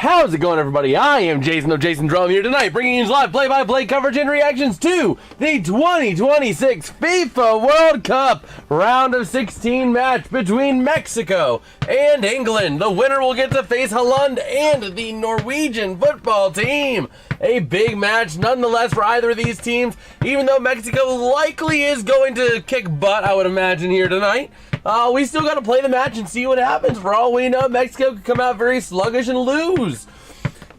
How's it going, everybody? I am Jason of JasonsRealm here tonight, bringing you live play-by-play coverage and reactions to the 2026 FIFA World Cup Round of 16 match between Mexico and England. The winner will get to face Holland and the Norwegian football team. A big match nonetheless for either of these teams, even though Mexico likely is going to kick butt, I would imagine, here tonight. We still got to play the match and see what happens. For all we know, Mexico could come out very sluggish and lose.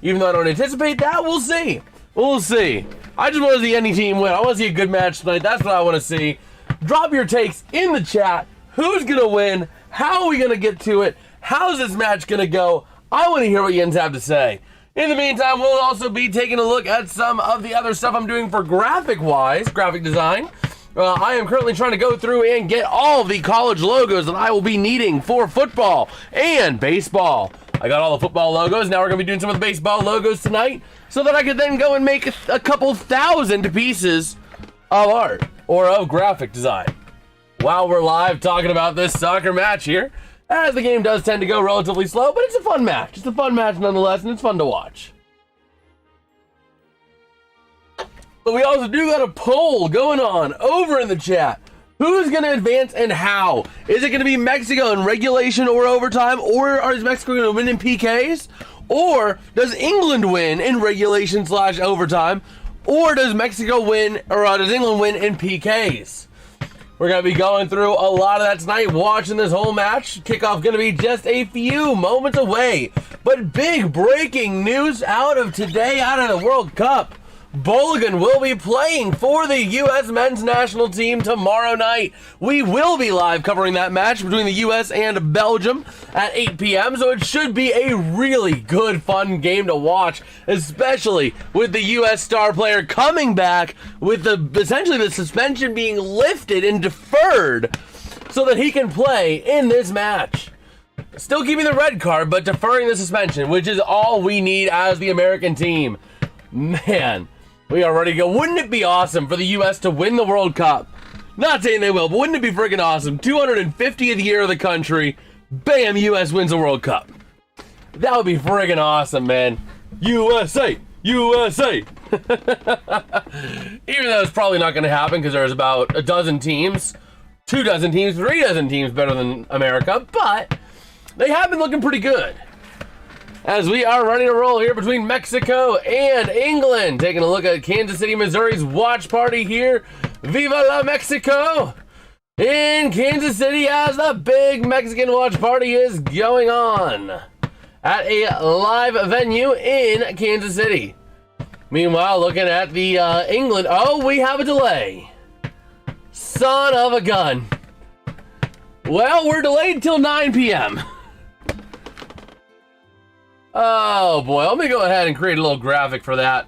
Even though I don't anticipate that, we'll see. We'll see. I just want to see any team win. I want to see a good match tonight. That's what I want to see. Drop your takes in the chat. Who's going to win? How are we going to get to it? How's this match going to go? I want to hear what you have to say. In the meantime, we'll also be taking a look at some of the other stuff I'm doing for graphic design. I am currently trying to go through and get all the college logos that I will be needing for football and baseball. I got all the football logos. Now we're going to be doing some of the baseball logos tonight so that I could then go and make a couple thousand pieces of art or of graphic design while we're live talking about this soccer match here, as the game does tend to go relatively slow, but it's a fun match. It's a fun match nonetheless, and it's fun to watch. But we also do got a poll going on over in the chat. Who's going to advance and how? Is it going to be Mexico in regulation or overtime? Or is Mexico going to win in PKs? Or does England win in regulation / overtime? Or does Mexico win, or does England win in PKs? We're going to be going through a lot of that tonight, watching this whole match. Kickoff going to be just a few moments away. But big breaking news out of today, out of the World Cup. Boligan will be playing for the U.S. men's national team tomorrow night. We will be live covering that match between the U.S. and Belgium at 8 p.m., so it should be a really good, fun game to watch, especially with the U.S. star player coming back with essentially the suspension being lifted and deferred so that he can play in this match. Still keeping the red card, but deferring the suspension, which is all we need as the American team. Man. We are ready to go. Wouldn't it be awesome for the U.S. to win the World Cup? Not saying they will, but wouldn't it be freaking awesome? 250th year of the country, bam, U.S. wins the World Cup. That would be freaking awesome, man. USA! USA! Even though it's probably not going to happen because there's about a dozen teams, 2 dozen teams, 3 dozen teams better than America, but they have been looking pretty good. As we are ready to roll here between Mexico and England. Taking a look at Kansas City, Missouri's watch party here. Viva la Mexico! In Kansas City as the big Mexican watch party is going on at a live venue in Kansas City. Meanwhile, looking at the England. Oh, we have a delay. Son of a gun. Well, we're delayed till 9 p.m. Oh boy, let me go ahead and create a little graphic for that.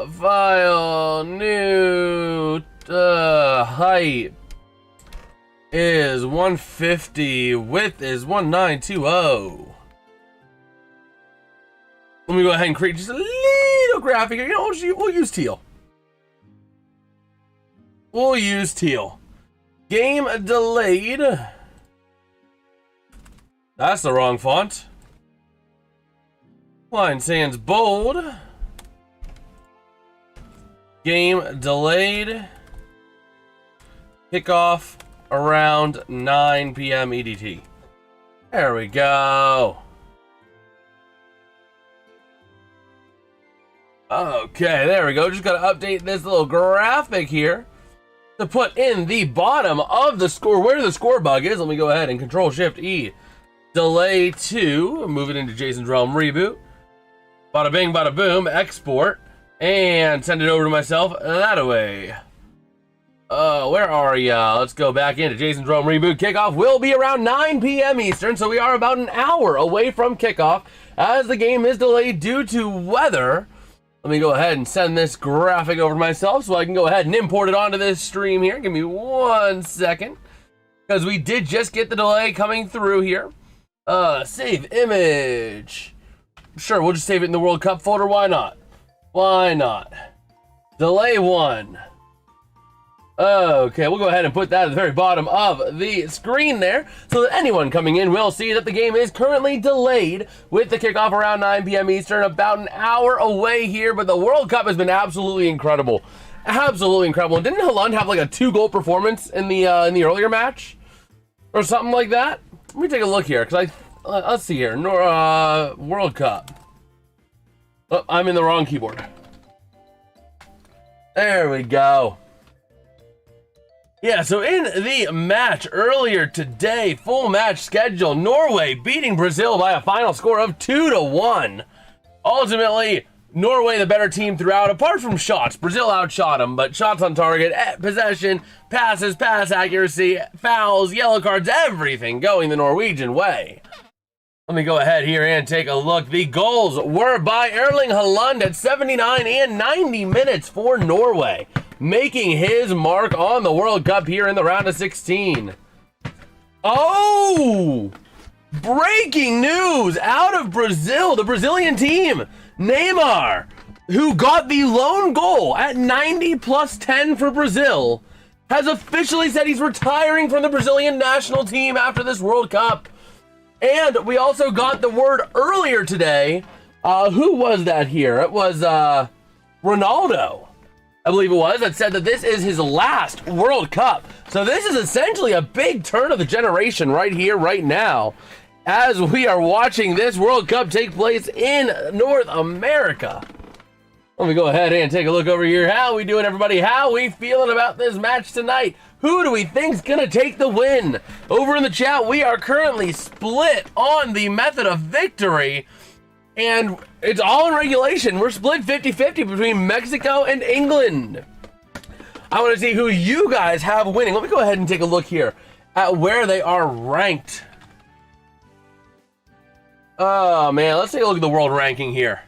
File, new, height is 150, width is 1920. Let me go ahead and create just a little graphic. You know, we'll use teal. We'll use teal. Game delayed. That's the wrong font. Line sans bold. Game delayed. Kickoff around 9 p.m. EDT. There we go. Okay, there we go. Just got to update this little graphic here to put in the bottom of the score where the score bug is. Let me go ahead and Control-Shift-E. Delay to. Move it into JasonsRealm Reboot. Bada bing, bada boom, export, and send it over to myself that way. Where are ya? Let's go back into JasonsRealm Reboot. Kickoff will be around 9 p.m. Eastern, so we are about an hour away from kickoff as the game is delayed due to weather. Let me go ahead and send this graphic over to myself so I can go ahead and import it onto this stream here. Give me 1 second, because we did just get the delay coming through here. Save image. Sure, we'll just save it in the World Cup folder. Why not? Why not? Delay 1. Okay, we'll go ahead and put that at the very bottom of the screen there so that anyone coming in will see that the game is currently delayed with the kickoff around 9 p.m. Eastern, about an hour away here, but the World Cup has been absolutely incredible. Absolutely incredible. Didn't Holland have like a 2-goal performance in the earlier match? Or something like that? Let me take a look here, because let's see here. World Cup. Oh, I'm in the wrong keyboard. There we go. Yeah, so in the match earlier today, full match schedule, Norway beating Brazil by a final score of 2-1. Ultimately, Norway the better team throughout, apart from shots. Brazil outshot them, but shots on target, possession, passes, pass accuracy, fouls, yellow cards, everything going the Norwegian way. Let me go ahead here and take a look. The goals were by Erling Haaland at 79 and 90 minutes for Norway, making his mark on the World Cup here in the round of 16. Oh! Breaking news out of Brazil, the Brazilian team. Neymar, who got the lone goal at 90 plus 10 for Brazil, has officially said he's retiring from the Brazilian national team after this World Cup. And we also got the word earlier today. Who was that here? It was Ronaldo, I believe it was, that said that this is his last World Cup. So this is essentially a big turn of the generation right here, right now, as we are watching this World Cup take place in North America. Let me go ahead and take a look over here. How we doing, everybody? How we feeling about this match tonight? Who do we think's gonna take the win? Over in the chat, we are currently split on the method of victory, and it's all in regulation. We're split 50-50 between Mexico and England. I want to see who you guys have winning. Let me go ahead and take a look here at where they are ranked. Oh man, let's take a look at the world ranking here.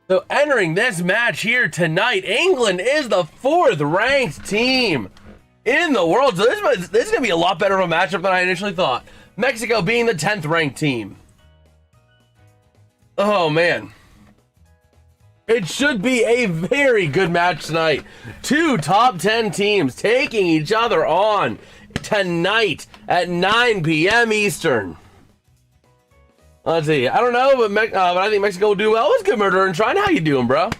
So entering this match here tonight, England is the 4th ranked team in the world. So this is going to be a lot better of a matchup than I initially thought. Mexico being the 10th ranked team. Oh man. It should be a very good match tonight. 2 top 10 teams taking each other on tonight at 9 p.m. Eastern. Let's see. I don't know, but I think Mexico will do well. What's good, Murder and Shrine? How you doing, bro?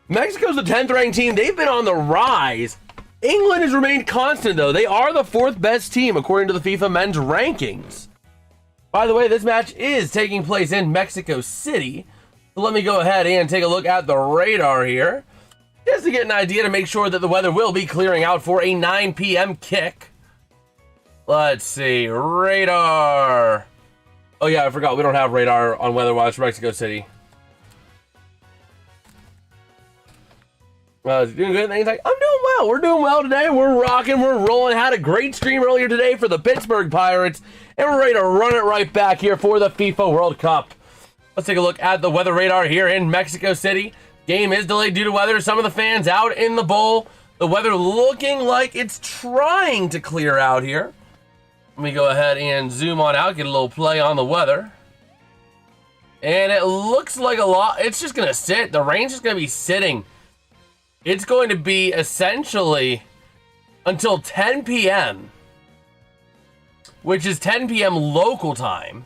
Mexico's the 10th ranked team. They've been on the rise. England has remained constant, though. They are the 4th best team, according to the FIFA men's rankings. By the way, this match is taking place in Mexico City. So let me go ahead and take a look at the radar here, just to get an idea to make sure that the weather will be clearing out for a 9 p.m. kick. Let's see. Radar. Oh yeah, I forgot we don't have radar on Weather Watch for Mexico City. Doing good? Things like, I'm doing well. We're doing well today. We're rocking. We're rolling. Had a great stream earlier today for the Pittsburgh Pirates, and we're ready to run it right back here for the FIFA World Cup. Let's take a look at the weather radar here in Mexico City. Game is delayed due to weather. Some of the fans out in the bowl. The weather looking like it's trying to clear out here. Let me go ahead and zoom on out, get a little play on the weather. And it looks like a lot. It's just going to sit. The rain's just going to be sitting. It's going to be essentially until 10 p.m., which is 10 p.m. local time,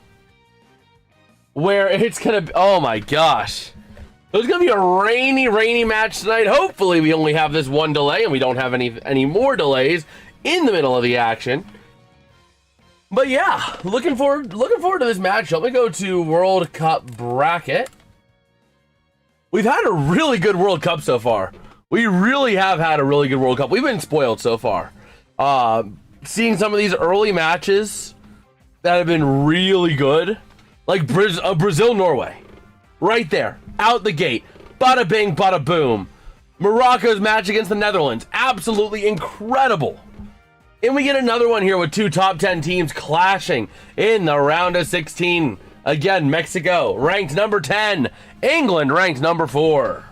where it's going to be, oh my gosh. So it's going to be a rainy match tonight. Hopefully we only have this one delay and we don't have any more delays in the middle of the action. But yeah, looking forward to this match. Let me go to World Cup bracket. We've had a really good World Cup so far. We really have had a really good World Cup. We've been spoiled so far. Seeing some of these early matches that have been really good, like Brazil-Norway, right there, out the gate, bada bing, bada boom. Morocco's match against the Netherlands, absolutely incredible. And we get another one here with 2 top 10 teams clashing in the round of 16. Again, Mexico ranked number 10, England ranked number 4.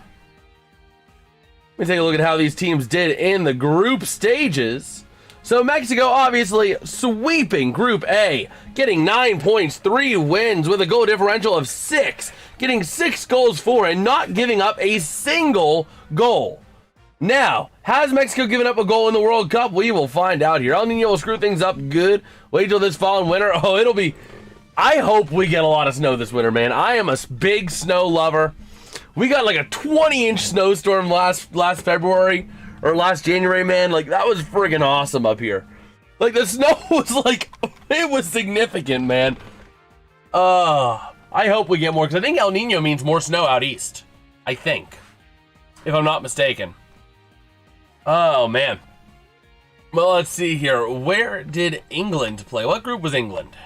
Let me take a look at how these teams did in the group stages. So Mexico obviously sweeping Group A, getting 9 points, 3 wins with a goal differential of 6, getting 6 goals for and not giving up a single goal. Now, has Mexico given up a goal in the World Cup? We will find out here. El Nino will screw things up good. Wait till this fall and winter. Oh, it'll be... I hope we get a lot of snow this winter, man. I am a big snow lover. We got like a 20-inch snowstorm last February or last January, man. Like, that was friggin' awesome up here. Like, the snow was like... It was significant, man. I hope we get more, because I think El Nino means more snow out east. I think. If I'm not mistaken. Oh, man. Well, let's see here. Where did England play? What group was England?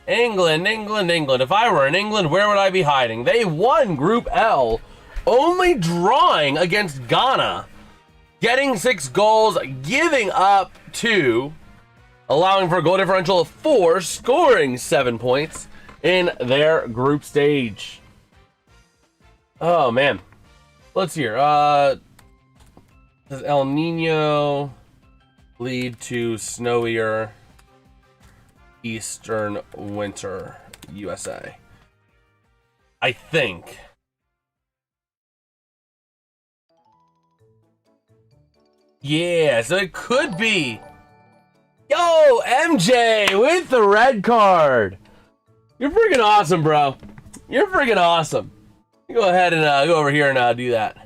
England. If I were in England, where would I be hiding? They won Group L, only drawing against Ghana, getting 6 goals, giving up 2, allowing for a goal differential of 4, scoring 7 points in their group stage. Oh, man. Let's hear. Does El Nino lead to snowier Eastern winter USA? I think. Yeah, so it could be. Yo, MJ with the red card. You're freaking awesome, bro. You're freaking awesome. You go ahead and go over here and do that.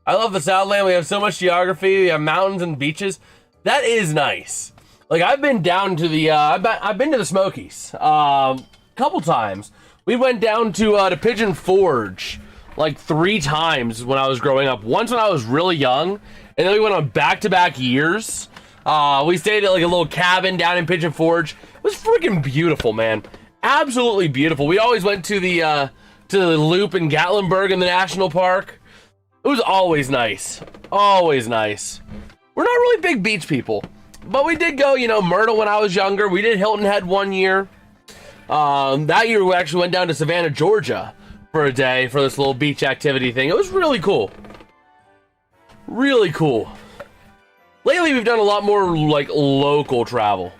I love the Southland. We have so much geography. We have mountains and beaches. That is nice. Like, I've been down to the I've been to the Smokies couple times. We went down to Pigeon Forge like 3 times when I was growing up. Once when I was really young, and then we went on back-to-back years. We stayed at like a little cabin down in Pigeon Forge. It was freaking beautiful, man. Absolutely beautiful. We always went to the Loop in Gatlinburg in the national park. It was always nice. Always nice. We're not really big beach people, but we did go, Myrtle when I was younger. We did Hilton Head one year. That year we actually went down to Savannah, Georgia for a day for this little beach activity thing. It was really cool. Really cool. Lately we've done a lot more like local travel.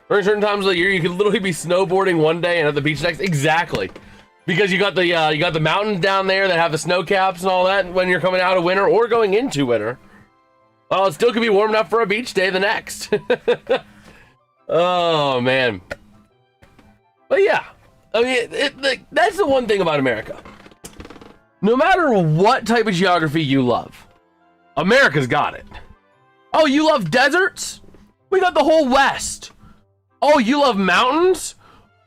During certain times of the year, you could literally be snowboarding one day and at the beach next. Exactly. Because you got the mountains down there that have the snow caps and all that when you're coming out of winter or going into winter. Well, it still could be warm enough for a beach day the next. Oh, man. But yeah, I mean, that's the one thing about America. No matter what type of geography you love, America's got it. Oh, you love deserts? We got the whole West. Oh, you love mountains?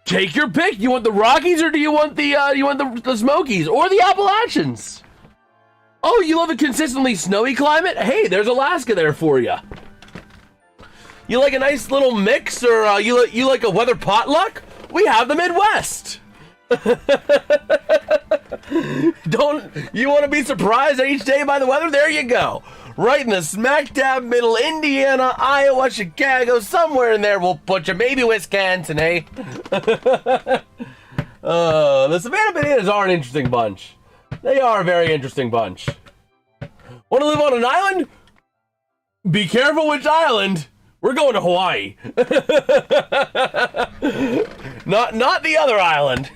Take your pick. You want the Rockies or do you want the Smokies or the Appalachians? Oh, you love a consistently snowy climate? Hey, there's Alaska there for you. You like a nice little mix, or you like a weather potluck? We have the Midwest. Don't you want to be surprised each day by the weather? There you go. Right in the smack dab middle, Indiana, Iowa, Chicago, somewhere in there we'll put you. Maybe Wisconsin, eh? The Savannah Bananas are an interesting bunch. They are a very interesting bunch. Want to live on an island? Be careful which island. We're going to Hawaii. Not the other island.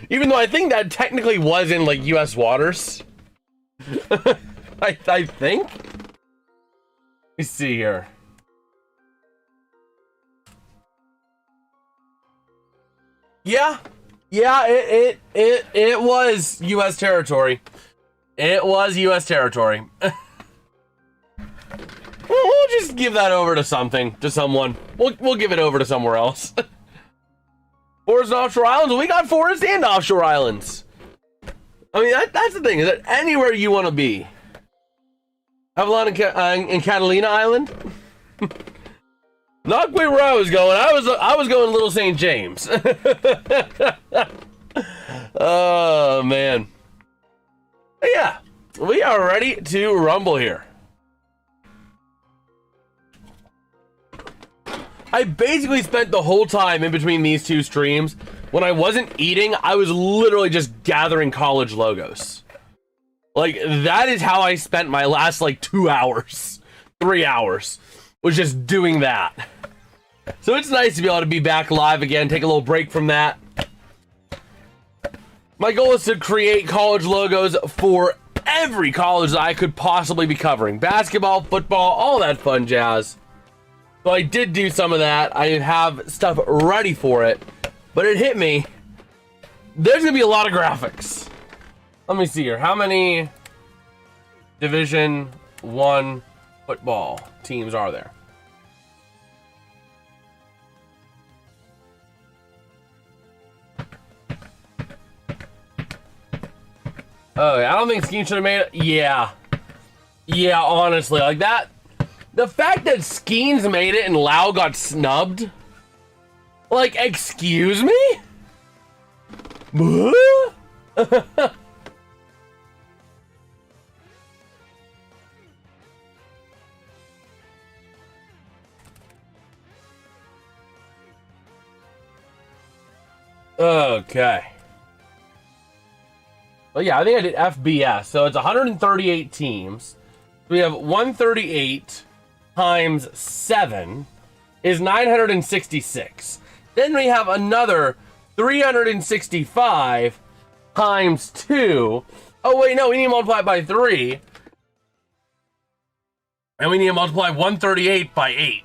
Even though I think that technically was in like U.S. waters. I think. Let me see here. Yeah, it was U.S. territory. It was U.S. territory. We'll just give that over to someone. We'll give it over to somewhere else. Forest and offshore islands. We got forest and offshore islands. I mean, that's the thing. Is that anywhere you want to be? Avalon and Catalina Island. Not quite where I was going. I was going Little St. James. Oh man. But yeah, we are ready to rumble here. I basically spent the whole time in between these two streams, when I wasn't eating, I was literally just gathering college logos. Like, that is how I spent my last, 2 hours, 3 hours, was just doing that. So it's nice to be able to be back live again, take a little break from that. My goal is to create college logos for every college that I could possibly be covering. Basketball, football, all that fun jazz. So I did do some of that. I have stuff ready for it. But it hit me. There's going to be a lot of graphics. Let me see here. How many Division I football teams are there? Oh, I don't think Skeen should have made it. Yeah. Yeah, honestly. Like that. The fact that Skeens made it and Lau got snubbed. Like, excuse me? Okay. Well, yeah, I think I did FBS. So it's 138 teams. We have 138 times 7 is 966. Then we have another 365 times 2. Oh, wait, no, we need to multiply it by 3. And we need to multiply 138 by 8.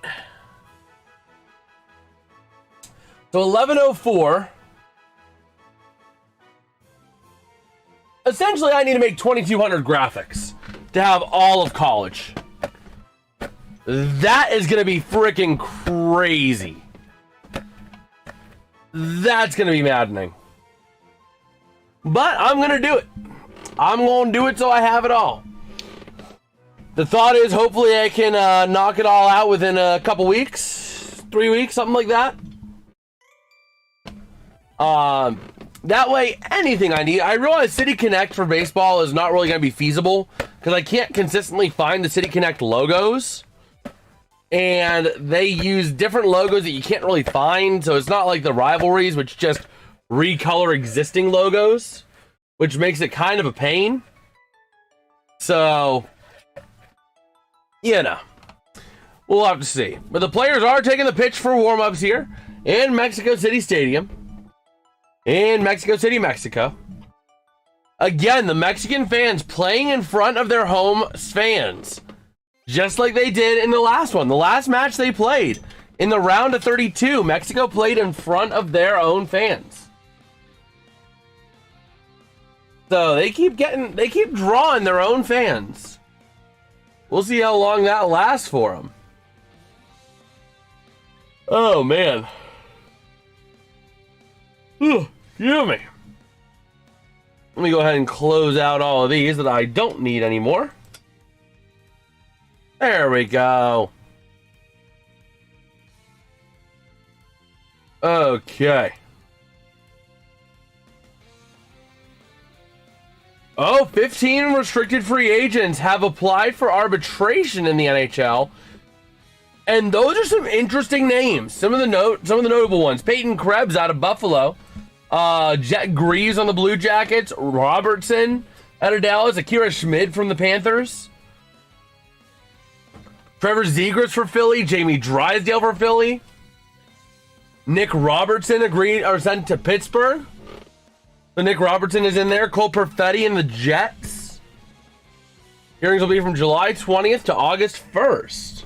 So 1104. Essentially, I need to make 2,200 graphics to have all of college. That is going to be freaking crazy. That's going to be maddening. But I'm going to do it. I'm going to do it so I have it all. The thought is hopefully I can knock it all out within a couple weeks. 3 weeks, something like that. That way, anything I need. I realize City Connect for baseball is not really going to be feasible because I can't consistently find the City Connect logos. And they use different logos that you can't really find. So it's not like the rivalries, which just recolor existing logos, which makes it kind of a pain. So, you know, we'll have to see. But the players are taking the pitch for warm-ups here in Mexico City Stadium. In Mexico City, Mexico. Again, the Mexican fans playing in front of their home fans. Just like they did in the last one. The last match they played. In the round of 32, Mexico played in front of their own fans. So they keep drawing their own fans. We'll see how long that lasts for them. Oh, man. Excuse me. Let me go ahead and close out all of these that I don't need anymore. There we go. Okay. Oh, 15 restricted free agents have applied for arbitration in the NHL. And those are some interesting names. Some of the notable ones. Peyton Krebs out of Buffalo. Jet Greaves on the Blue Jackets. Robertson out of Dallas. Akira Schmid from the Panthers. Trevor Zegras for Philly. Jamie Drysdale for Philly. Nick Robertson sent to Pittsburgh. So Nick Robertson is in there. Cole Perfetti in the Jets. Hearings will be from July 20th to August 1st.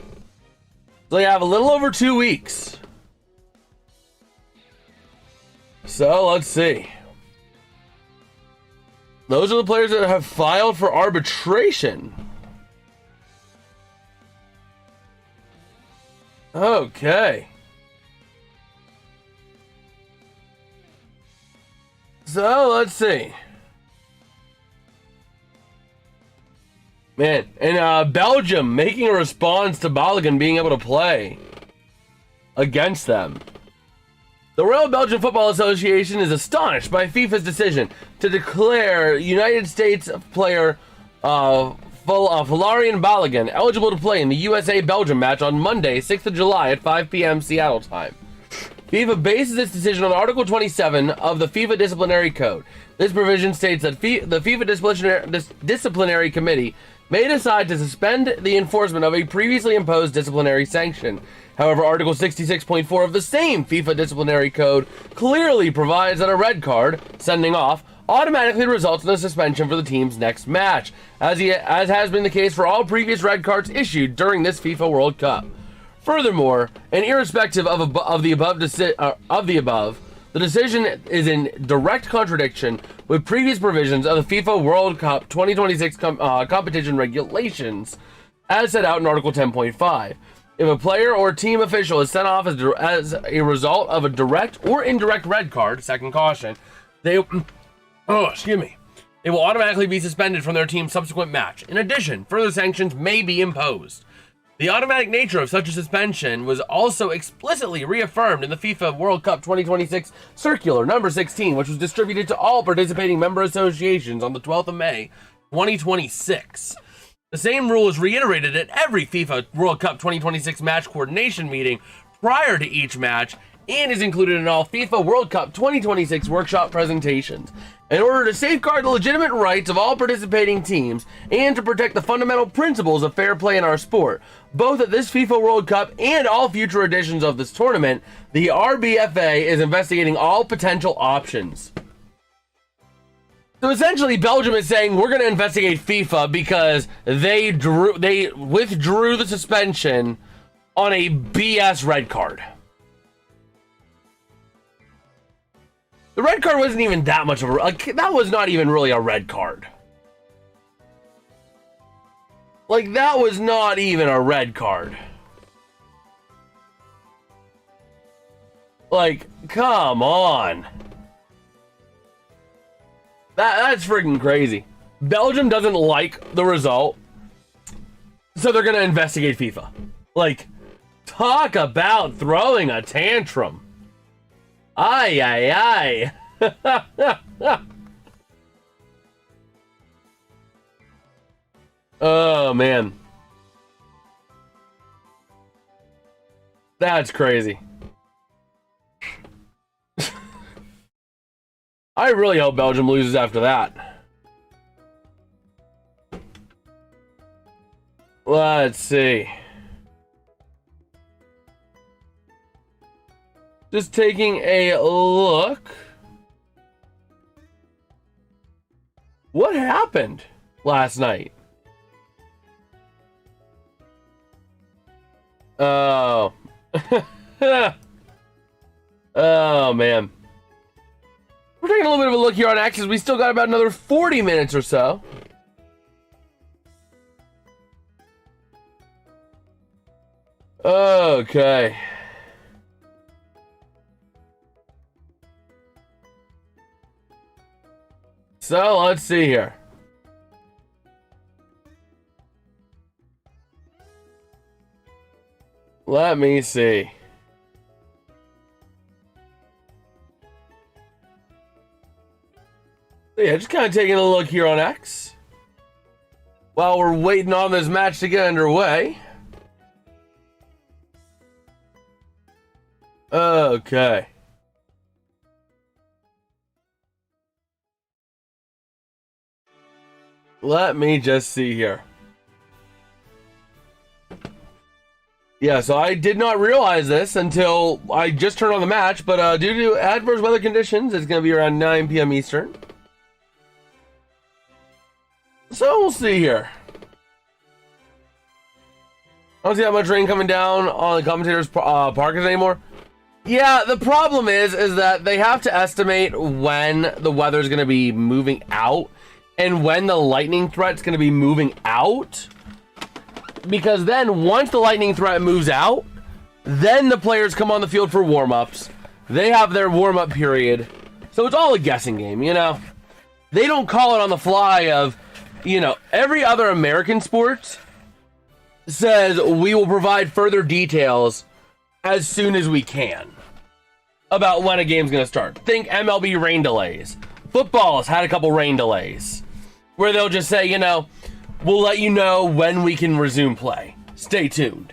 So you have a little over 2 weeks. So let's see. Those are the players that have filed for arbitration. Okay. So let's see. Man, and Belgium making a response to Balogun being able to play against them. The Royal Belgian Football Association is astonished by FIFA's decision to declare United States player Valerian Balogun eligible to play in the USA-Belgium match on Monday, 6th of July at 5 p.m. Seattle time. FIFA bases its decision on Article 27 of the FIFA Disciplinary Code. This provision states that the FIFA Disciplinary Committee may decide to suspend the enforcement of a previously imposed disciplinary sanction. However, Article 66.4 of the same FIFA Disciplinary Code clearly provides that a red card, sending off, automatically results in a suspension for the team's next match, as has been the case for all previous red cards issued during this FIFA World Cup. Furthermore, and irrespective of the above, the decision is in direct contradiction with previous provisions of the FIFA World Cup 2026 competition regulations, as set out in Article 10.5. If a player or team official is sent off as a result of a direct or indirect red card, second caution, they will automatically be suspended from their team's subsequent match. In addition, further sanctions may be imposed. The automatic nature of such a suspension was also explicitly reaffirmed in the FIFA World Cup 2026 Circular number 16, which was distributed to all participating member associations on the 12th of May, 2026. The same rule is reiterated at every FIFA World Cup 2026 match coordination meeting prior to each match and is included in all FIFA World Cup 2026 workshop presentations. In order to safeguard the legitimate rights of all participating teams and to protect the fundamental principles of fair play in our sport, both at this FIFA World Cup and all future editions of this tournament, the RBFA is investigating all potential options. So essentially, Belgium is saying we're going to investigate FIFA because they withdrew the suspension on a BS red card. The red card wasn't even that much of a... that was not even really a red card. Like, that was not even a red card. Like, come on. That's freaking crazy. Belgium doesn't like the result, so they're going to investigate FIFA. Like, talk about throwing a tantrum. Ay, ay, ay. Oh, man. That's crazy. I really hope Belgium loses after that. Let's see. Just taking a look. What happened last night? Oh. Oh, man. We're taking a little bit of a look here on X, as we still got about another 40 minutes or so. Okay. So, let's see here. Let me see. Yeah, just kind of taking a look here on X while we're waiting on this match to get underway. Okay. Let me just see here. Yeah, so I did not realize this until I just turned on the match, but due to adverse weather conditions, it's going to be around 9 p.m. Eastern. So we'll see here. I don't see that much rain coming down on the commentators' parkers anymore. Yeah, the problem is that they have to estimate when the weather is going to be moving out and when the lightning threat's going to be moving out. Because then once the lightning threat moves out, then the players come on the field for warm-ups. They have their warm-up period. So it's all a guessing game, you know. They don't call it on the fly of, you know, every other American sport says we will provide further details as soon as we can about when a game's going to start. Think MLB rain delays. Football's had a couple rain delays where they'll just say, you know, we'll let you know when we can resume play. Stay tuned.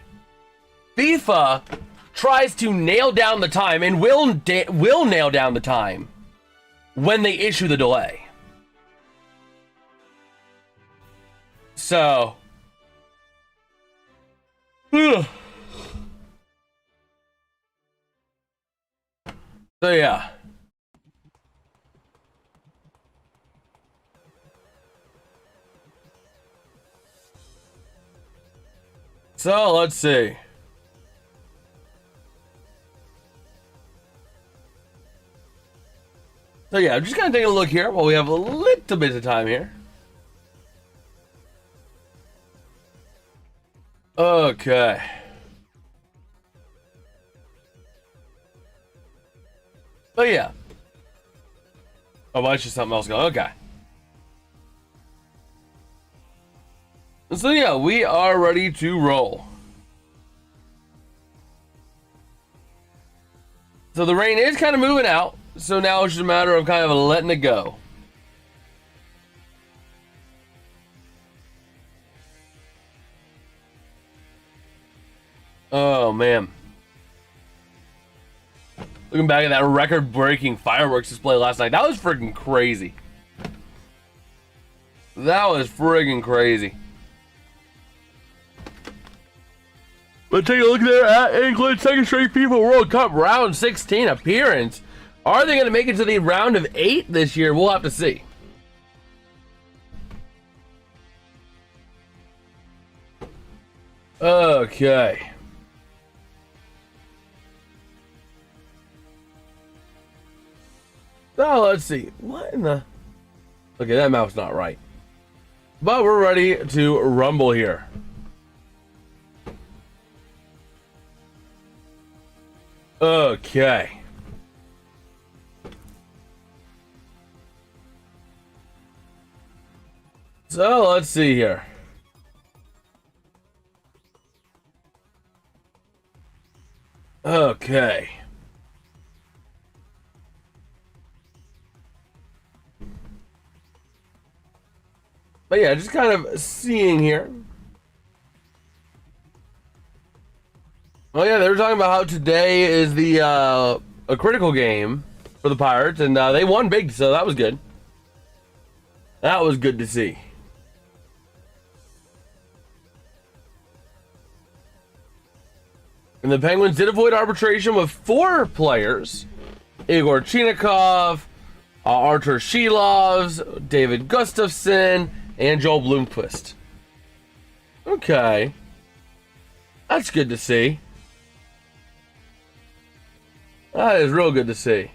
FIFA tries to nail down the time and will nail down the time when they issue the delay. So, so yeah. So let's see. So yeah, I'm just kind of taking a look here while we have a little bit of time here. Okay. But yeah. Oh, well, it's just something else going. Okay. So yeah, we are ready to roll. So the rain is kind of moving out. So now it's just a matter of kind of letting it go. Oh, man. Looking back at that record-breaking fireworks display last night, that was freaking crazy. That was friggin' crazy. But take a look there at England's second straight FIFA World Cup Round 16 appearance. Are they going to make it to the round of 8 this year? We'll have to see. Okay. So let's see. What in the... Okay, that mouth's not right. But we're ready to rumble here. Okay. So let's see here. Okay. But yeah, just kind of seeing here. Oh yeah, they were talking about how today is the a critical game for the Pirates, and they won big, so that was good. That was good to see. And the Penguins did avoid arbitration with 4 players: Igor Chinikov, Artur Shilovs, David Gustafson, and Joel Bloomquist. Okay. That's good to see. That is real good to see.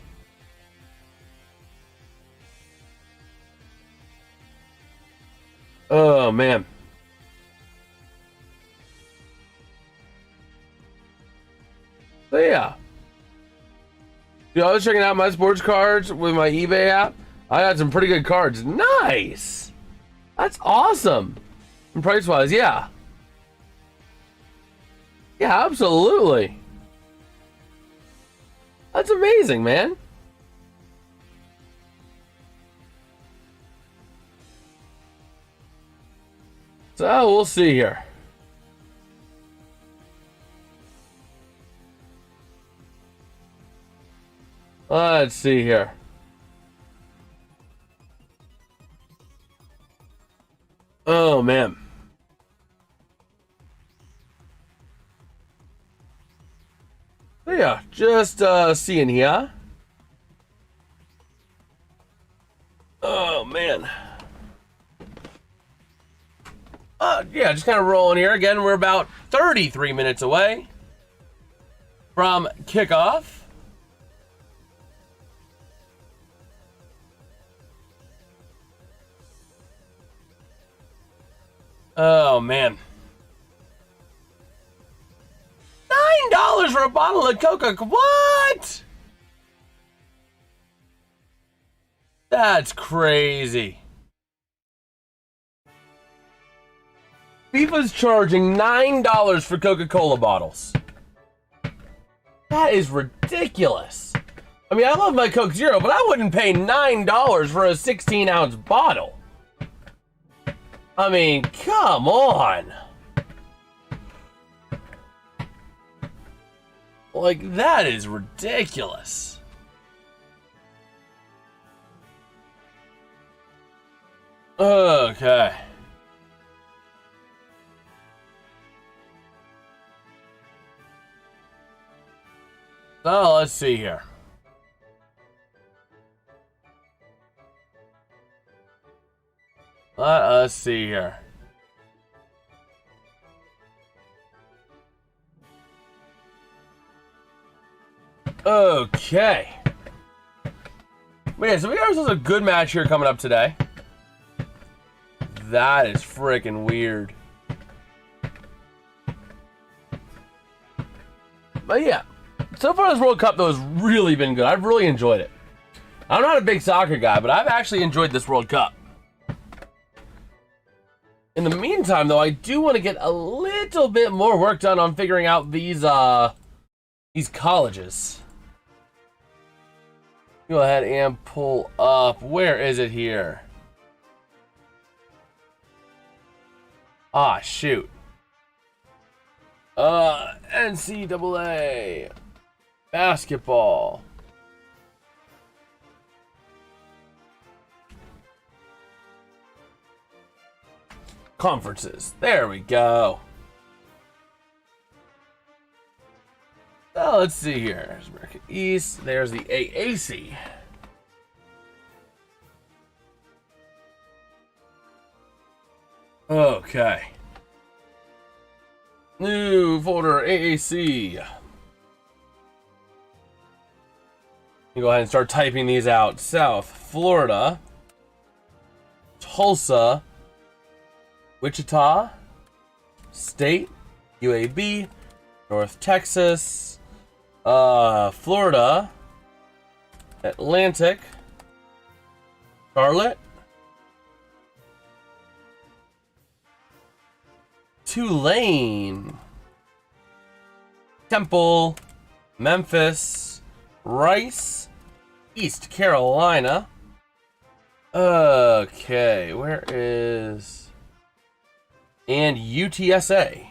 Oh, man. So, yeah. Dude, I was checking out my sports cards with my eBay app. I got some pretty good cards. Nice. That's awesome. And price-wise, yeah. Yeah, absolutely. That's amazing, man. So, we'll see here. Let's see here. Oh, man. So yeah, just seeing here. Oh, man. Yeah, just kind of rolling here. Again, we're about 33 minutes away from kickoff. Oh, man. $9 for a bottle of Coca. What? That's crazy. FIFA's charging $9 for Coca-Cola bottles. That is ridiculous. I mean, I love my Coke Zero, but I wouldn't pay $9 for a 16-ounce bottle. I mean, come on. Like, that is ridiculous. Okay. So, let's see here. Let us see here. Okay. But yeah, so we have a good match here coming up today. That is freaking weird. But yeah, so far this World Cup though has really been good. I've really enjoyed it. I'm not a big soccer guy, but I've actually enjoyed this World Cup. In the meantime, though, I do want to get a little bit more work done on figuring out these colleges. Go ahead and pull up. Where is it here? Ah, shoot. NCAA basketball. Conferences. There we go. Well, let's see here. There's American East. There's the AAC. Okay. New folder AAC. You go ahead and start typing these out. South Florida, Tulsa, Wichita State, UAB, North Texas, Florida, Atlantic, Charlotte, Tulane, Temple, Memphis, Rice, East Carolina. Okay, where is... and UTSA.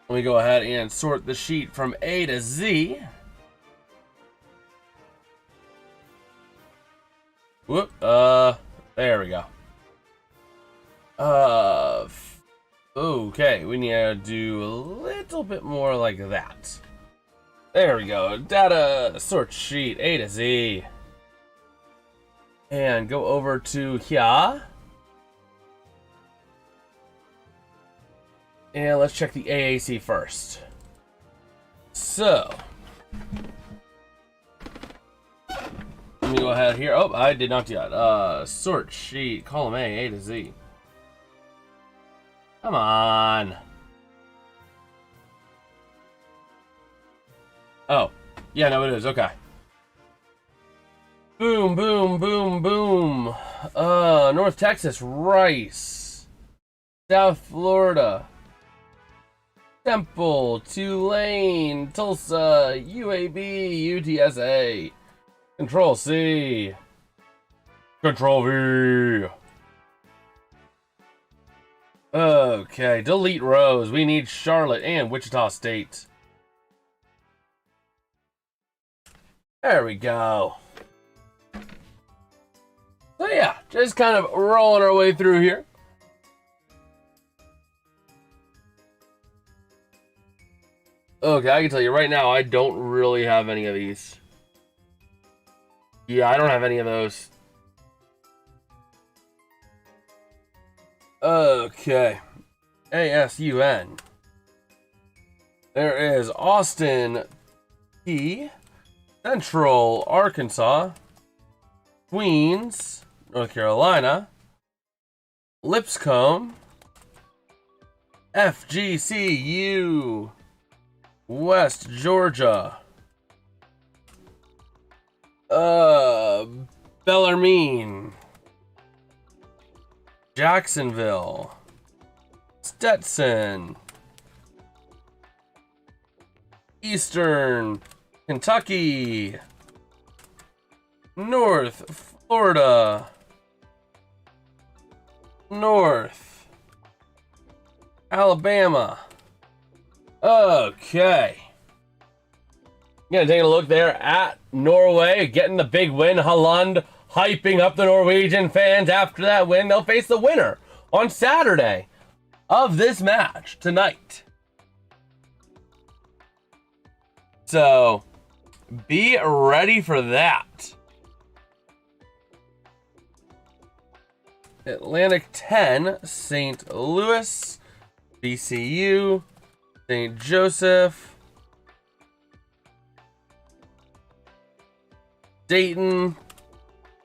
Let me go ahead and sort the sheet from A to Z. Whoop, there we go. Okay, we need to do a little bit more like that. There we go. Data sort sheet A to Z. And go over to here. And let's check the AAC first. So, let me go ahead here. Oh, I did not yet. Sort sheet, column A to Z. Come on. Oh, yeah, no, it is. Okay. Boom, boom, boom, boom. North Texas, Rice. South Florida, Temple, Tulane, Tulsa, UAB, UTSA. Control C. Control V. Okay, delete rows. We need Charlotte and Wichita State. There we go. So yeah, just kind of rolling our way through here. Okay, I can tell you right now, I don't really have any of these. Yeah, I don't have any of those. Okay. ASUN. There is Austin P. Central Arkansas. Queens, North Carolina. Lipscomb. FGCU. West Georgia. Bellarmine. Jacksonville. Stetson. Eastern Kentucky. North Florida. North Alabama. Okay. Yeah, taking a look there at Norway, getting the big win. Holland hyping up the Norwegian fans after that win. They'll face the winner on Saturday of this match tonight. So, be ready for that. Atlantic 10, St. Louis, BCU, St. Joseph, Dayton,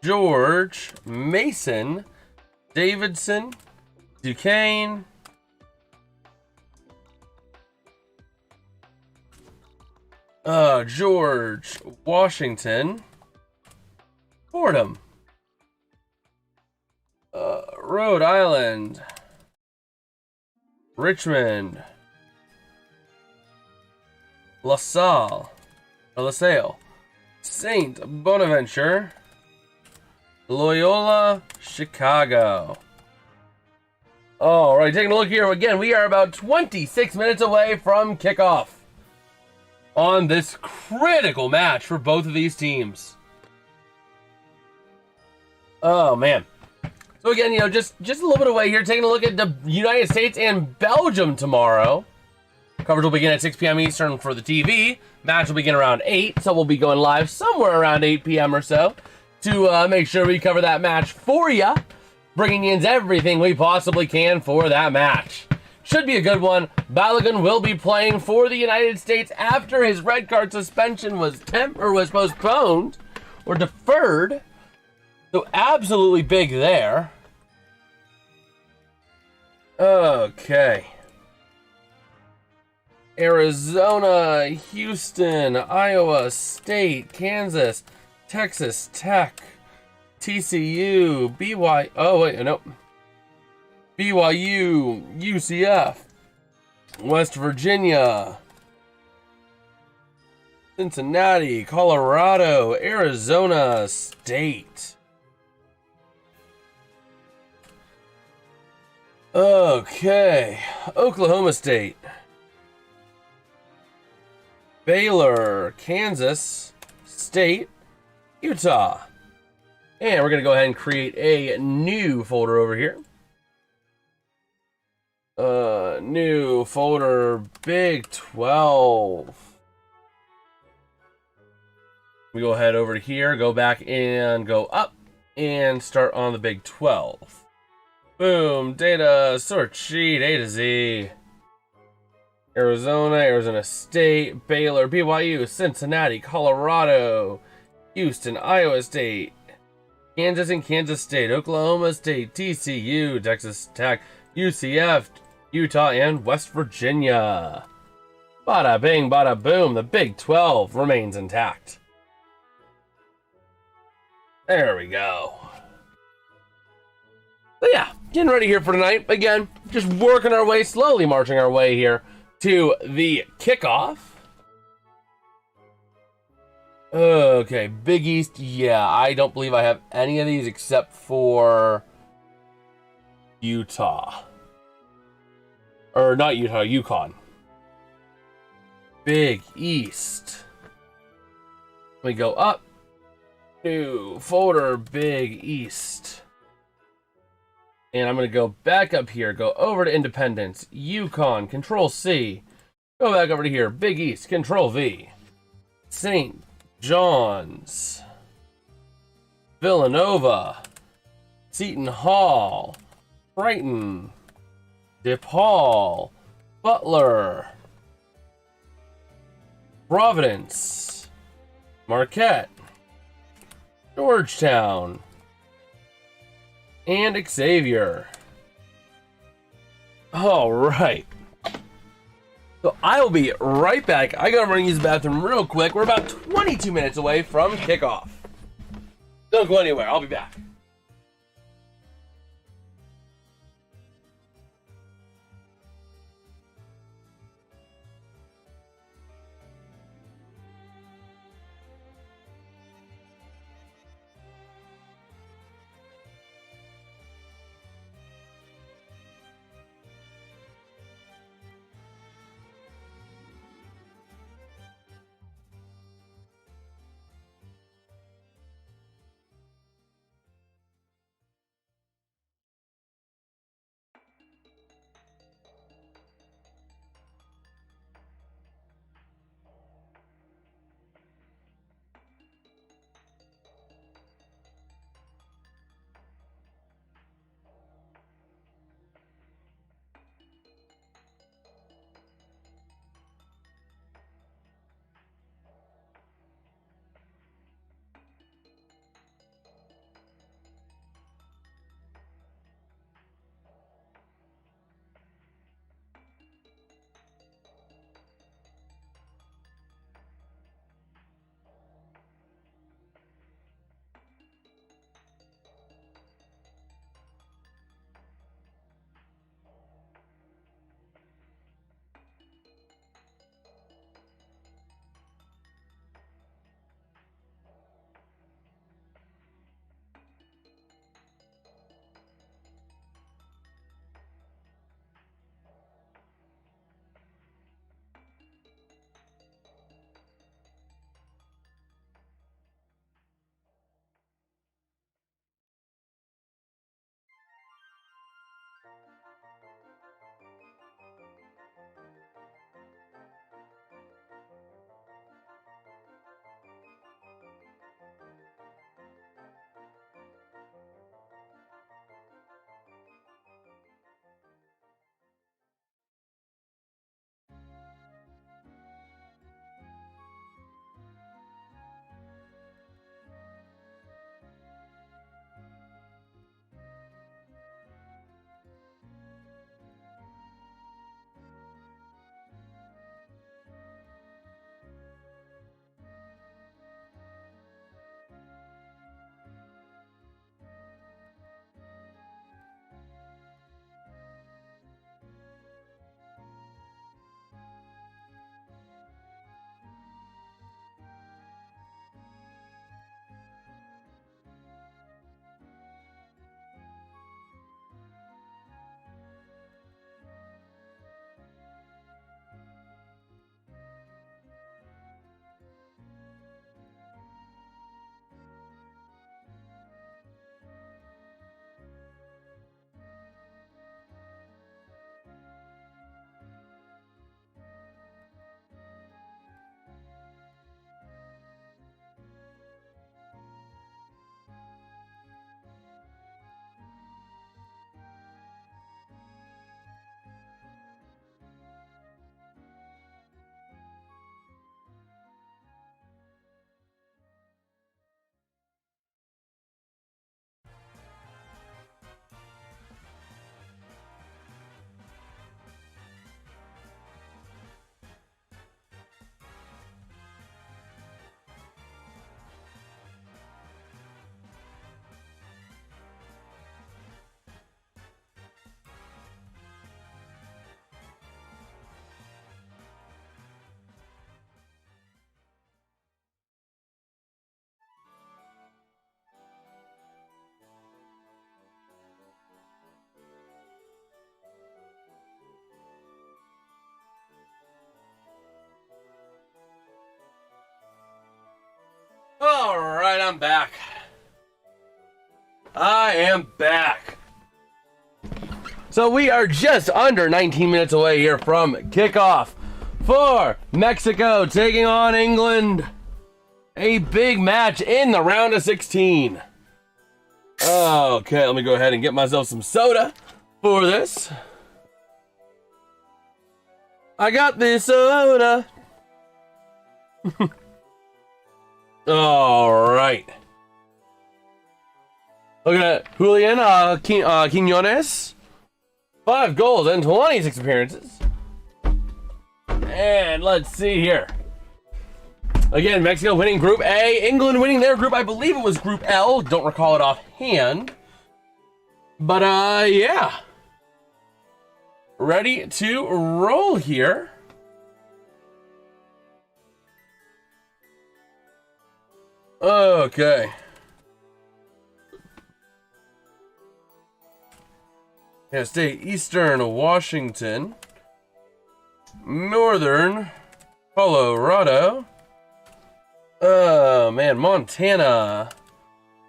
George, Mason, Davidson, Duquesne, George, Washington, Fordham, Rhode Island, Richmond, LaSalle, St. Bonaventure, Loyola, Chicago. All right, taking a look here again. We are about 26 minutes away from kickoff on this critical match for both of these teams. Oh man. So again, you know, just a little bit away here, taking a look at the United States and Belgium tomorrow. Coverage will begin at 6 p.m. Eastern for the TV. Match will begin around 8, so we'll be going live somewhere around 8 p.m. or so to make sure we cover that match for you, bringing in everything we possibly can for that match. Should be a good one. Balogun will be playing for the United States after his red card suspension was postponed or deferred. So absolutely big there. Okay. Arizona, Houston, Iowa State, Kansas, Texas Tech, TCU, BYU, UCF, West Virginia, Cincinnati, Colorado, Arizona State. Okay, Oklahoma State, Baylor, Kansas State, Utah. And we're going to go ahead and create a new folder over here. New folder, Big 12. We go ahead over to here, go back and go up and start on the Big 12. Boom, data, sort sheet, A to Z. Arizona, Arizona State, Baylor, BYU, Cincinnati, Colorado, Houston, Iowa State, Kansas and Kansas State, Oklahoma State, TCU, Texas Tech, UCF, Utah, and West Virginia. Bada bing, bada boom, the Big 12 remains intact. There we go. So yeah, getting ready here for tonight. Again, just working our way, slowly marching our way here to the kickoff. Okay, Big East. Yeah, I don't believe I have any of these except for Utah. Or not Utah, Yukon. Big East. We go up. New folder, Big East. And I'm going to go back up here, go over to Independence, Yukon, Control C. Go back over to here, Big East, Control V. St. John's, Villanova, Seton Hall, Brighton, DePaul, Butler, Providence, Marquette, Georgetown, and Xavier. All right. So I will be right back. I gotta run and use the bathroom real quick. We're about 22 minutes away from kickoff. Don't go anywhere. I'll be back. right, I'm back. I am back. So we are just under 19 minutes away here from kickoff for Mexico taking on England. A big match in the round of 16. Okay, let me go ahead and get myself some soda for this. I got this soda. All right. Look at Julian Quiñones. 5 goals and 26 appearances. And let's see here. Again, Mexico winning Group A. England winning their group. I believe it was Group L. Don't recall it offhand. But, yeah. Ready to roll here. Okay. Yeah, state Eastern Washington, Northern Colorado, oh man, Montana,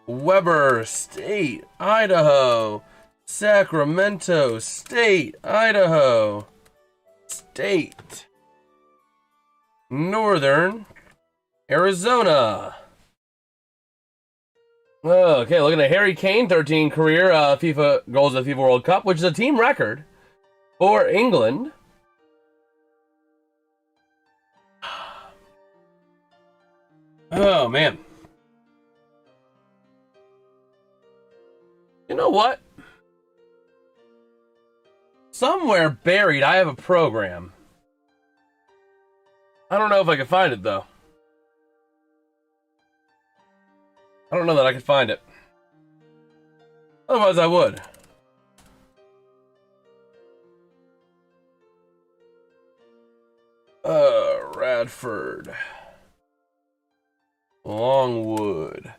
Weber State, Idaho, Sacramento State, Idaho, State, Northern Arizona. Okay, looking at Harry Kane, 13 career FIFA goals at FIFA World Cup, which is a team record for England. Oh, man. You know what? Somewhere buried, I have a program. I don't know if I can find it, though. I don't know that I could find it. Otherwise, I would. Radford. Longwood.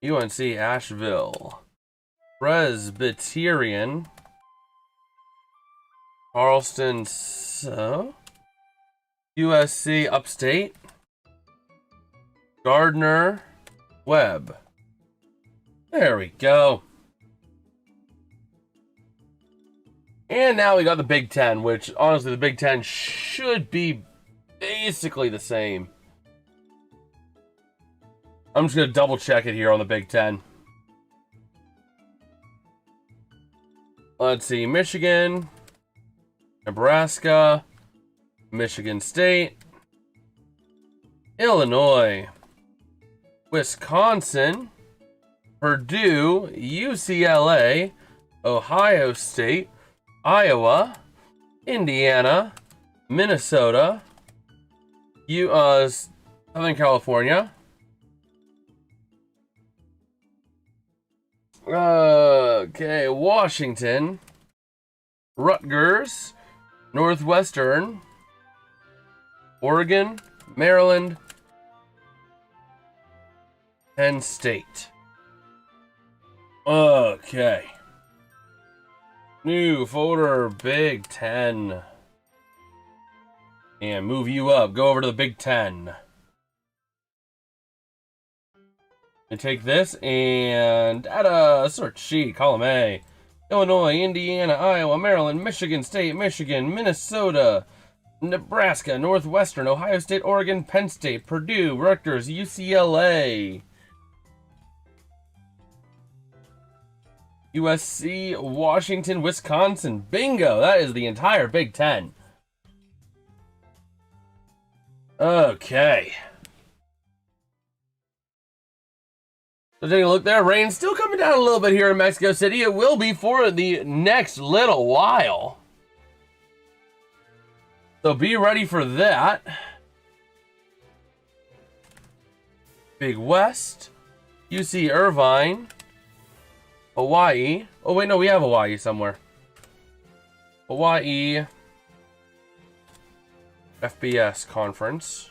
UNC Asheville. Presbyterian. Charleston. So. USC Upstate. Gardner Webb. There we go. And now we got the Big Ten, which honestly the Big Ten should be basically the same. I'm just going to double check it here on the Big Ten. Let's see. Michigan, Nebraska, Michigan State, Illinois, Wisconsin, Purdue, UCLA, Ohio State, Iowa, Indiana, Minnesota, Southern California, okay, Washington, Rutgers, Northwestern, Oregon, Maryland, Penn State. Okay. New folder, Big Ten. And move you up. Go over to the Big Ten. And take this and data search sheet, column A. Illinois, Indiana, Iowa, Maryland, Michigan State, Michigan, Minnesota, Nebraska, Northwestern, Ohio State, Oregon, Penn State, Purdue, Rutgers, UCLA, USC, Washington, Wisconsin. Bingo! That is the entire Big Ten. Okay. So taking a look there, rain still coming down a little bit here in Mexico City. It will be for the next little while. So be ready for that. Big West, UC Irvine, Hawaii. Oh wait, no, we have Hawaii somewhere. Hawaii FBS Conference.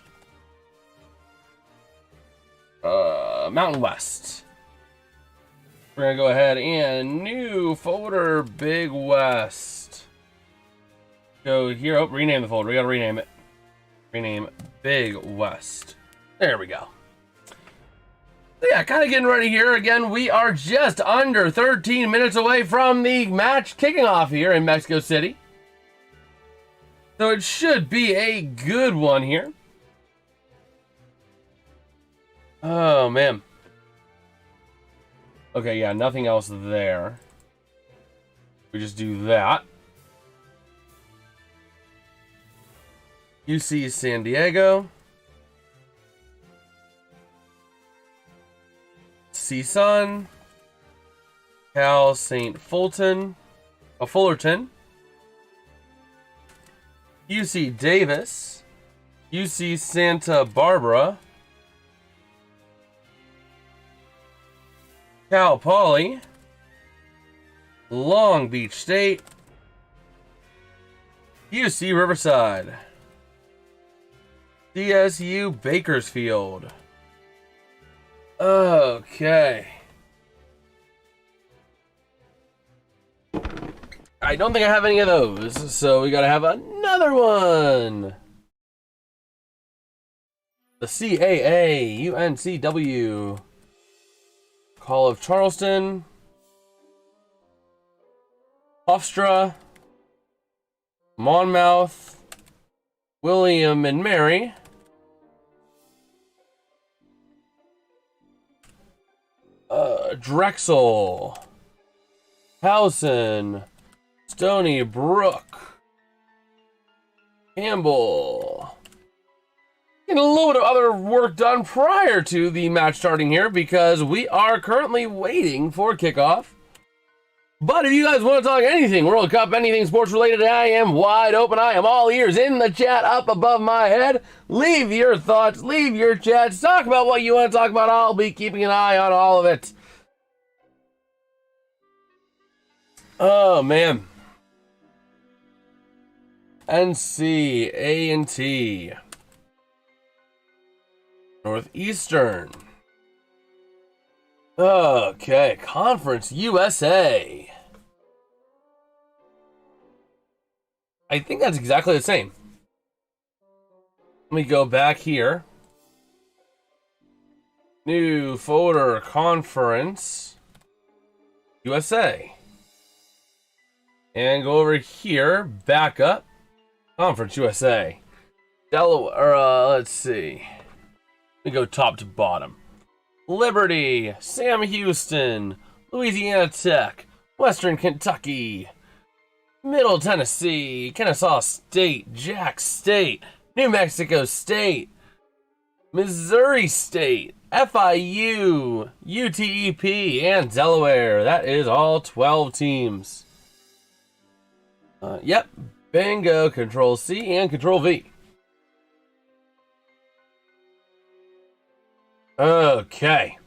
Mountain West. We're gonna go ahead and new folder, Big West. Go here. Oh, rename the folder. We gotta rename it. Rename Big West. There we go. Yeah, kind of getting ready here. Again, we are just under 13 minutes away from the match kicking off here in Mexico City. So it should be a good one here. Oh, man. Okay, yeah, nothing else there. We just do that. UC San Diego. CSUN. Cal St. Fulton. Fullerton. UC Davis. UC Santa Barbara. Cal Poly. Long Beach State. UC Riverside. DSU Bakersfield. Okay. I don't think I have any of those, so we gotta have another one. The CAA, UNCW. Call of Charleston. Hofstra. Monmouth. William and Mary. Drexel. Towson. Stony Brook. Campbell. Getting a little bit of other work done prior to the match starting here because we are currently waiting for kickoff. But if you guys want to talk anything World Cup, anything sports related, I am wide open. I am all ears in the chat up above my head. Leave your thoughts, leave your chats, talk about what you want to talk about. I'll be keeping an eye on all of it. Oh, man. NC, A&T. Northeastern. Okay, Conference USA. I think that's exactly the same. Let me go back here. New folder, Conference USA. And go over here, back up. Conference USA. Delaware, let's see. Let me go top to bottom. Liberty, Sam Houston, Louisiana Tech, Western Kentucky, Middle Tennessee, Kennesaw State, Jack State, New Mexico State, Missouri State, FIU, UTEP, and Delaware. That is all 12 teams. Yep, bingo, Control C and Control V. Okay.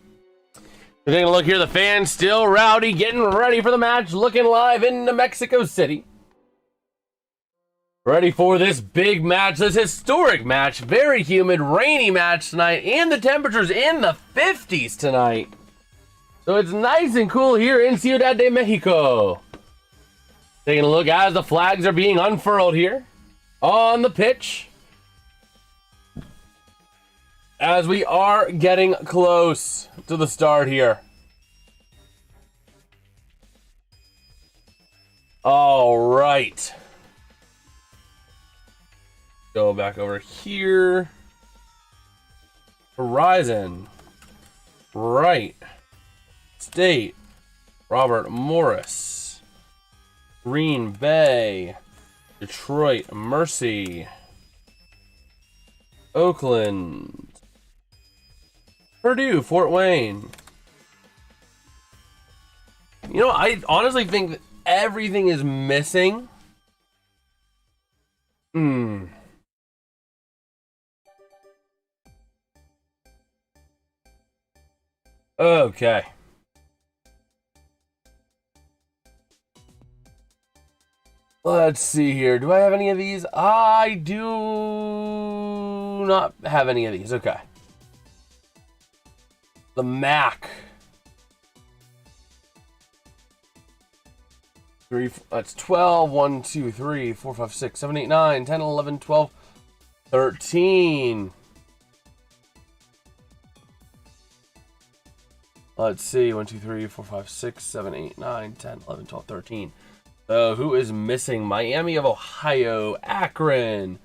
We're taking a look here. The fans still rowdy, getting ready for the match, looking live into Mexico City. Ready for this big match, this historic match. Very humid, rainy match tonight, and the temperatures in the 50s tonight. So it's nice and cool here in Ciudad de Mexico. Taking a look as the flags are being unfurled here on the pitch. As we are getting close to the start here. All right. Go back over here. Horizon. Right. State. Robert Morris. Green Bay. Detroit Mercy. Oakland. Purdue, Fort Wayne. You know, I honestly think that everything is missing. Okay. Let's see here. Do I have any of these? I do not have any of these. Okay. The Mac. That's 12, 1, 2, 3, 4, 5, 6, 7, 8, 9, 10, 11, 12, 13. Let's see. 1, 2, 3, 4, 5, 6, 7, 8, 9, 10, 11, 12, 13. So who is missing? Miami of Ohio, Akron,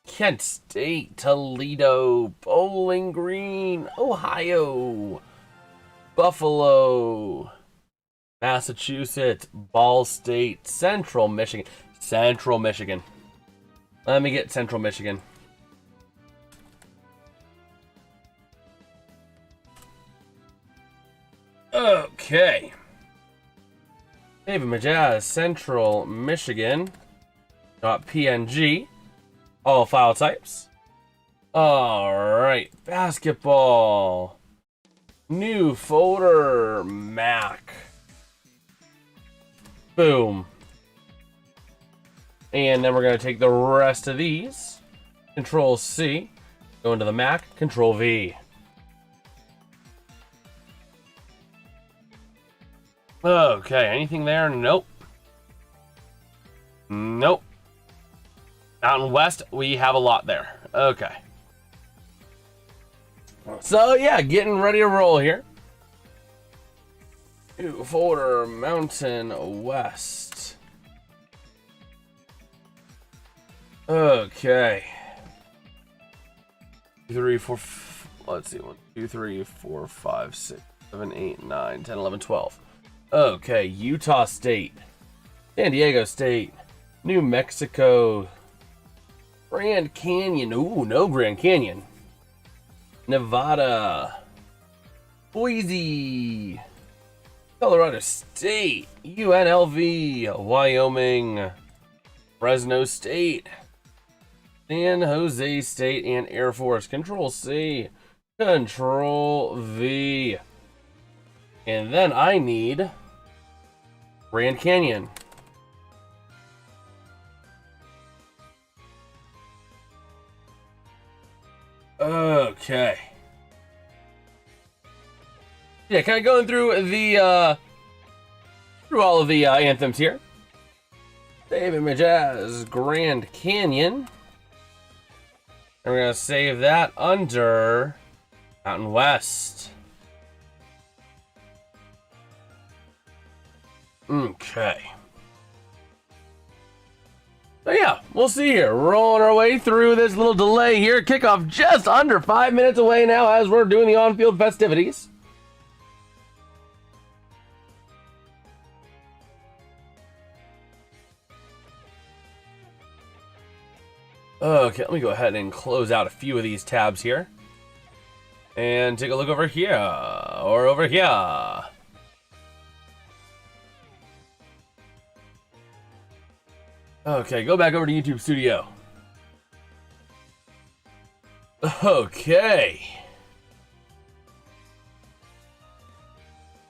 Kent State, Toledo, Bowling Green, Ohio, Buffalo, Massachusetts, Ball State, Central Michigan. Central Michigan. Let me get Central Michigan. Okay. David Majaz, Central Michigan. .png. All file types. Alright. Basketball. New folder. Mac. Boom. And then we're going to take the rest of these. Control C. Go into the Mac. Control V. Okay, anything there? Nope. Nope. Mountain West, we have a lot there. Okay. So, yeah, getting ready to roll here. New folder, Mountain West. Okay. 2, 3, 4, let's see. 1, 2, 3, 4, 5, 6, 7, 8, 9, 10, 11, 12. Okay, Utah State, San Diego State, New Mexico, Grand Canyon. Ooh, no Grand Canyon. Nevada, Boise, Colorado State, UNLV, Wyoming, Fresno State, San Jose State, and Air Force. Control C, Control V. And then I need Grand Canyon. Okay. Yeah, kind of going through the through all of the anthems here. David Majaz, Grand Canyon. And we're gonna save that under Mountain West. Okay. So yeah, we'll see here. Rolling our way through this little delay here. Kickoff just under 5 minutes away now as we're doing the on-field festivities. Okay, let me go ahead and close out a few of these tabs here. And take a look over here, or over here. Okay, go back over to YouTube Studio. Okay.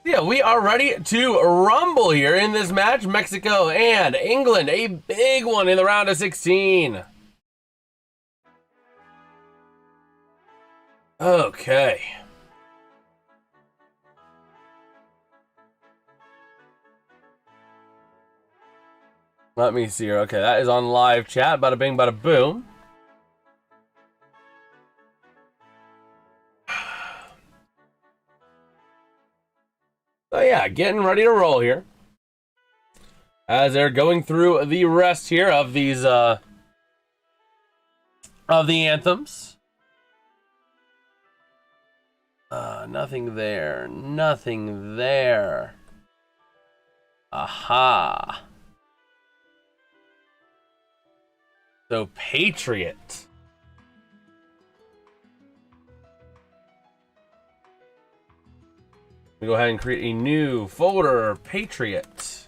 Yeah, we are ready to rumble here in this match. Mexico and England, a big one in the round of 16. Okay. Let me see here. Okay, that is on live chat. Bada bing, bada boom. So yeah, getting ready to roll here. As they're going through the rest here of these of the anthems. Nothing there. Nothing there. Aha. So, Patriot. We go ahead and create a new folder, Patriot.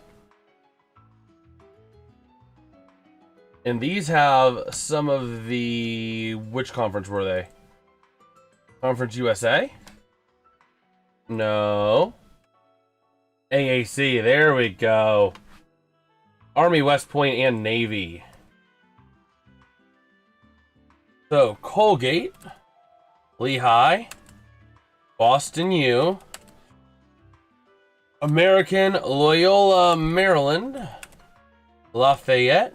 And these have some of the... Which conference were they? Conference USA? No. AAC, there we go. Army, West Point, and Navy. So, Colgate, Lehigh, Boston U, American Loyola, Maryland, Lafayette,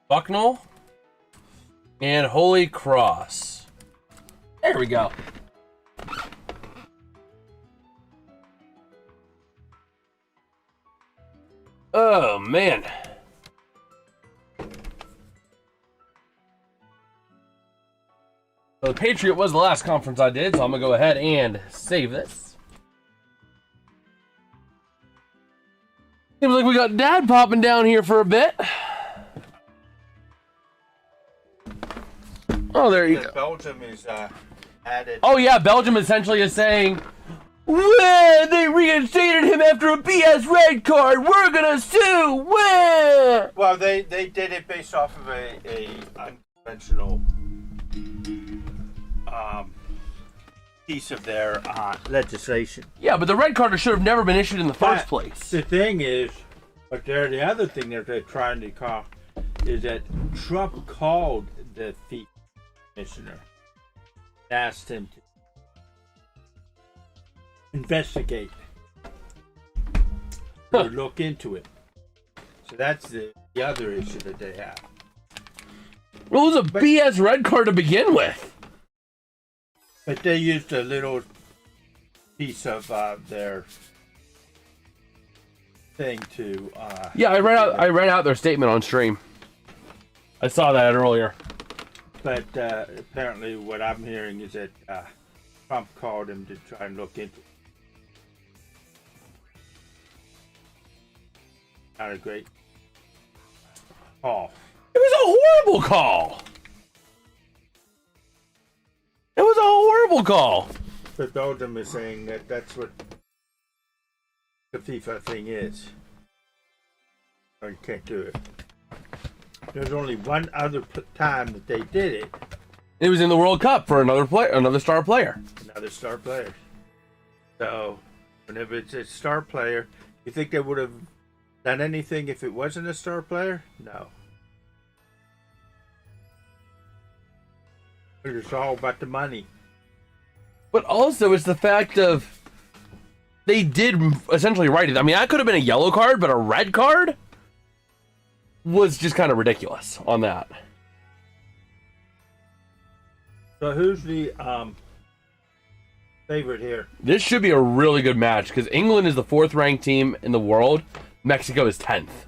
Bucknell, and Holy Cross. There we go. Oh, man. So the Patriot was the last conference I did, so I'm going to go ahead and save this. Seems like we got Dad popping down here for a bit. Oh, there you go. Belgium is added. Oh, yeah, Belgium essentially is saying, "Wah, they reinstated him after a BS red card. We're going to sue. Wah." Well, they did it based off of a unconventional piece of their legislation. Yeah, but the red card should have never been issued in the first place. The thing is, the other thing that they're trying to call is that Trump called the FIFA commissioner, asked him to investigate or look into it. So that's the other issue that they have. Well, it was a BS red card to begin with. But they used a little piece of their thing to. Yeah, I read out their statement on stream. I saw that earlier. But apparently, what I'm hearing is that Trump called him to try and look into it. Not a great call. It was a horrible call. It was a horrible call. But Belgium is saying that that's what the FIFA thing is. Or you can't do it. There's only one other time that they did it. It was in the World Cup for another star player. Another star player. So, whenever it's a star player, you think they would have done anything if it wasn't a star player? No. It's all about the money. But also, it's the fact of they did essentially write it. I mean, that could have been a yellow card, but a red card was just kind of ridiculous on that. So who's the favorite here? This should be a really good match because England is the 4th ranked team in the world. Mexico is 10th.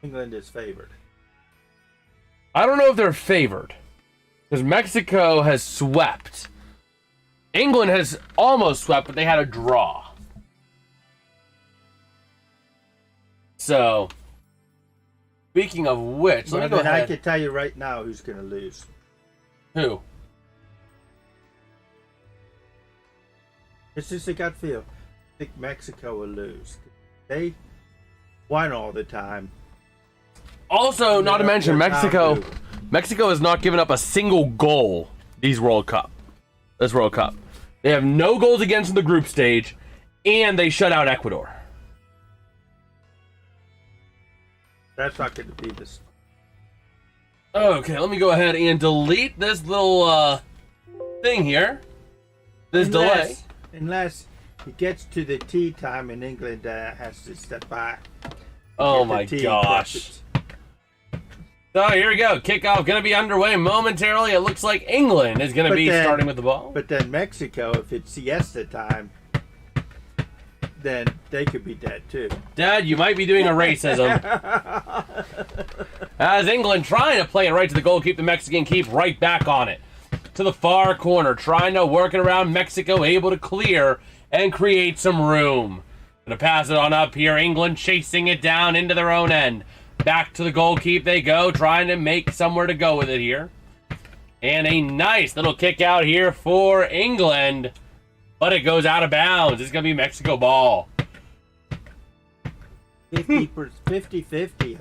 England is favored. I don't know if they're favored because Mexico has swept. England has almost swept, but they had a draw. So, speaking of which, let me go ahead. I can tell you right now who's going to lose. Who? It's just a gut feel. I think Mexico will lose. They won all the time. Also, not to mention, Mexico has not given up a single goal this World Cup. They have no goals against in the group stage, and they shut out Ecuador. That's not going to be this. Okay, let me go ahead and delete this little thing here. Delay. Unless it gets to the tea time and England has to step back. Oh my gosh. So here we go. Kickoff going to be underway momentarily. It looks like England is going to be starting with the ball. But then Mexico, if it's siesta time, then they could be dead too. Dad, you might be doing a racism. As England trying to play it right to the goal, keep the Mexican keep right back on it. To the far corner, trying to work it around Mexico, able to clear and create some room. Gonna pass it on up here. England chasing it down into their own end. Back to the goal keep they go, trying to make somewhere to go with it here. And a nice little kick out here for England. But it goes out of bounds. It's going to be Mexico ball. 50-50,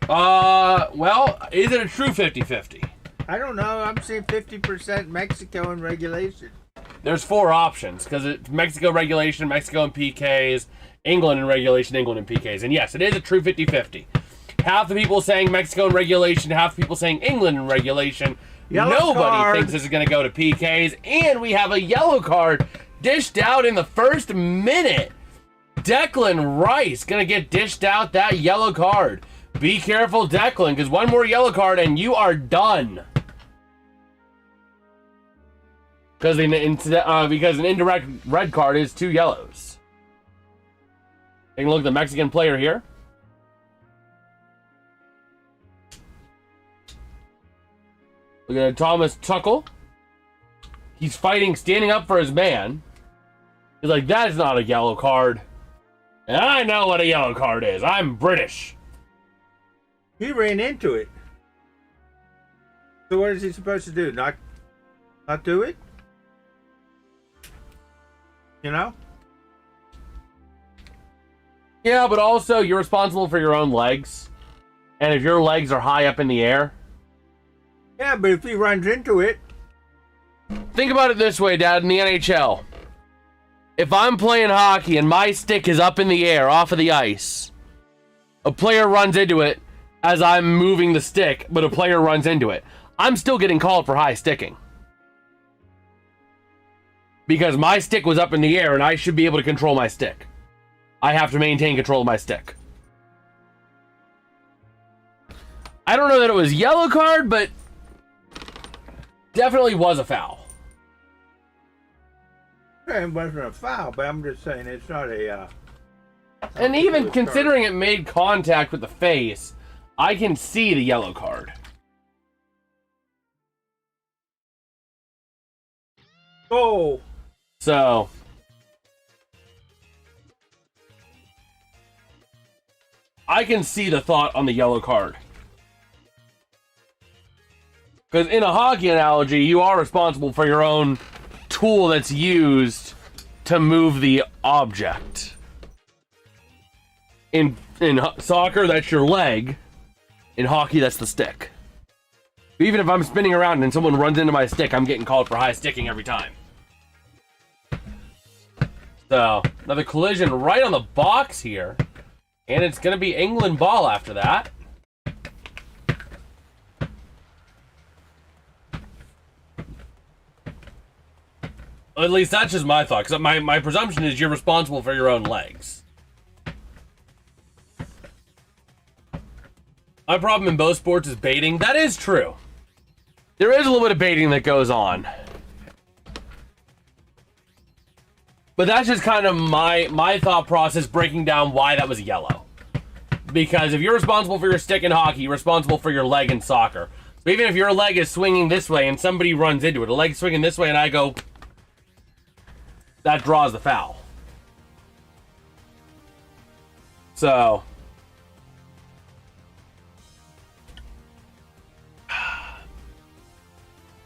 huh? Well, is it a true 50-50? I don't know. I'm saying 50% Mexico in regulation. There's 4 options because it's Mexico regulation, Mexico in PKs, England in regulation, England in PKs. And yes, it is a true 50-50. Half the people saying Mexico in regulation, half the people saying England in regulation. Nobody thinks this is going to go to PKs. And we have a yellow card dished out in the first minute. Declan Rice going to get dished out that yellow card. Be careful, Declan, because one more yellow card and you are done. Because an indirect red card is 2 yellows. Taking a look at the Mexican player here. Look at Thomas Tuchel. He's fighting, standing up for his man. He's like, that is not a yellow card. And I know what a yellow card is. I'm British. He ran into it. So what is he supposed to do? Not do it? You know? Yeah, but also you're responsible for your own legs. And if your legs are high up in the air. Yeah, but if he runs into it. Think about it this way, Dad, in the NHL. If I'm playing hockey and my stick is up in the air off of the ice, a player runs into it as I'm moving the stick, but a player runs into it, I'm still getting called for high sticking. Because my stick was up in the air and I should be able to control my stick. I have to maintain control of my stick. I don't know that it was yellow card, but definitely was a foul. It wasn't a foul, but I'm just saying it's not a... and even considering it made contact with the face, I can see the yellow card. Oh! So... I can see the thought on the yellow card. Because in a hockey analogy, you are responsible for your own tool that's used to move the object. In soccer, that's your leg. In hockey, that's the stick. Even if I'm spinning around and someone runs into my stick, I'm getting called for high sticking every time. So, another collision right on the box here. And it's going to be England ball after that. At least that's just my thought, because my presumption is you're responsible for your own legs. My problem in both sports is baiting. That is true. There is a little bit of baiting that goes on. But that's just kind of my thought process breaking down why that was yellow. Because if you're responsible for your stick in hockey, you're responsible for your leg in soccer. So even if your leg is swinging this way and somebody runs into it, a leg's swinging this way and I go... that draws the foul. So...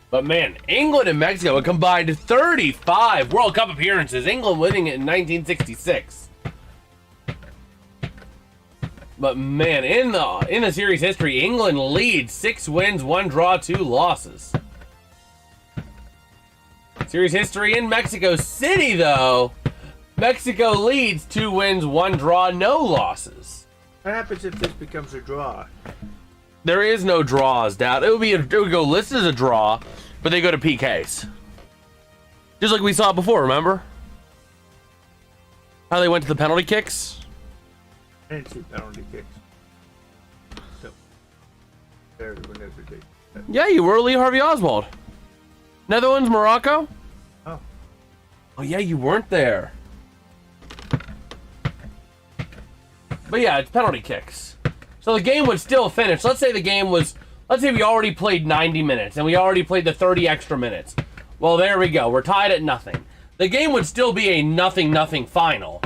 but man, England and Mexico a combined 35 World Cup appearances. England winning it in 1966. But man, in the series history, England leads 6 wins, 1 draw, 2 losses. Series history in Mexico City, though, Mexico leads 2 wins, 1 draw, no losses. What happens if this becomes a draw? There is no draws, Dad. It would go listed as a draw, but they go to PKs. Just like we saw before, remember? How they went to the penalty kicks? I didn't see penalty kicks. So, there whenever they... Yeah, you were Lee Harvey Oswald. Netherlands, Morocco? Oh. Oh, yeah, you weren't there. But yeah, it's penalty kicks. So the game would still finish. Let's say the game was... let's say we already played 90 minutes and we already played the 30 extra minutes. Well, there we go. We're tied at nothing. The game would still be a 0-0 final,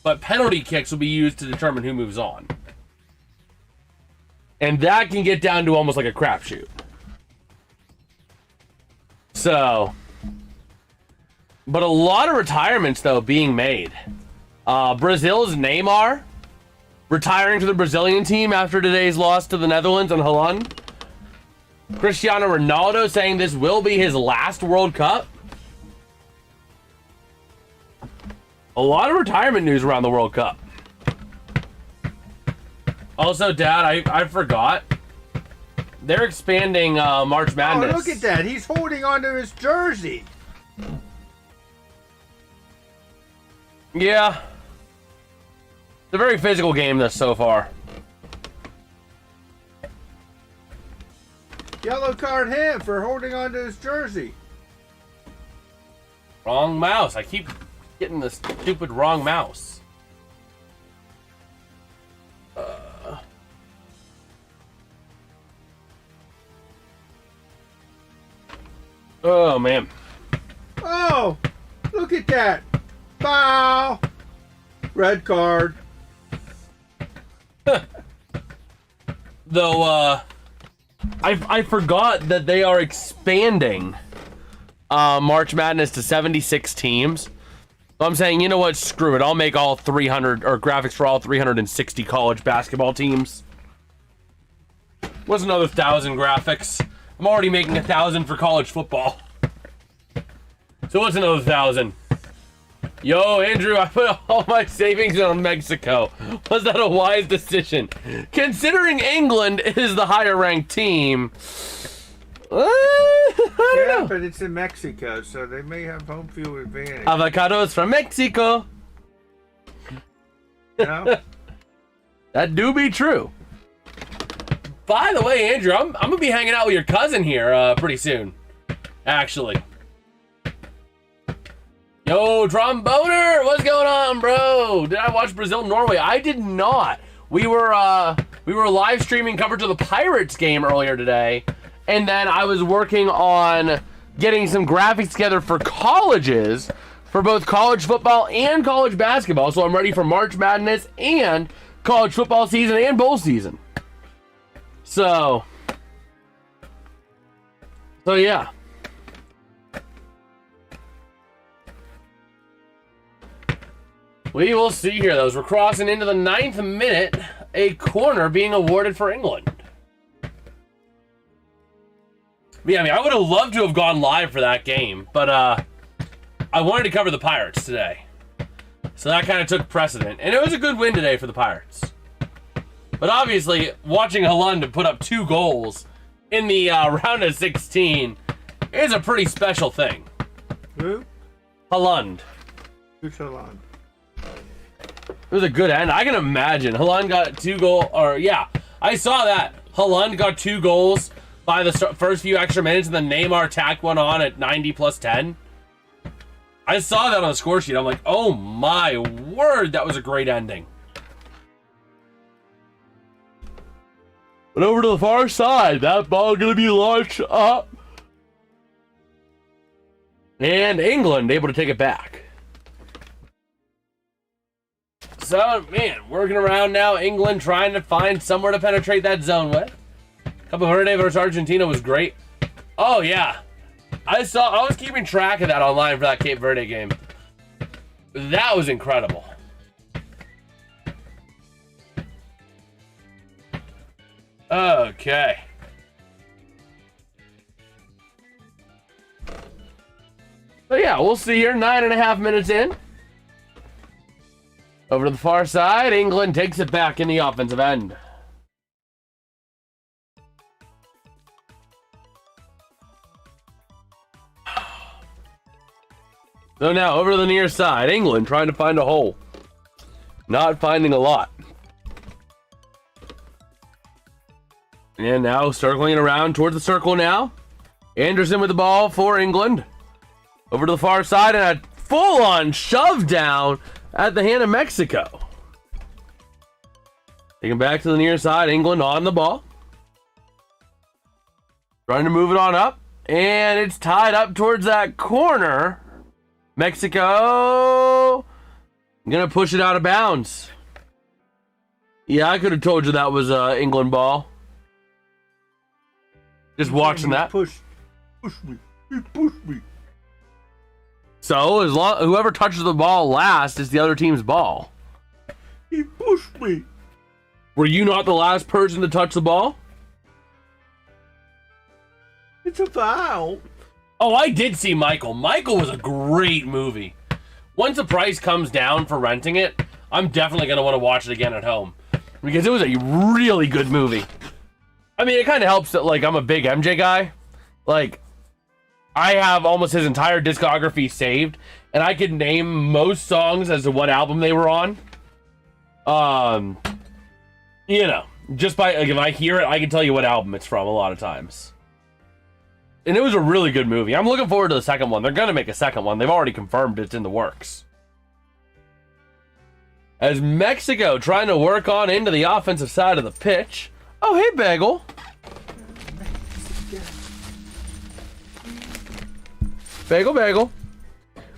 but penalty kicks will be used to determine who moves on. And that can get down to almost like a crapshoot. So, but a lot of retirements, though, being made. Brazil's Neymar retiring to the Brazilian team after today's loss to the Netherlands and Holland. Cristiano Ronaldo saying this will be his last World Cup. A lot of retirement news around the World Cup. Also, Dad, I forgot. They're expanding March Madness. Oh, look at that. He's holding onto his jersey. Yeah. It's a very physical game this so far. Yellow card him for holding onto his jersey. Wrong mouse. I keep getting the stupid wrong mouse. Oh, man. Oh, look at that. Foul. Red card. Though, I forgot that they are expanding March Madness to 76 teams. So I'm saying, you know what? Screw it. I'll make all 300 or graphics for all 360 college basketball teams. What's another 1,000 graphics? I'm already making 1,000 for college football. So what's another 1,000? Yo, Andrew, I put all my savings on Mexico. Was that a wise decision? Considering England is the higher ranked team, I don't know. But it's in Mexico, so they may have home field advantage. Avocados from Mexico. You know? That do be true. By the way, Andrew, I'm gonna be hanging out with your cousin here pretty soon. Actually. Yo, Tromboner, what's going on, bro? Did I watch Brazil-Norway? I did not. We were live streaming coverage of the Pirates game earlier today, and then I was working on getting some graphics together for colleges, for both college football and college basketball. So I'm ready for March Madness and college football season and bowl season. So yeah. We will see here, though, as we're crossing into the 9th minute, a corner being awarded for England. Yeah, I mean, I would have loved to have gone live for that game, but I wanted to cover the Pirates today. So that kind of took precedent. And it was a good win today for the Pirates. But obviously, watching Holland put up 2 goals in the round of 16 is a pretty special thing. Who? Holland. Who's Holland? It was a good end. I can imagine. Holland got 2 goals. Or, yeah, I saw that. Holland got 2 goals by the first few extra minutes, and then Neymar tacked one on at 90 plus 10. I saw that on the score sheet. I'm like, oh my word, that was a great ending. But over to the far side, that ball going to be launched up. And England able to take it back. So, man, working around now. England trying to find somewhere to penetrate that zone with. Cape Verde versus Argentina was great. Oh, yeah. I was keeping track of that online for that Cape Verde game. That was incredible. Okay. So, yeah, we'll see here. 9.5 minutes in. Over to the far side, England takes it back in the offensive end. So now, over to the near side, England trying to find a hole. Not finding a lot. And now circling around towards the circle now. Anderson with the ball for England. Over to the far side and a full-on shove down at the hand of Mexico. Taking back to the near side, England on the ball. Trying to move it on up. And it's tied up towards that corner. Mexico gonna push it out of bounds. Yeah, I could have told you that was England ball. Just watching that. Push me. He pushed me. So whoever touches the ball last is the other team's ball. He pushed me. Were you not the last person to touch the ball? It's a foul. Oh, I did see Michael. Michael was a great movie. Once the price comes down for renting it, I'm definitely going to want to watch it again at home. Because it was a really good movie. I mean, it kind of helps that, like, I'm a big MJ guy. Like, I have almost his entire discography saved. And I could name most songs as to what album they were on. You know, just by, like, if I hear it, I can tell you what album it's from a lot of times. And it was a really good movie. I'm looking forward to the second one. They're going to make a second one. They've already confirmed it's in the works. As Mexico trying to work on into the offensive side of the pitch. Oh, hey, Bagel. Bagel, bagel.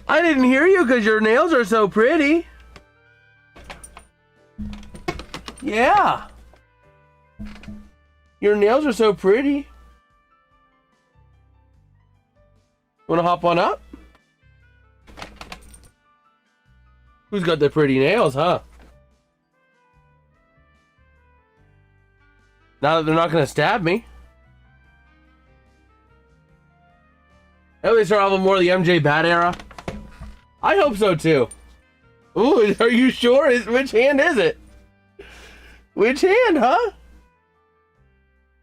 I didn't hear you because your nails are so pretty. Yeah. Your nails are so pretty. Wanna hop on up? Who's got the pretty nails, huh? Now that they're not gonna stab me. At least they're having more of the MJ Bad era. I hope so too. Ooh, are you sure? Which hand is it? Which hand, huh?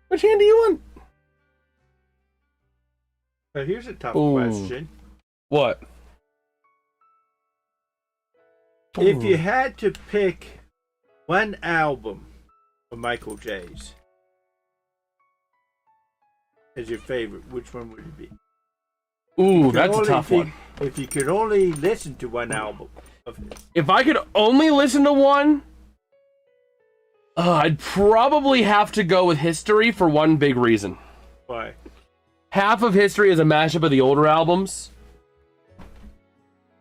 Which hand do you want? But here's a tough question. What? If you had to pick one album of Michael J's as your favorite, which one would it be? Ooh, that's a tough one. If you could only listen to one album of his. If I could only listen to one, I'd probably have to go with History for one big reason. Why? Half of History is a mashup of the older albums.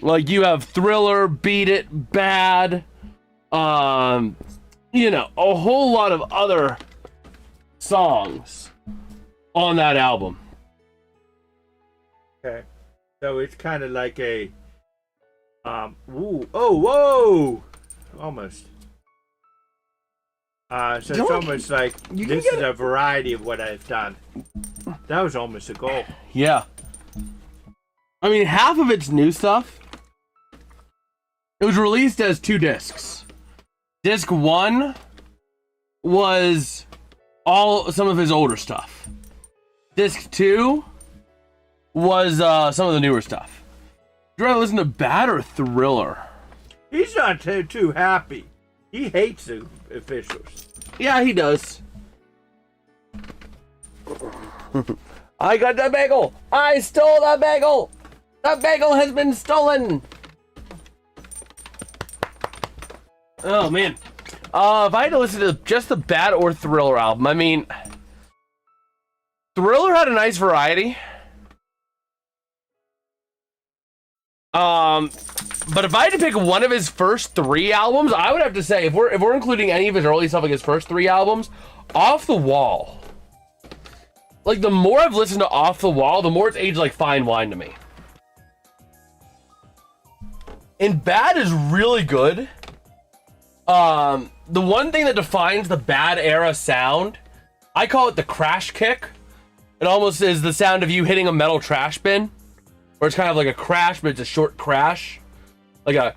Like, you have Thriller, Beat It, Bad, you know, a whole lot of other songs on that album. Okay. So it's kind of like a, whoa! Almost. So it's almost like this is a variety of what I've done. That was almost a goal. Yeah. I mean, half of it's new stuff. It was released as 2 discs. Disc 1 was some of his older stuff. Disc 2 was some of the newer stuff. Do you rather listen to Bad or Thriller? He's not too happy. He hates the officials. Yeah, he does. I got the bagel. I stole the bagel. The bagel has been stolen. Oh, man. If I had to listen to just the Bad or Thriller album, I mean, Thriller had a nice variety. But if I had to pick one of his first 3 albums, I would have to say, if we're including any of his early stuff, like his first 3 albums, Off the Wall. Like, the more I've listened to Off the Wall, the more it's aged like fine wine to me. And Bad is really good. The one thing that defines the Bad era sound, I call it the crash kick. It almost is the sound of you hitting a metal trash bin. Where it's kind of like a crash, but it's a short crash. Like a...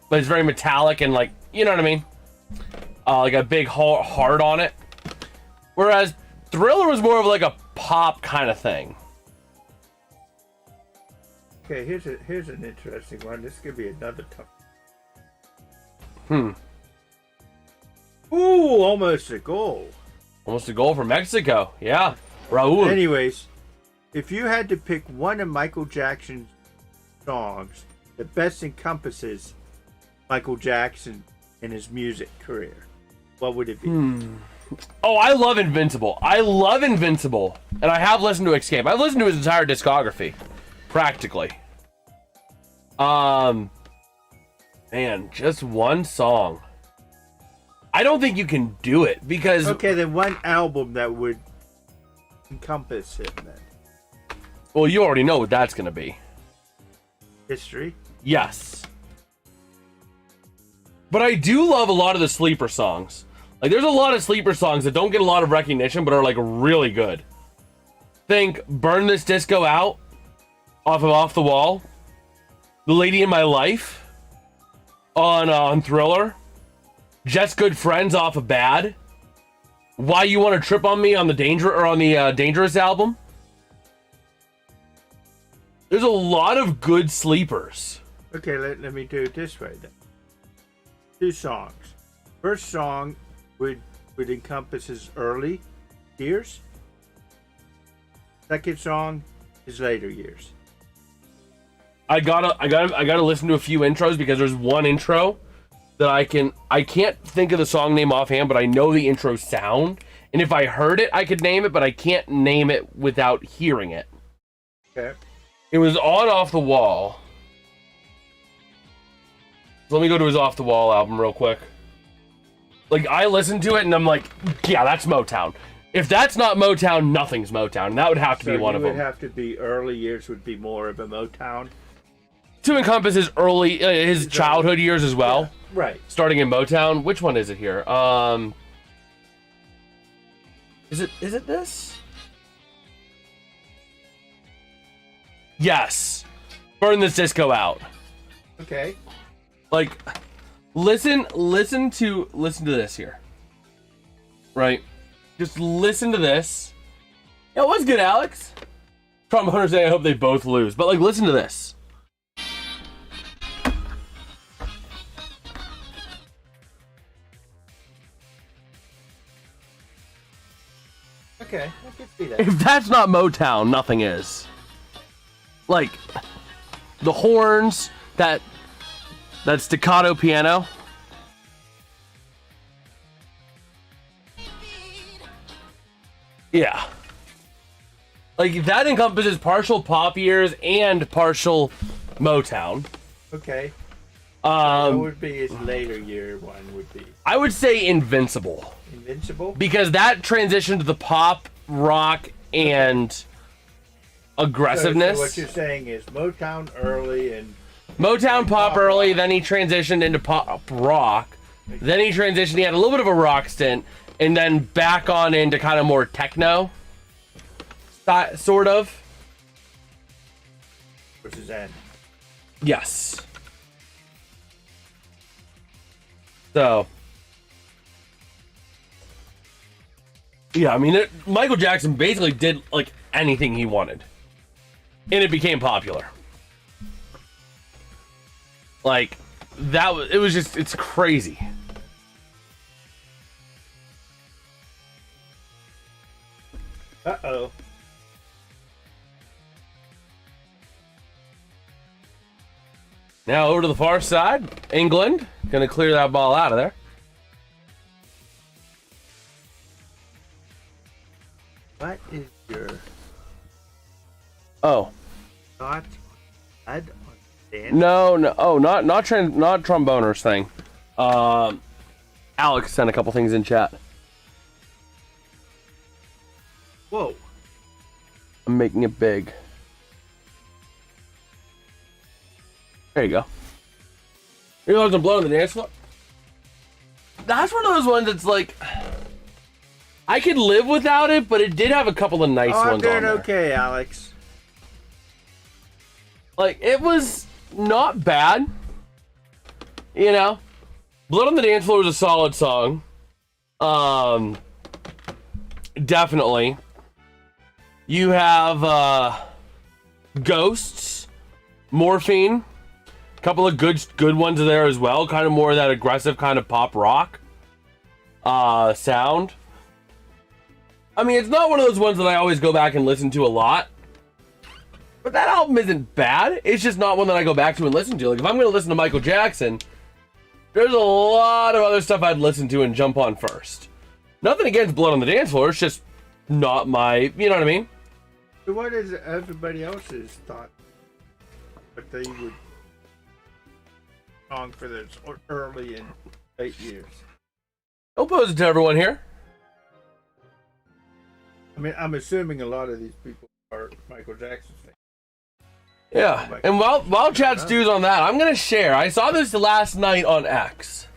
But it's very metallic and like, you know what I mean? Like a big hard on it. Whereas Thriller was more of like a pop kind of thing. Okay, here's an interesting one. This could be another tough. Ooh, almost a goal. Almost a goal for Mexico. Yeah. Raul. Anyways, if you had to pick one of Michael Jackson's songs that best encompasses Michael Jackson and his music career, what would it be? Oh, I love Invincible. I love Invincible. And I have listened to Escape. I've listened to his entire discography. Practically. Man, just one song. I don't think you can do it because... Okay, then one album that would encompass it then. Well, you already know what that's going to be. History? Yes. But I do love a lot of the sleeper songs. Like, there's a lot of sleeper songs that don't get a lot of recognition, but are, like, really good. Think Burn This Disco Out off of Off the Wall. The Lady in My Life on Thriller. Just Good Friends off of Bad. Why You Want to Trip on Me on the Dangerous album. There's a lot of good sleepers. Okay, let me do it this way then. 2 songs. First song would encompass his early years. Second song, his later years. I gotta listen to a few intros because there's one intro that I can't think of the song name offhand, but I know the intro sound, And if I heard it, I could name it, but I can't name it without hearing it. Okay. It was on Off the Wall. Let me go to his Off the Wall album real quick. Like, I listened to it and I'm like, yeah, that's Motown. If that's not Motown, nothing's Motown. And that would have to be one of them. It would have to be early years would be more of a Motown. To encompass his early, his childhood years as well. Yeah, right. Starting in Motown. Which one is it here? Is it this? Yes. Burn This Disco Out. Okay. Like, listen to this here. Right? Just listen to this. Yeah, what's good, Alex? Tromboners say I hope they both lose. But, like, listen to this. Okay, I can see that. If that's not Motown, nothing is. Like, the horns, that staccato piano. Yeah. Like, that encompasses partial pop years and partial Motown. Okay. What would be his later year one would be? I would say Invincible. Invincible? Because that transitioned to the pop, rock, and aggressiveness. So what you're saying is Motown early and... Motown pop early, then he transitioned into pop rock. Then he transitioned, he had a little bit of a rock stint, and then back on into kind of more techno. Sort of. Which is end. Yes. So. Yeah, I mean, Michael Jackson basically did, like, anything he wanted. And it became popular. Like, it was just, it's crazy. Uh-oh. Now over to the far side, England. Gonna clear that ball out of there. What is your Oh. thought on dance? No. Oh, not tromboners thing. Alex sent a couple things in chat. Whoa. I'm making it big. There you go. You know I'm blowing the dance floor? That's one of those ones that's like, I could live without it, but it did have a couple of nice ones on there. I'm doing okay, Alex. Like, it was not bad. You know? Blood on the Dance Floor was a solid song. Definitely. You have, Ghosts, Morphine. A couple of good ones there as well. Kind of more of that aggressive kind of pop rock sound. I mean, it's not one of those ones that I always go back and listen to a lot. But that album isn't bad. It's just not one that I go back to and listen to. Like, if I'm going to listen to Michael Jackson, there's a lot of other stuff I'd listen to and jump on first. Nothing against Blood on the Dance Floor. It's just not my, you know what I mean? So what is everybody else's thought? But they would song for this early and late years. I'll pose it to everyone here. I mean, I'm assuming a lot of these people are Michael Jackson fans. Yeah, and while chat stews on that, I'm going to share. I saw this last night on X.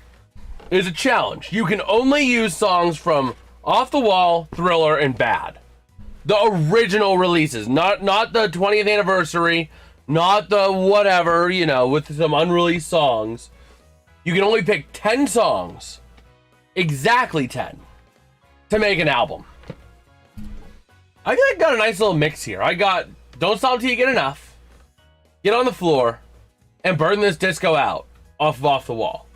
It's a challenge. You can only use songs from Off the Wall, Thriller, and Bad. The original releases, not the 20th anniversary, not the whatever, you know, with some unreleased songs. You can only pick 10 songs, exactly 10, to make an album. I think I got a nice little mix here. I got Don't Stop Till You Get Enough, Get on the Floor, and Burn This Disco Out off the Wall.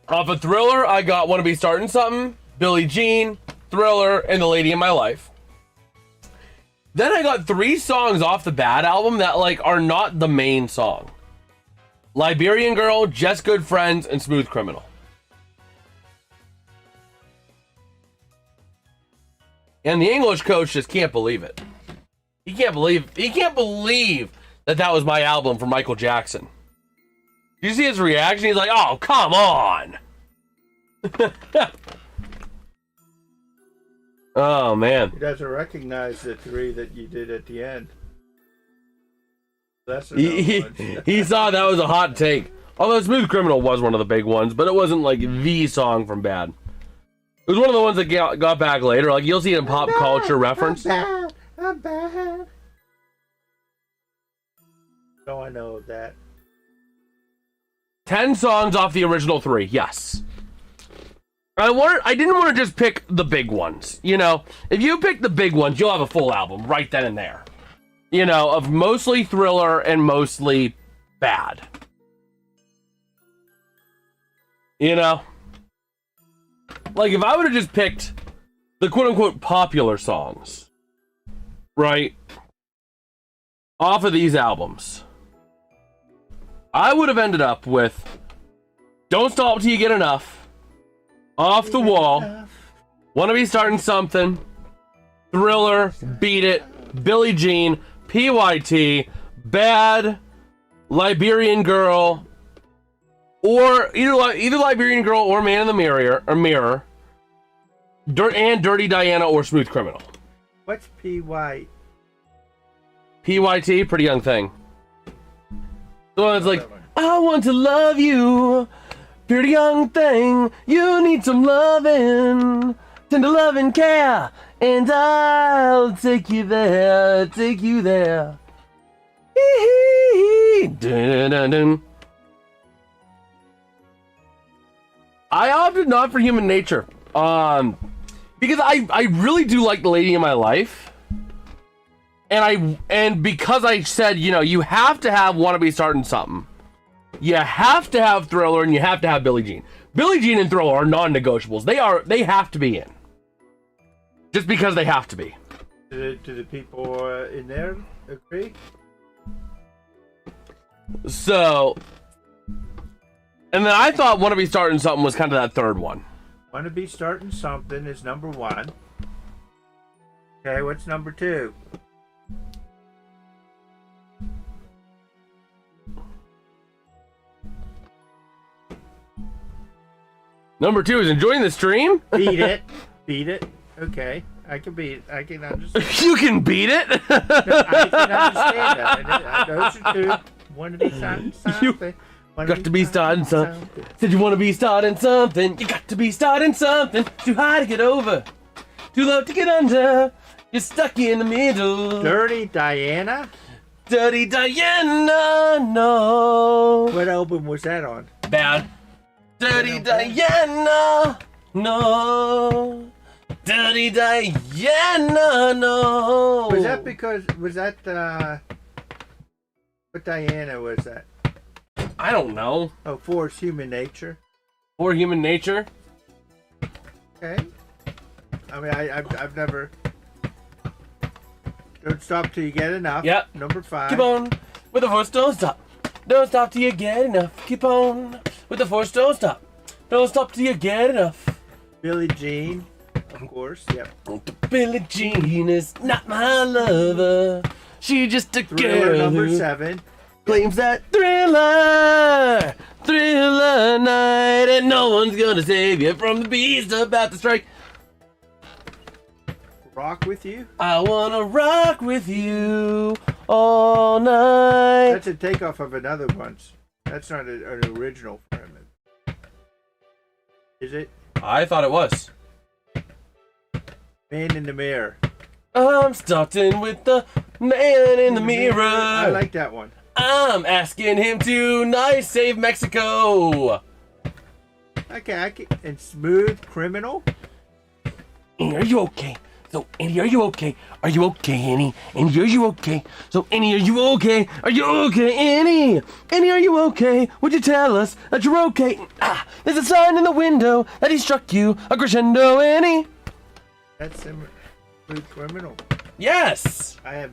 Off of Thriller, I got Wanna Be Starting Something, Billie Jean, Thriller, and The Lady in My Life. Then I got 3 songs off the Bad album that, like, are not the main song. Liberian Girl, Just Good Friends, and Smooth Criminal. And the English coach just can't believe it. He can't believe that was my album for Michael Jackson. Did you see his reaction? He's like, oh, come on. Oh, man. He doesn't recognize the 3 that you did at the end. That's he saw that was a hot take. Although Smooth Criminal was one of the big ones, but it wasn't like the song from Bad. It was one of the ones that got back later. Like, you'll see it in pop culture reference. I'm bad. So I know that. 10 songs off the original 3, yes. I didn't want to just pick the big ones. You know, if you pick the big ones, you'll have a full album right then and there. You know, of mostly Thriller and mostly Bad. You know? Like, if I would have just picked the quote-unquote popular songs, right, off of these albums, I would have ended up with Don't Stop Till You Get Enough, Off the Wall, Wanna Be Starting Something, Thriller, Beat It, Billie Jean, PYT, Bad, Liberian Girl, or either Liberian Girl or Man in the Mirror, and Dirty Diana or Smooth Criminal. What's PY? PYT, Pretty Young Thing. The one that's like, I want to love you, pretty young thing, you need some loving, tender love and care, and I'll take you there, take you there. Dun-dun-dun. I opted not for Human Nature, because I really do like the lady in my life, and because I said, you know, you have to have Wanna Be Starting Something, you have to have Thriller, and you have to have Billie Jean. Billie Jean and Thriller are non-negotiables. They have to be in, just because they have to be. Do the people in there agree? So. And then I thought Wanna Be Starting Something was kind of that third one. Wanna Be Starting Something is number 1. Okay, what's number 2? Number 2 is Enjoying the Stream? Beat It. Beat It. Okay. I can beat it. I can understand. You can beat it? No, I can understand that. Those are 2. Wanna Be Starting Something. Got to be starting something. Said you want to be starting something. You got to be starting something. Too high to get over. Too low to get under. You're stuck in the middle. Dirty Diana? Dirty Diana, no. What album was that on? Bad. Dirty Diana, no. Dirty Diana, no. Was that what Diana was that? I don't know. Oh, for Human Nature. For Human Nature. Okay. I mean, I've never. Don't Stop Till You Get Enough. Yep. Number 5. Keep on with the force. Don't stop. Don't stop till you get enough. Keep on with the force. Don't stop. Don't stop till you get enough. Billie Jean, of course. Yep. Billie Jean is not my lover. She just a girl Number who 7. claims that thriller night, and no one's gonna save you from the beast about to strike. Rock With You. I wanna rock with you all night. That's a takeoff of another one. That's not an original for him. Is it? I thought it was. Man in the Mirror. I'm starting with the man in the mirror. I like that one. I'm asking him tonight save Mexico. Okay, and Smooth Criminal. Annie, are you okay? So, Annie, are you okay? Are you okay, Annie? Annie, are you okay? So, Annie, are you okay? Are you okay, Annie? Annie, are you okay? Would you tell us that you're okay? Ah, there's a sign in the window that he struck you a crescendo, Annie. That's Smooth Criminal. Yes. I have.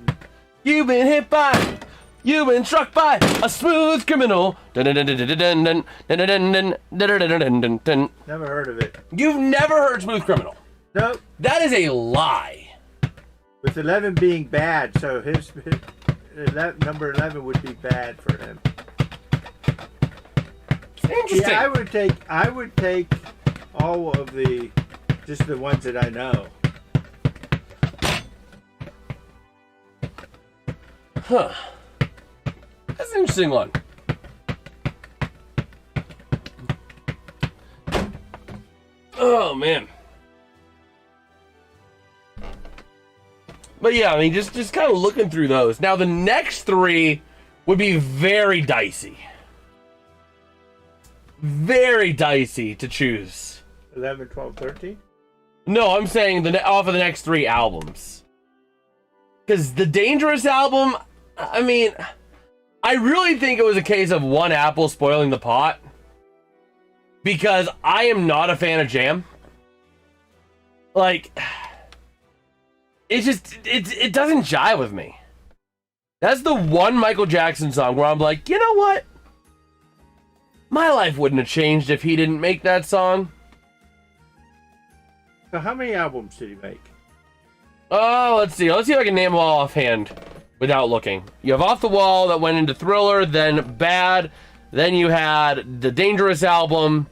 You've been hit by. You've been struck by a smooth criminal. Never Never heard of it. You've never heard Smooth Criminal. Nope. That is a lie. With 11 being bad, so his number 11 would be bad for him. Interesting. Yeah, I would take all of just the ones that I know. Huh. That's an interesting one. Oh man. But yeah, I mean, just kind of looking through those. Now the next three would be very dicey. Very dicey to choose. 11, 12, 13? No, I'm saying off of the next three albums. Because the Dangerous album, I mean, I really think it was a case of one apple spoiling the pot. Because I am not a fan of Jam. Like, it doesn't jive with me. That's the one Michael Jackson song where I'm like, you know what? My life wouldn't have changed if he didn't make that song. So how many albums did he make? Oh, let's see. Let's see if I can name them all offhand without looking. You have Off the Wall that went into Thriller, then Bad. Then you had the Dangerous album.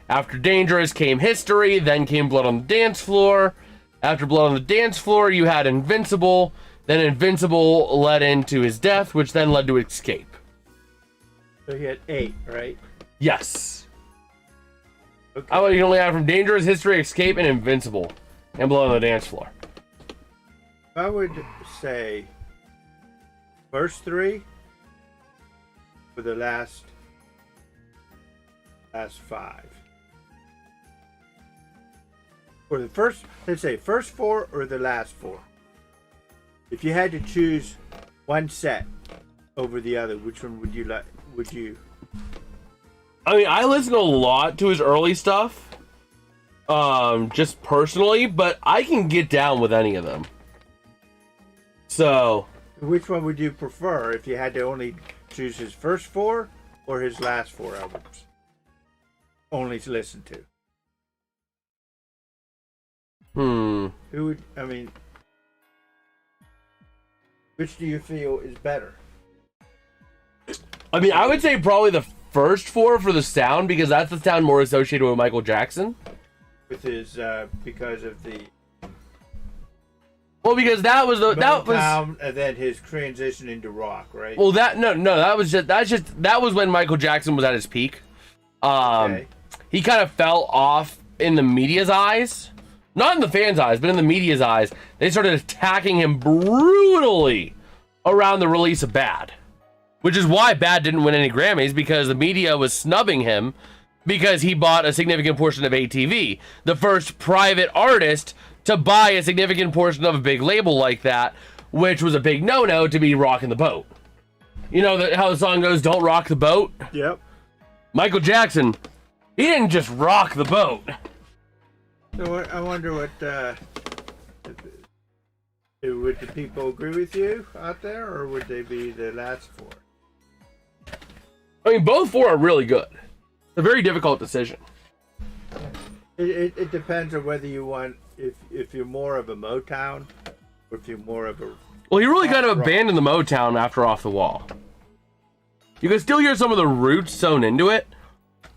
After Dangerous came History, then came Blood on the Dance Floor. After Blood on the Dance Floor, you had Invincible. Then Invincible led into his death, which then led to Escape. So he had 8, right? Yes. Okay. How about you can only have from Dangerous, History, Escape, and Invincible. And Blood on the Dance Floor. I would say first 3 for the last 5. Or the first, let's say first 4 or the last 4. If you had to choose one set over the other, which one would you like? Would you? I mean, I listen a lot to his early stuff, just personally, but I can get down with any of them. So, Which one would you prefer if you had to only choose his first 4 or his last 4 albums? Only to listen to. Who would? I mean, which do you feel is better? I mean, I would say probably the first 4 for the sound, because that's the sound more associated with Michael Jackson. With his, because of the Well, because that was the Motown, and then his transition into rock, right? Well, that was when Michael Jackson was at his peak. Okay. He kind of fell off in the media's eyes. Not in the fans' eyes, but in the media's eyes. They started attacking him brutally around the release of Bad. Which is why Bad didn't win any Grammys, because the media was snubbing him because he bought a significant portion of ATV. The first private artist to buy a significant portion of a big label like that, which was a big no-no to be rocking the boat. You know how the song goes, "Don't rock the boat"? Yep. Michael Jackson, he didn't just rock the boat. So I wonder what would the people agree with you out there, or would they be the last 4? I mean, both 4 are really good. It's a very difficult decision. It depends on whether you want, if you're more of a Motown, or if you're more of a... Well, he really kind of abandoned the Motown after Off the Wall. You can still hear some of the roots sewn into it,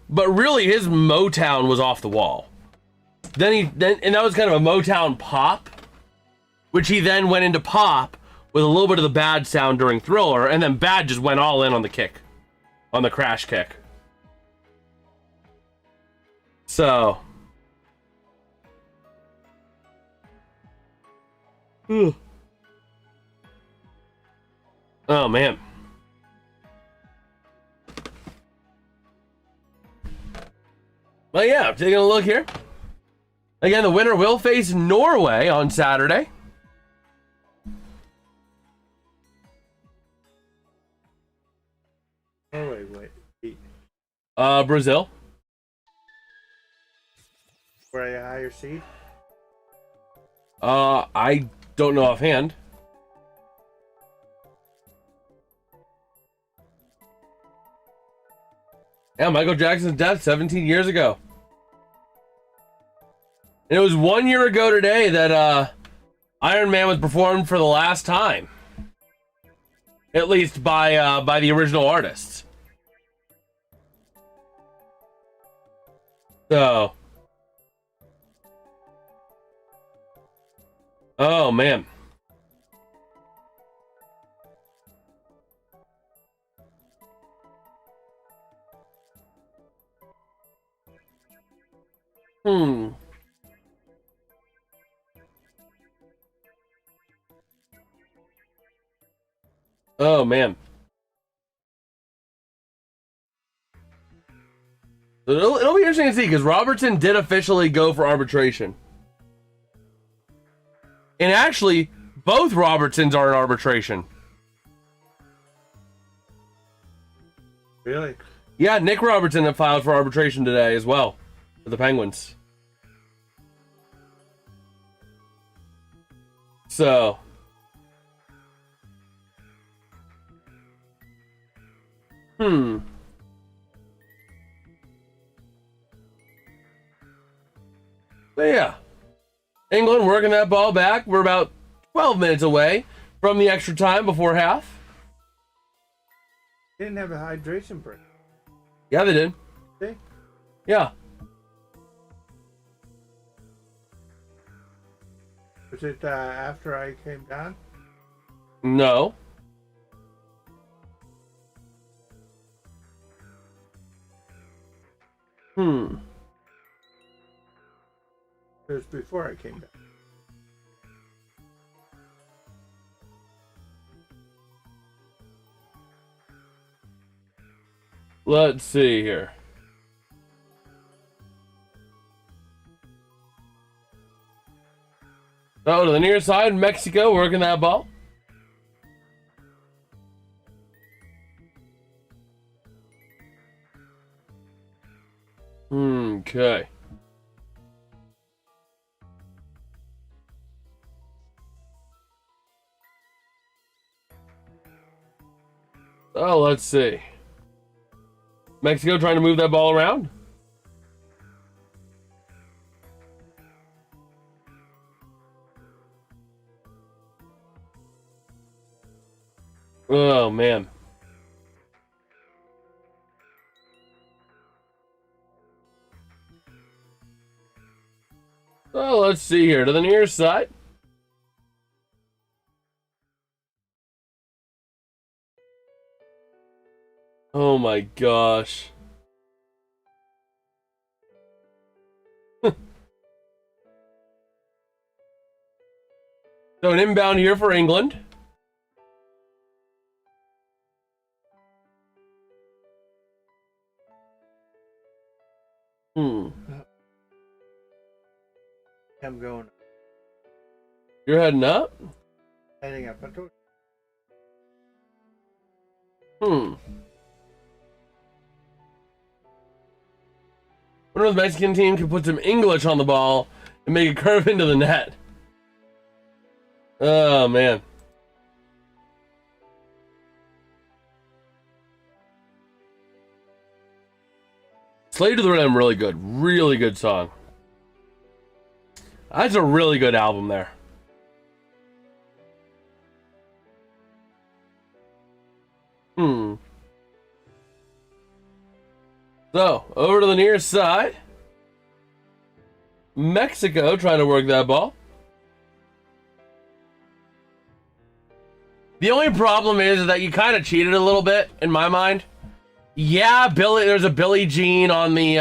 but really his Motown was Off the Wall. And that was kind of a Motown pop, which he then went into pop with a little bit of the Bad sound during Thriller, and then Bad just went all in on the kick, on the crash kick. So, oh man. Well, yeah, taking a look here. Again, the winner will face Norway on Saturday. Oh, wait. Brazil. For a higher seed? I don't know offhand. Yeah, Michael Jackson's death 17 years ago. And it was 1 year ago today that Iron Man was performed for the last time. At least by the original artists. So. Oh, man. Oh, man. It'll be interesting to see, because Robertson did officially go for arbitration. And actually, both Robertsons are in arbitration. Really? Yeah, Nick Robertson have filed for arbitration today as well for the Penguins. So. But yeah. England working that ball back. We're about 12 minutes away from the extra time before half. They didn't have a hydration break. Yeah, they did. See? Yeah. Was it after I came down? No. It was before I came down. Let's see here. Oh, to the near side, Mexico working that ball. Okay. Oh, let's see. Mexico trying to move that ball around. Oh, man. Oh, let's see here. To the near side. Oh, my gosh. So an inbound here for England. I'm going. You're heading up? Heading up. I told Wonder if the Mexican team can put some English on the ball and make it curve into the net. Oh, man. Slave to the Rhythm, really good. Really good song. That's a really good album there. So, over to the near side. Mexico trying to work that ball. The only problem is that you kind of cheated a little bit, in my mind. Yeah, there's a Billie Jean on the,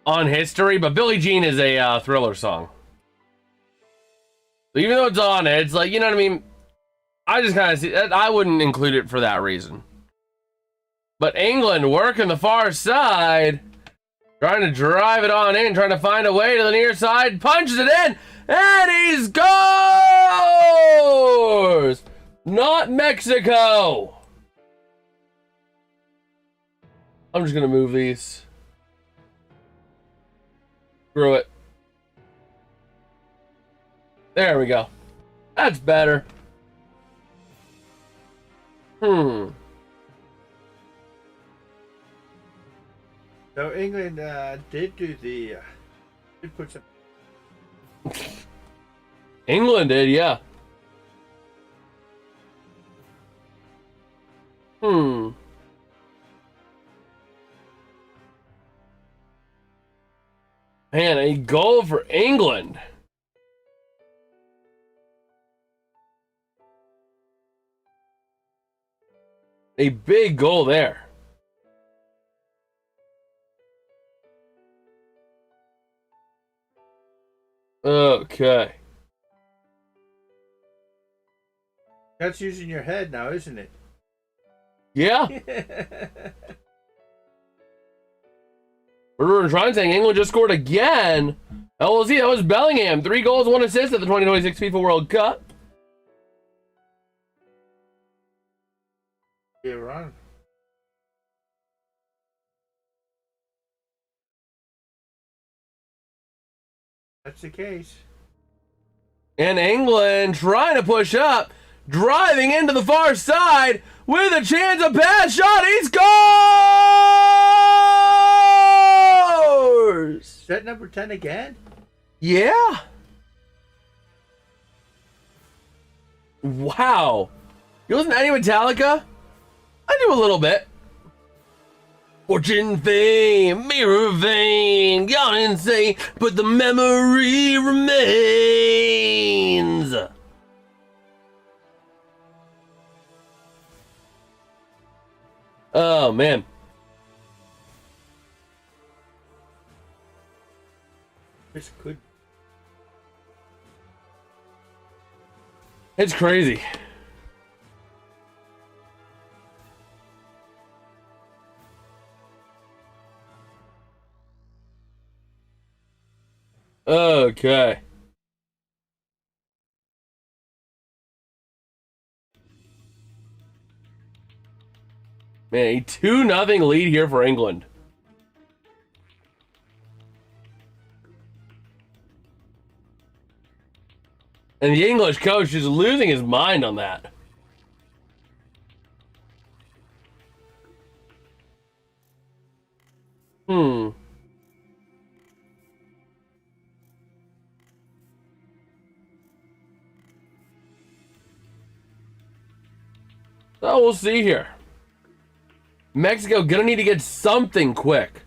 on history, but Billie Jean is a Thriller song. So even though it's on it, it's like, you know what I mean? I just kind of see that. I wouldn't include it for that reason. But England working the far side, trying to drive it on in, trying to find a way to the near side, punches it in, and he scores! Not Mexico! I'm just gonna move these. Screw it. There we go. That's better. So England did do the did put some England did, yeah. Man, a goal for England. A big goal there. Okay. That's using your head now, isn't it? Yeah. We're trying saying England just scored again. Oh, we'll see. That was Bellingham. 3 goals, 1 assist at the 2026 FIFA World Cup. You're on. That's the case. And England trying to push up, driving into the far side with a chance, a pass shot. He scores! Is that number 10 again? Yeah. Wow. You listen to any Metallica? I do a little bit. Fortune, fame, mirror vein, gone insane, but the memory remains. Oh, man. This could. It's crazy. Okay. Man, a 2-0 lead here for England. And the English coach is losing his mind on that. So we'll see here. Mexico gonna need to get something quick.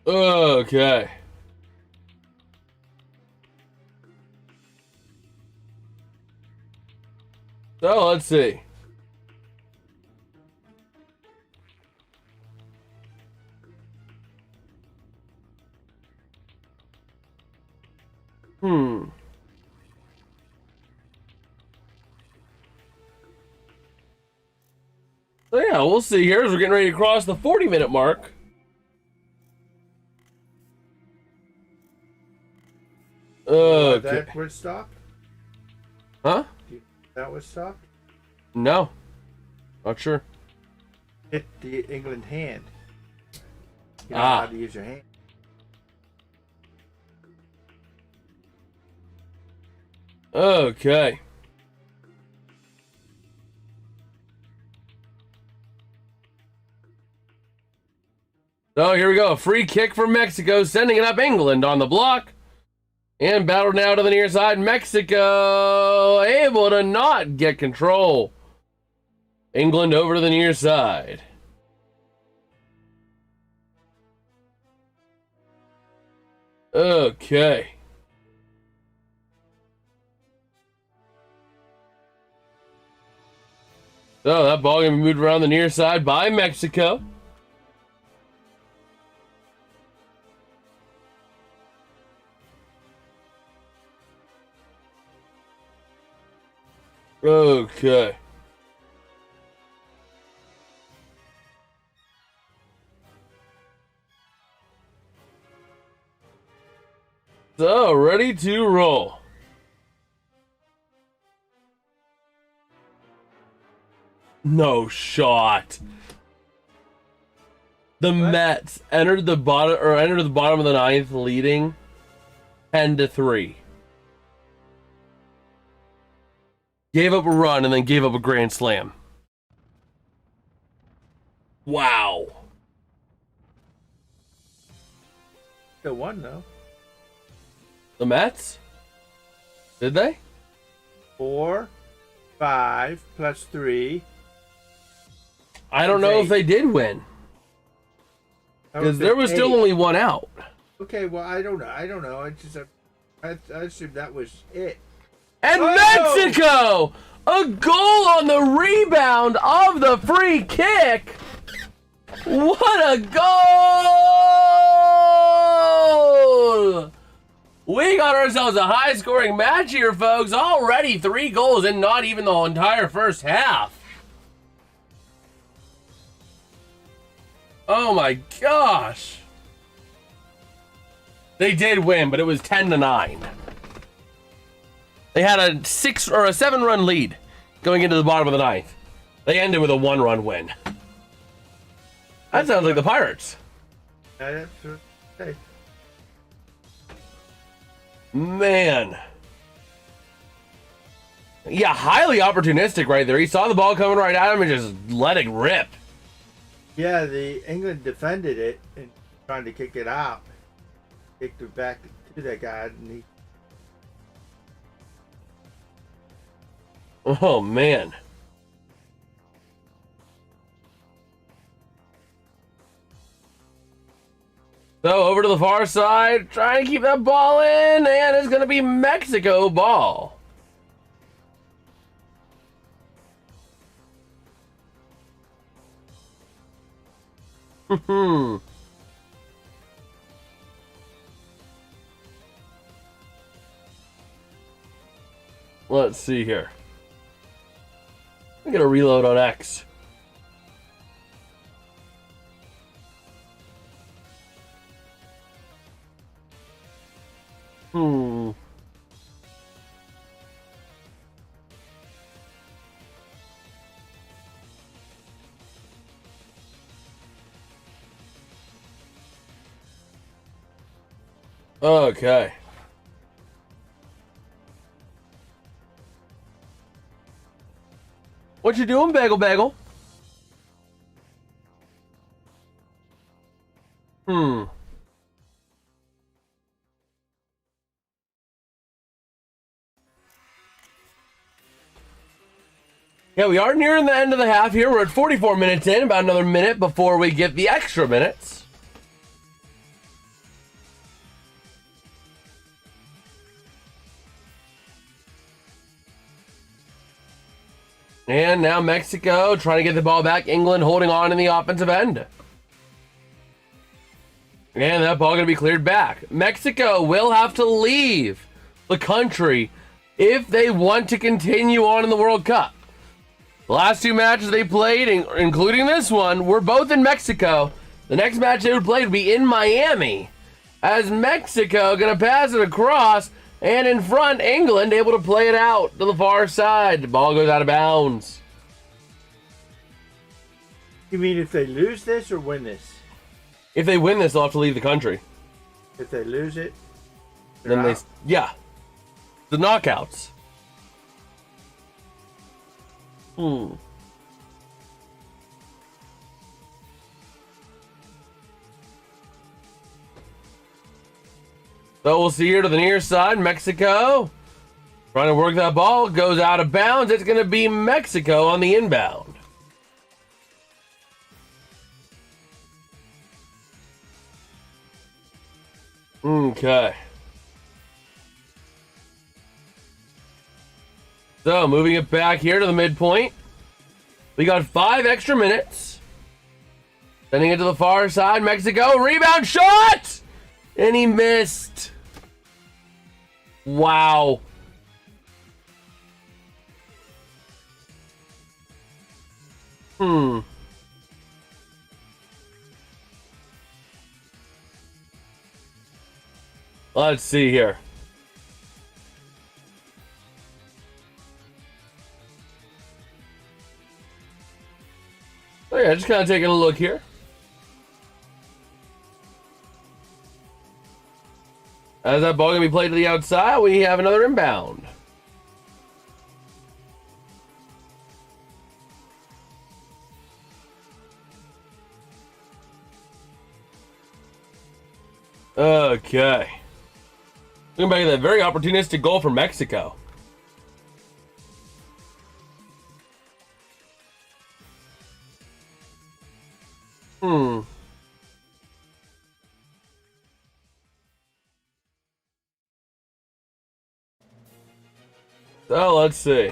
Okay. So let's see. So yeah, we'll see here as we're getting ready to cross the 40-minute mark. Okay. That was stopped? Huh? That was stopped? No. Not sure. Hit the England hand. You know how to use your hand. Okay. So here we go. A free kick for Mexico, sending it up England on the block. And battled now to the near side. Mexico able to not get control. England over to the near side. Okay. So that ball gonna be moved around the near side by Mexico. Okay. So, ready to roll. No shot. The Mets entered the bottom of the ninth leading 10-3. Gave up a run and then gave up a grand slam. Wow. Mexico won though. The Mets? Did they? 4, 5 plus 3. I don't know if they did win. Because there was still only one out. Okay, well, I don't know. I just I assumed that was it. And Mexico! A goal on the rebound of the free kick! What a goal! We got ourselves a high-scoring match here, folks. Already 3 goals and not even the entire first half. Oh my gosh. They did win, but it was 10-9. They had a 7-run lead going into the bottom of the 9th. They ended with a 1-run win. That sounds like the Pirates. Okay. Man. Yeah, highly opportunistic right there. He saw the ball coming right at him and just let it rip. Yeah, the England defended it and trying to kick it out. Kicked it back to that guy, and he. Oh man. So over to the far side, trying to keep that ball in, and it's going to be Mexico ball. Let's see here. I'm going to reload on X. Okay. What you doing, Bagel Bagel? Yeah, we are nearing the end of the half here. We're at 44 minutes in, about another minute before we get the extra minutes. And now Mexico trying to get the ball back. England holding on in the offensive end. And that ball going to be cleared back. Mexico will have to leave the country if they want to continue on in the World Cup. The last 2 matches they played, including this one, were both in Mexico. The next match they would play would be in Miami. As Mexico going to pass it across, and in front, England able to play it out to the far side. The ball goes out of bounds. You mean if they lose this or win this? If they win this, they'll have to leave the country. If they lose it, Then out? yeah. The knockouts. So we'll see here to the near side. Mexico trying to work that ball. Goes out of bounds. It's going to be Mexico on the inbound. Okay. So moving it back here to the midpoint. We got 5 extra minutes. Sending it to the far side. Mexico. Rebound shot! And he missed. Wow. Let's see here. Oh yeah, just kind of taking a look here. As that ball going to be played to the outside, we have another inbound. Okay. Looking back at that very opportunistic goal for Mexico. So let's see.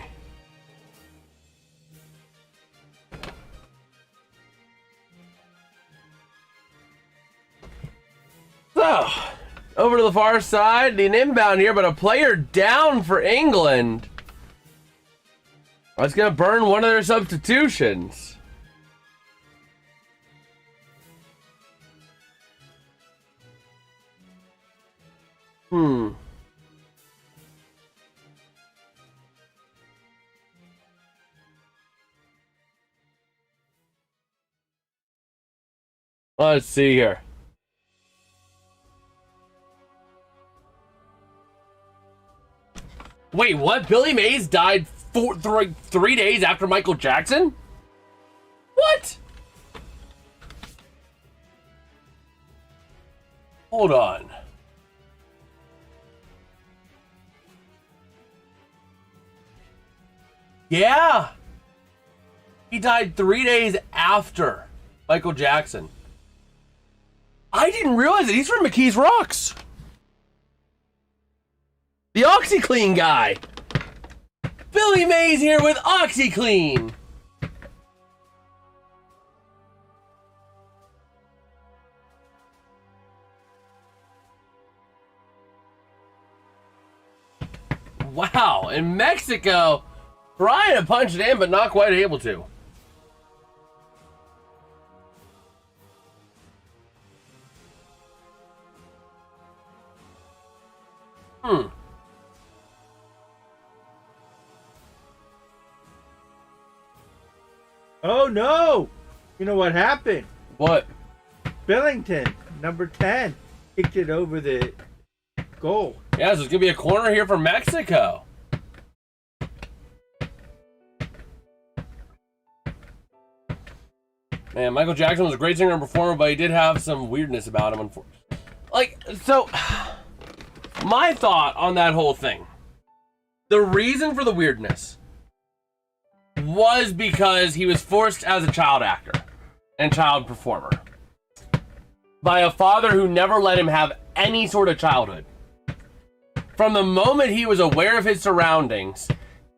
So, over to the far side, an inbound here, but a player down for England. That's going to burn one of their substitutions. Let's see here. Wait, what? Billy Mays died 3 days after Michael Jackson? What? Hold on. Yeah. He died 3 days after Michael Jackson. I didn't realize it. He's from McKees Rocks. The OxyClean guy. Billy Mays here with OxyClean. Wow. In Mexico, trying to punch it in, but not quite able to. Oh no! You know what happened? What? Billington, number 10, kicked it over the goal. Yeah, so it's gonna be a corner here for Mexico. Man, Michael Jackson was a great singer and performer, but he did have some weirdness about him, unfortunately. Like, so, my thought on that whole thing, the reason for the weirdness was because he was forced as a child actor and child performer by a father who never let him have any sort of childhood. From the moment he was aware of his surroundings,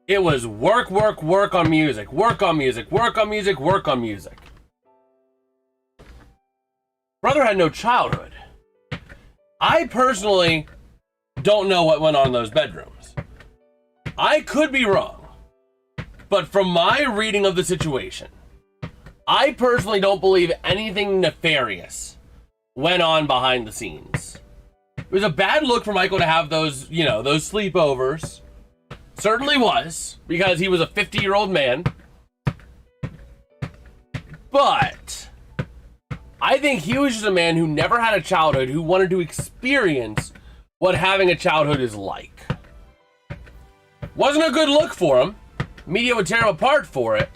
it was work, work, work on music, work on music, work on music, work on music. Brother had no childhood. I personally don't know what went on in those bedrooms. I could be wrong. But from my reading of the situation, I personally don't believe anything nefarious went on behind the scenes. It was a bad look for Michael to have those, those sleepovers. Certainly was, because he was a 50-year-old man. But I think he was just a man who never had a childhood, who wanted to experience what having a childhood is like. Wasn't a good look for him. Media would tear him apart for it.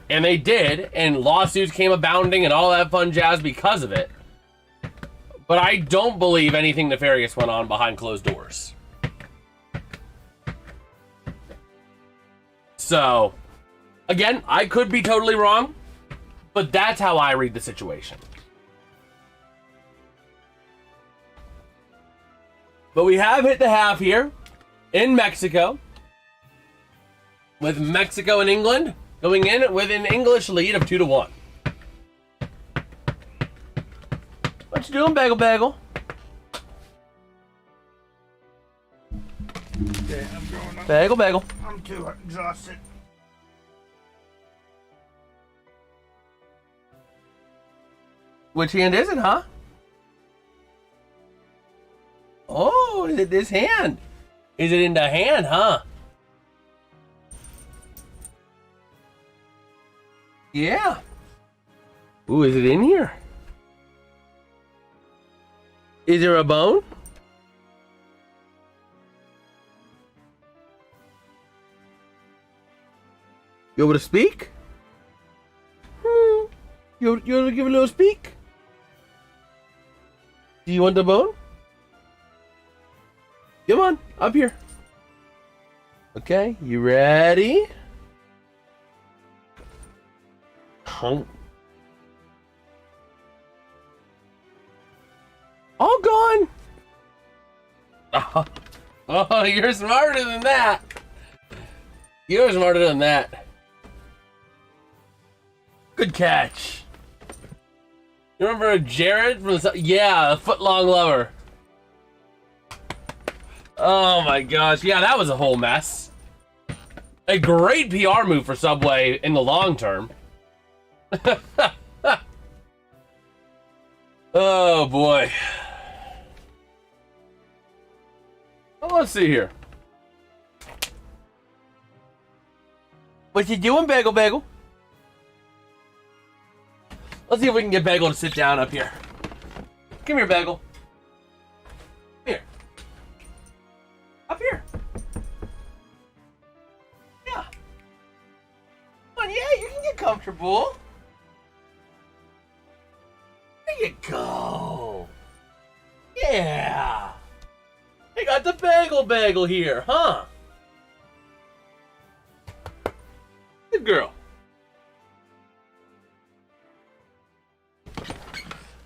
And they did, and lawsuits came abounding and all that fun jazz because of it. But I don't believe anything nefarious went on behind closed doors. So, again, I could be totally wrong, but that's how I read the situation. But we have hit the half here in Mexico, with Mexico and England going in with an English lead of 2-1. What you doing, Bagel Bagel? Okay, I'm going up. Bagel Bagel. I'm too exhausted. Which hand is it, huh? Oh, is it this hand? Is it in the hand, huh? Yeah. Ooh, is it in here? Is there a bone? You able to speak? You able to give a little speak? Do you want the bone? Come on, up here. Okay, you ready? All gone. Oh, you're smarter than that. You're smarter than that. Good catch. You remember Jared from the... Yeah, foot-long lover. Oh my gosh. Yeah, that was a whole mess. A great PR move for Subway in the long term. Oh boy. Well, let's see here. What you doing, Bagel Bagel? Let's see if we can get Bagel to sit down up here. Come here, Bagel. Come here. Up here. Yeah. Come on, yeah, you can get comfortable. There you go. Yeah. They got the Bagel here, huh? Good girl.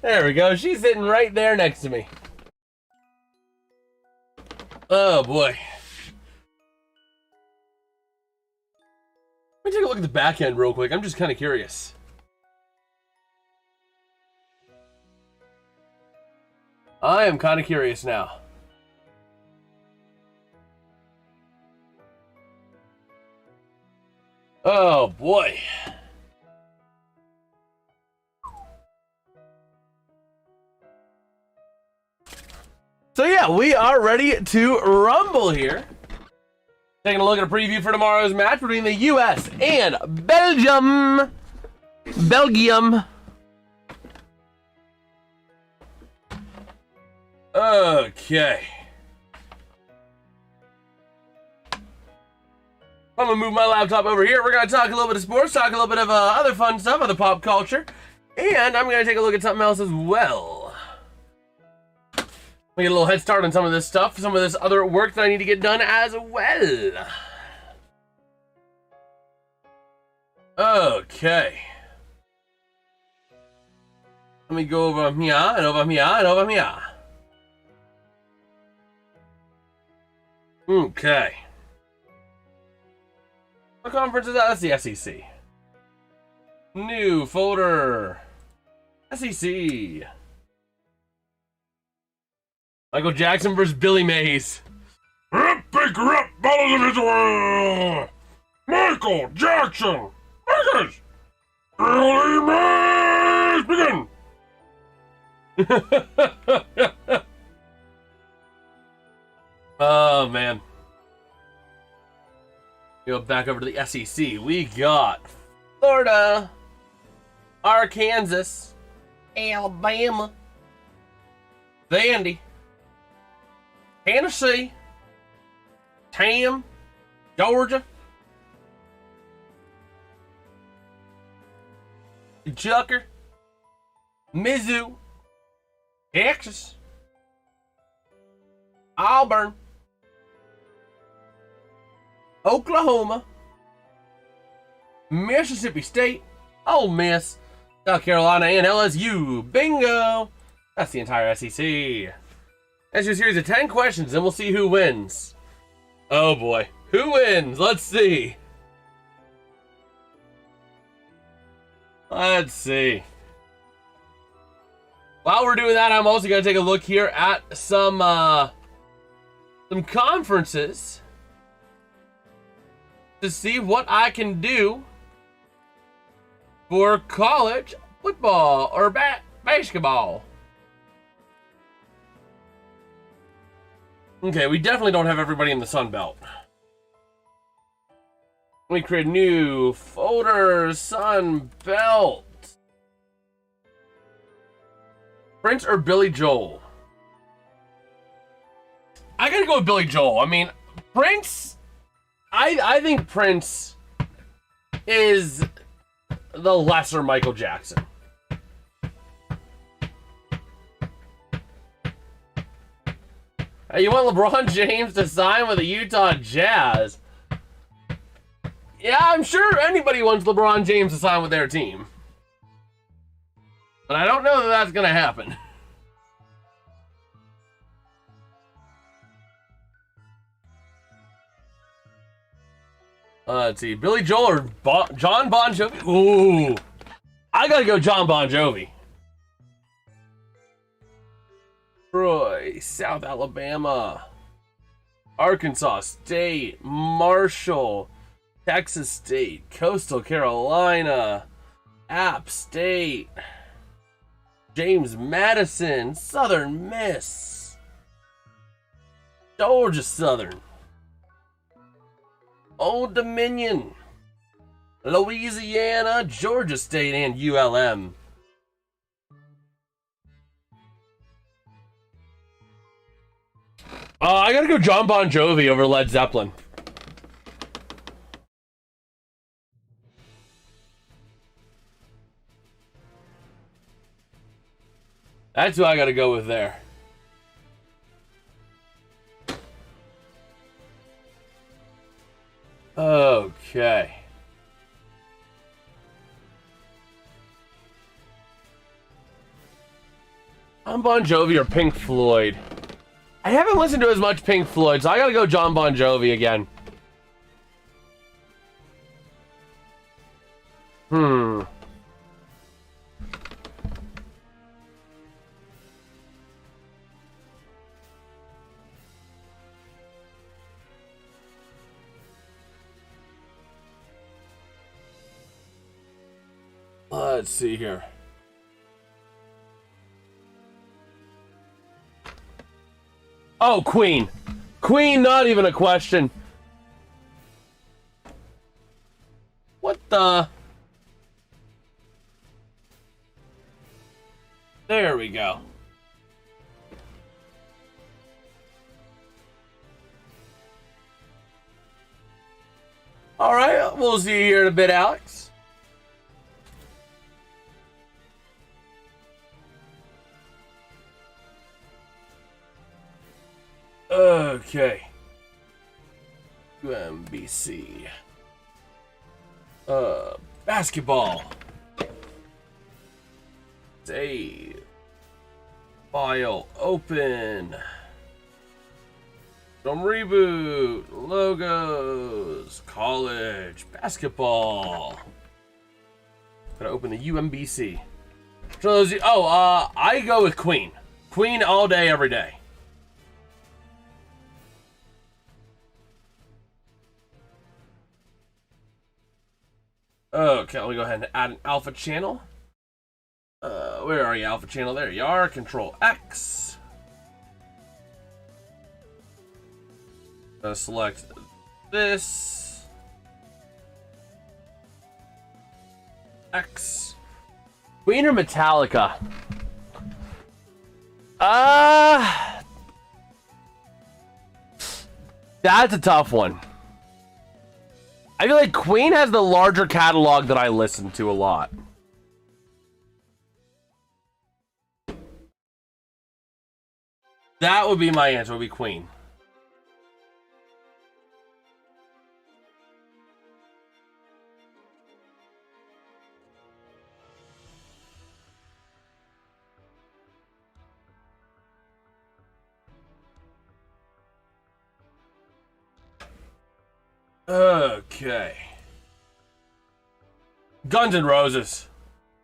There we go. She's sitting right there next to me. Oh boy. Let me take a look at the back end real quick. I'm just kind of curious. I am kind of curious now. Oh boy. So yeah, we are ready to rumble here. Taking a look at a preview for tomorrow's match between the US and Belgium. Okay. I'm gonna move my laptop over here. We're gonna talk a little bit of sports, talk a little bit of other fun stuff, other pop culture, and I'm gonna take a look at something else as well. We get a little head start on some of this stuff, some of this other work that I need to get done as well. Okay. Let me go over here and over here and over here. Okay. What conference is that? That's the SEC. New folder. SEC. Michael Jackson versus Billy Mays. Pick her up, bottles of his oil. Michael Jackson. Makers. Billy Mays. Begin. Oh man. Go back over to the SEC. We got Florida, Arkansas, Alabama, Vandy, Tennessee, Tam, Georgia, Chucker, Mizzou, Texas, Auburn, Oklahoma, Mississippi State, Ole Miss, South Carolina, and LSU. Bingo! That's the entire SEC. That's a series of 10 questions, and we'll see who wins. Oh boy. Who wins? Let's see. Let's see. While we're doing that, I'm also going to take a look here at some conferences to see what I can do for college football or basketball. Okay, we definitely don't have everybody in the Sun Belt. Let me create a new folder, Sun Belt. Prince or Billy Joel? I gotta go with Billy Joel. I mean, Prince... I think Prince is the lesser Michael Jackson. Hey, you want LeBron James to sign with the Utah Jazz? Yeah, I'm sure anybody wants LeBron James to sign with their team. But I don't know that that's going to happen. Let's see. Billy Joel or John Bon Jovi? Ooh. I got to go John Bon Jovi. Troy, South Alabama, Arkansas State, Marshall, Texas State, Coastal Carolina, App State, James Madison, Southern Miss, Georgia Southern, Old Dominion, Louisiana, Georgia State, and ULM. I gotta go John Bon Jovi over Led Zeppelin. That's who I gotta go with there. Okay. John Bon Jovi or Pink Floyd? I haven't listened to as much Pink Floyd, so I gotta go John Bon Jovi again. Let's see here. Oh, Queen. Queen, not even a question. What the? There we go. All right, we'll see you here in a bit, Alex. Okay. UMBC. Basketball. Save. File. Open. Some reboot. Logos. College. Basketball. Gotta open the UMBC. I go with Queen. Queen all day, every day. Okay, let me go ahead and add an alpha channel. Where are you, alpha channel? There you are. Control X. Select this. X. Queen or Metallica? That's a tough one. I feel like Queen has the larger catalog that I listen to a lot. That would be my answer, would be Queen. Okay. Guns N' Roses.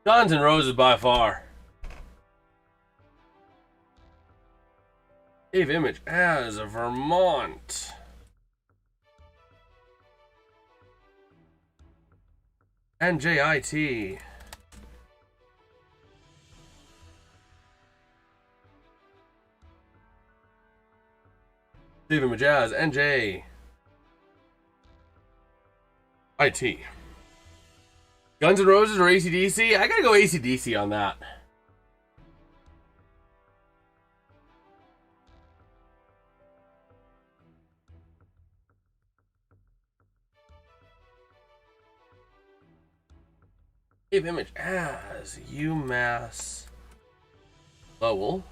Guns N' Roses by far. Save image as a Vermont. NJIT. Save image as NJ. IT. Guns N' Roses or AC/DC? I gotta go AC/DC on that. Save image as UMass Lowell.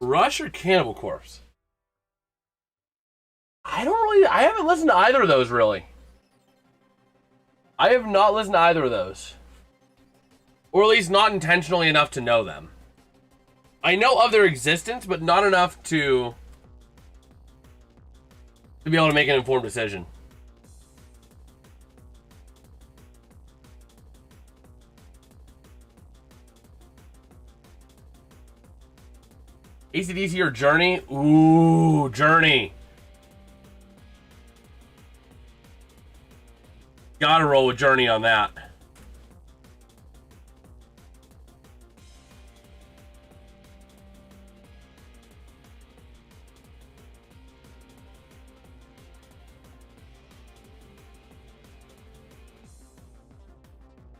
Rush or Cannibal Corpse? I haven't listened to either of those, really. I have not listened to either of those. Or at least not intentionally enough to know them. I know of their existence, but not enough to be able to make an informed decision. AC/DC or Journey? Ooh, Journey. Gotta roll with Journey on that.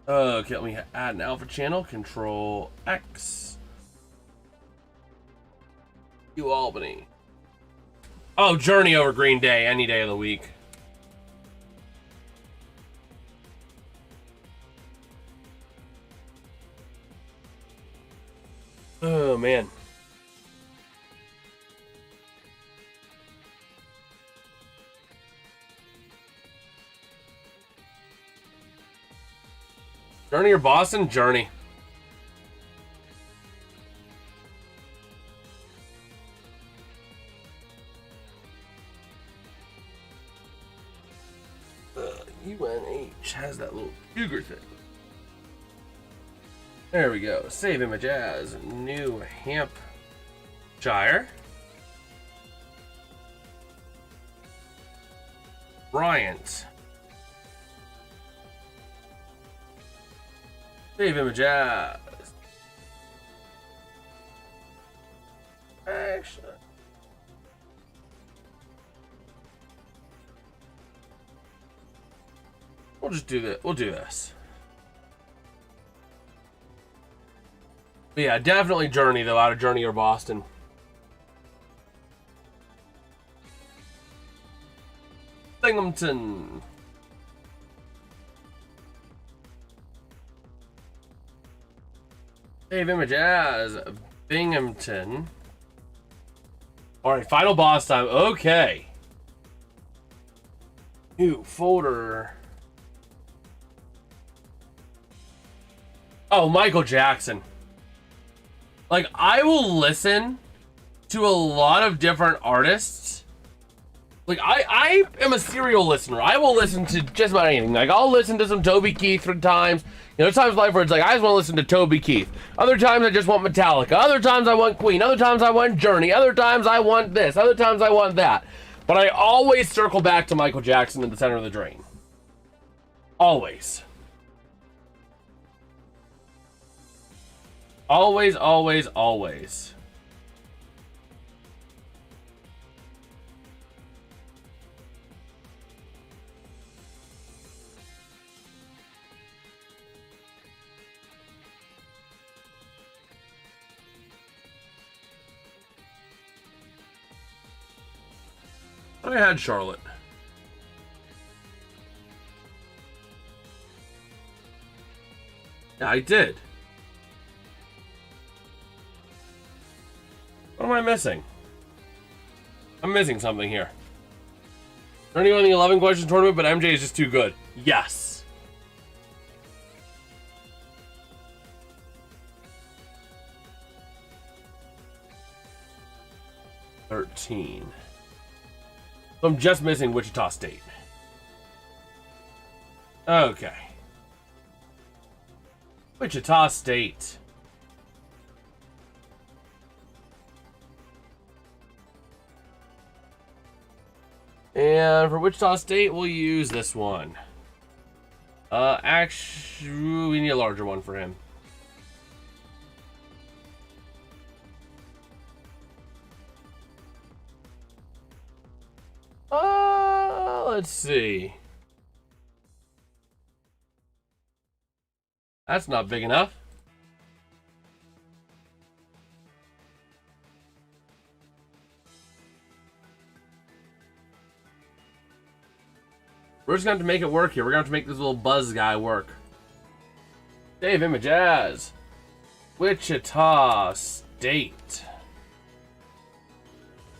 Okay, let me add an alpha channel. Control X. New Albany. Oh, Journey over Green Day any day of the week. Oh, man. Journey or Boston? Journey. UNH has that little cougar thing. There we go. Save image as New Hampshire. Bryant. Save image as. Actually. We'll just do that. We'll do this. But yeah, definitely Journey, though, out of Journey or Boston. Binghamton. Save image as Binghamton. Alright, final boss time. Okay. New folder. Oh, Michael Jackson. Like, I will listen to a lot of different artists. Like, I am a serial listener. I will listen to just about anything. Like, I'll listen to some Toby Keith for times. You know, there's times in life where it's like, I just want to listen to Toby Keith. Other times I just want Metallica. Other times I want Queen. Other times I want Journey. Other times I want this. Other times I want that. But I always circle back to Michael Jackson at the center of the drain. Always. Always, always, always. I had Charlotte. Yeah, I did. What am I missing? I'm missing something here. Journey won the 11 question tournament, but MJ is just too good. Yes. $13. So I'm just missing Wichita State. Okay. Wichita State. And for Wichita State, we'll use this one. Actually, we need a larger one for him. Let's see. That's not big enough. We're just going to have to make it work here. We're going to have to make this little buzz guy work. Save image as Wichita State.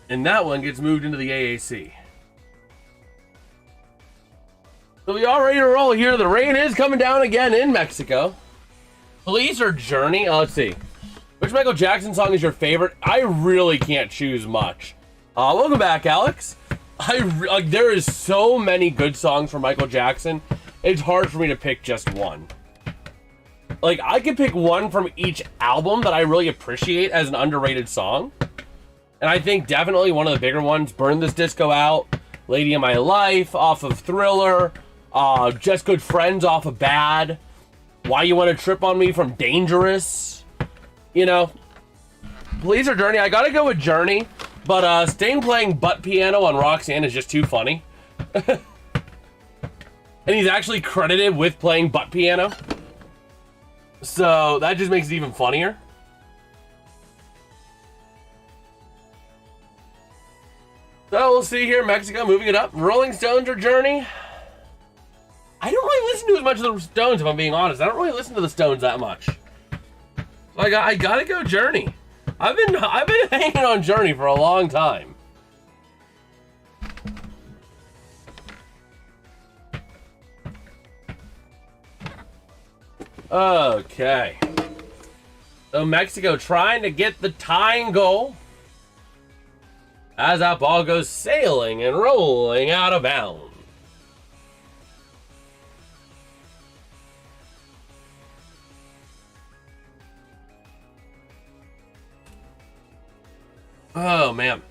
And that one gets moved into the AAC. So we all ready to roll here. The rain is coming down again in Mexico. Police or Journey? Oh, let's see. Which Michael Jackson song is your favorite? I really can't choose much. Welcome back, Alex. There is so many good songs from Michael Jackson. It's hard for me to pick just one. Like, I could pick one from each album that I really appreciate as an underrated song. And I think definitely one of the bigger ones, Burn This Disco Out, Lady in My Life off of Thriller, Just Good Friends off of Bad, Why You Want to Trip on Me from Dangerous. You know, Police or Journey? I gotta go with Journey, but Sting playing butt piano on Roxanne is just too funny. And he's actually credited with playing butt piano. So that just makes it even funnier. So we'll see here, Mexico moving it up. Rolling Stones or Journey? I don't really listen to as much of the Stones, if I'm being honest. I don't really listen to the Stones that much. Like, I gotta go Journey. I've been hanging on Journey for a long time. Okay. So Mexico trying to get the tying goal as that ball goes sailing and rolling out of bounds. Oh, man.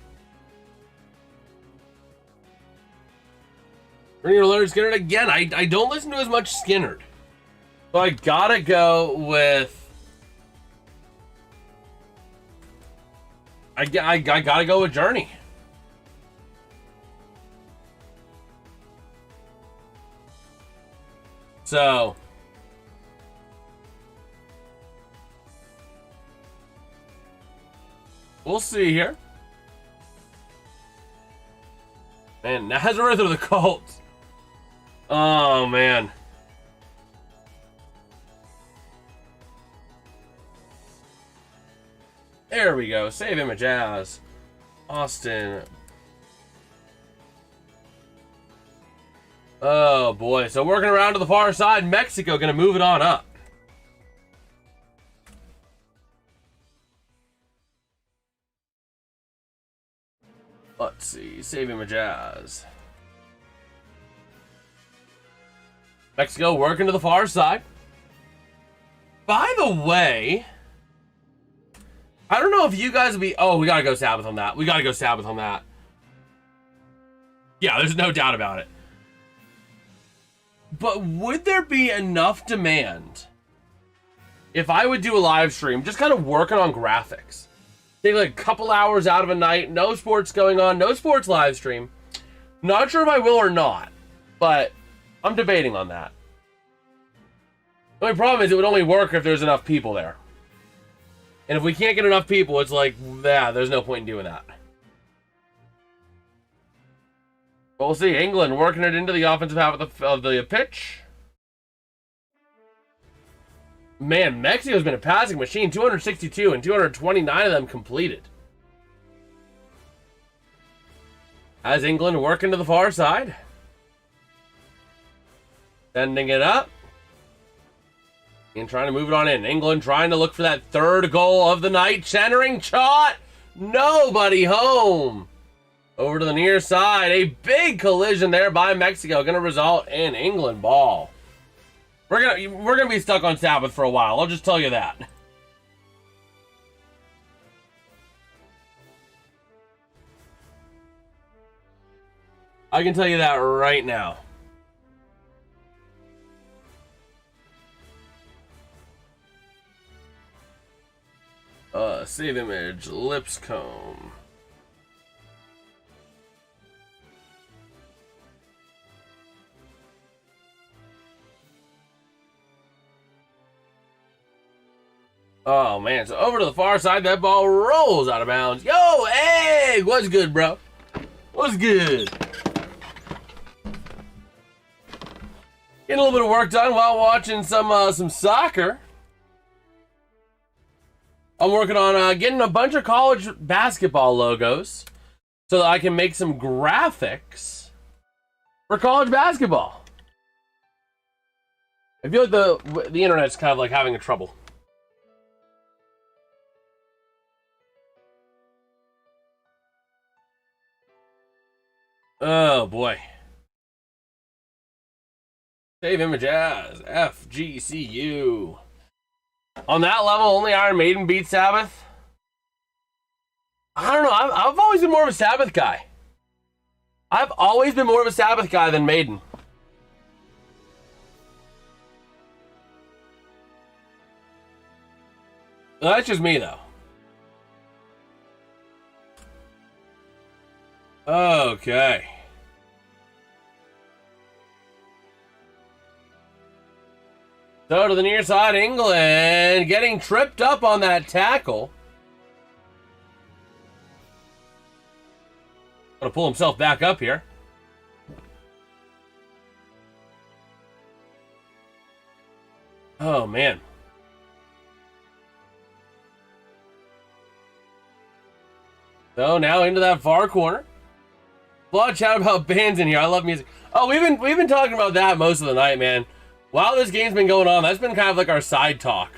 Bring Leonard Skinner again. I don't listen to as much Skinner. So I gotta go with... I gotta go with Journey. So... we'll see here. And Nazareth or the Colts? Oh, man. There we go. Save him a Jazz. Austin. Oh, boy. So working around to the far side. Mexico going to move it on up. Let's see. Save him a Jazz. Mexico working to the far side. By the way... I don't know if you guys would be... oh, we gotta go Sabbath on that. We gotta go Sabbath on that. Yeah, there's no doubt about it. But would there be enough demand if I would do a live stream, just kind of working on graphics? Take like a couple hours out of a night, no sports going on, no sports live stream. Not sure if I will or not, but I'm debating on that. The only problem is it would only work if there's enough people there. And if we can't get enough people, it's like, yeah, there's no point in doing that. But we'll see. England working it into the offensive half of the pitch. Man, Mexico's been a passing machine. 262 and 229 of them completed. As England working to the far side. Sending it up. And trying to move it on in. England trying to look for that third goal of the night. Centering shot. Nobody home. Over to the near side. A big collision there by Mexico. Going to result in England ball. We're gonna be stuck on Sabbath for a while. I'll just tell you that. I can tell you that right now. Save image, Lipscomb. Oh, man. So over to the far side, that ball rolls out of bounds. Yo, Egg! What's good, bro? What's good? Getting a little bit of work done while watching some soccer. I'm working on getting a bunch of college basketball logos. so that I can make some graphics for college basketball. I feel like the internet's kind of like having a trouble. Oh boy. Save image as FGCU. On that level, only Iron Maiden beat Sabbath. I don't know. I've always been more of a Sabbath guy. I've always been more of a Sabbath guy than Maiden. That's just me, though. Okay. So to the near side, England getting tripped up on that tackle. Gonna pull himself back up here. Oh, man. So now into that far corner. A lot of chat about bands in here. I love music. Oh, we've been talking about that most of the night, man. While this game's been going on, that's been kind of like our side talk.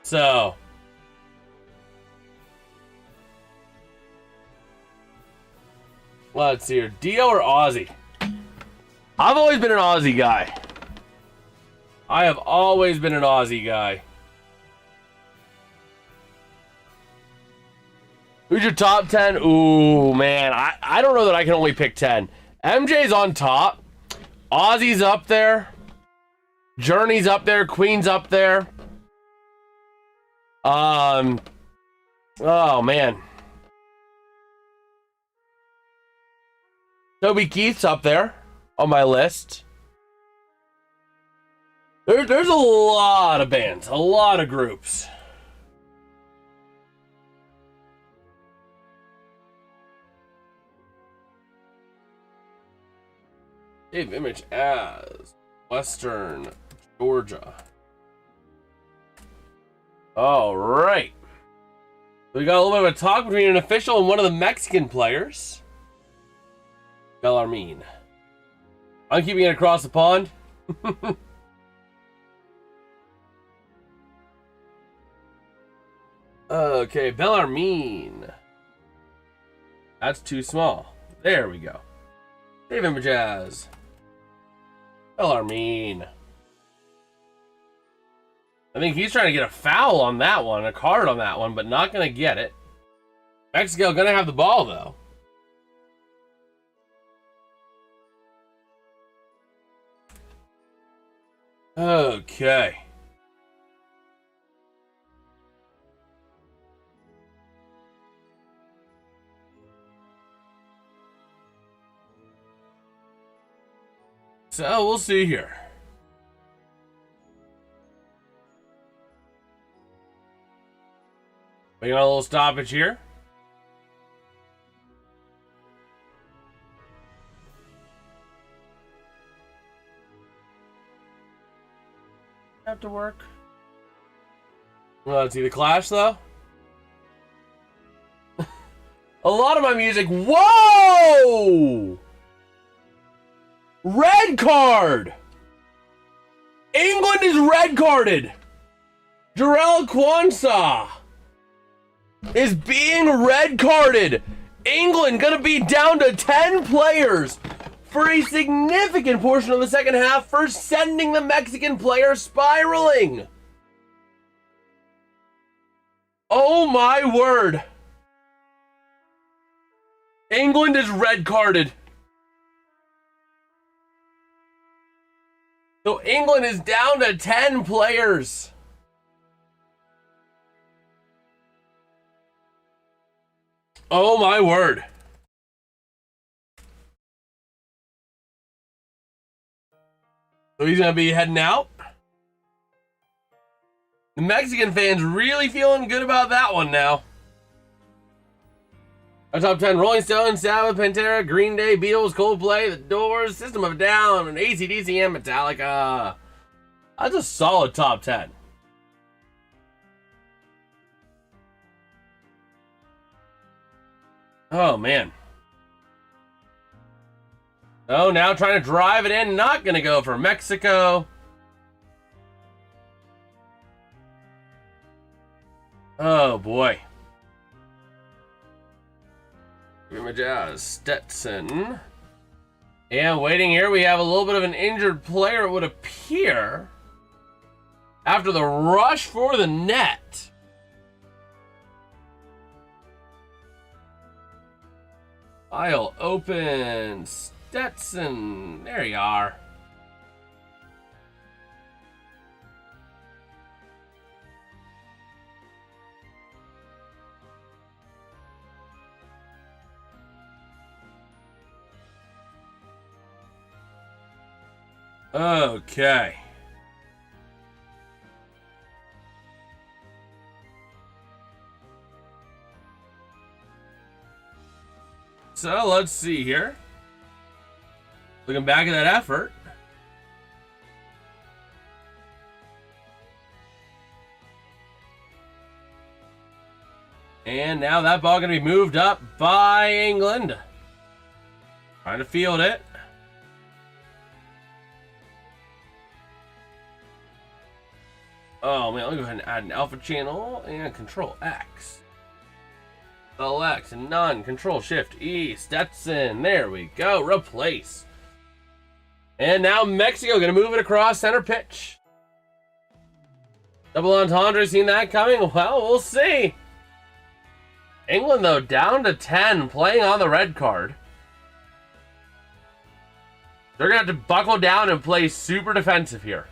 So let's see here. Dio or Aussie? I've always been an Aussie guy. I have always been an Aussie guy. Who's your top 10? Ooh, man. I don't know that I can only pick 10. MJ's on top. Aussie's up there. Journey's up there. Queen's up there. Oh, man. Toby Keith's up there on my list. There's a lot of bands. A lot of groups. Save image as Western Georgia. All right. We got a little bit of a talk between an official and one of the Mexican players. Bellarmine. I'm keeping it across the pond. Okay, Bellarmine. That's too small. There we go. Save image as Bellarmine. I think he's trying to get a foul on that one, a card on that one, but not going to get it. Mexico going to have the ball, though. Okay. So, we'll see here. We got a little stoppage here. Have to work. Well, let's see the clash, though. A lot of my music. Whoa! Red card! England is red carded! Jarrell Quansah is being red carded. England gonna be down to 10 players for a significant portion of the second half for sending the Mexican player spiraling. Oh my word. England is red carded. So England is down to 10 players. Oh my word. So he's going to be heading out. The Mexican fans really feeling good about that one now. Our top 10: Rolling Stones, Sabbath, Pantera, Green Day, Beatles, Coldplay, The Doors, System of a Down, and AC/DC and Metallica. That's a solid top 10. Oh, man. Oh, now trying to drive it in. Not going to go for Mexico. Oh, boy. Stetson. And waiting here, we have a little bit of an injured player, it would appear. After the rush for the net. File open. Stetson. There you are. Okay. So let's see here. Looking back at that effort. And now that ball going to be moved up by England. Trying to field it. Oh man, let me go ahead and add an alpha channel and control X. Select none, control shift E, Stetson. There we go, replace. And now Mexico gonna move it across center pitch. Double entendre, seen that coming? Well, we'll see. England though, down to 10, playing on the red card. They're gonna have to buckle down and play super defensive here.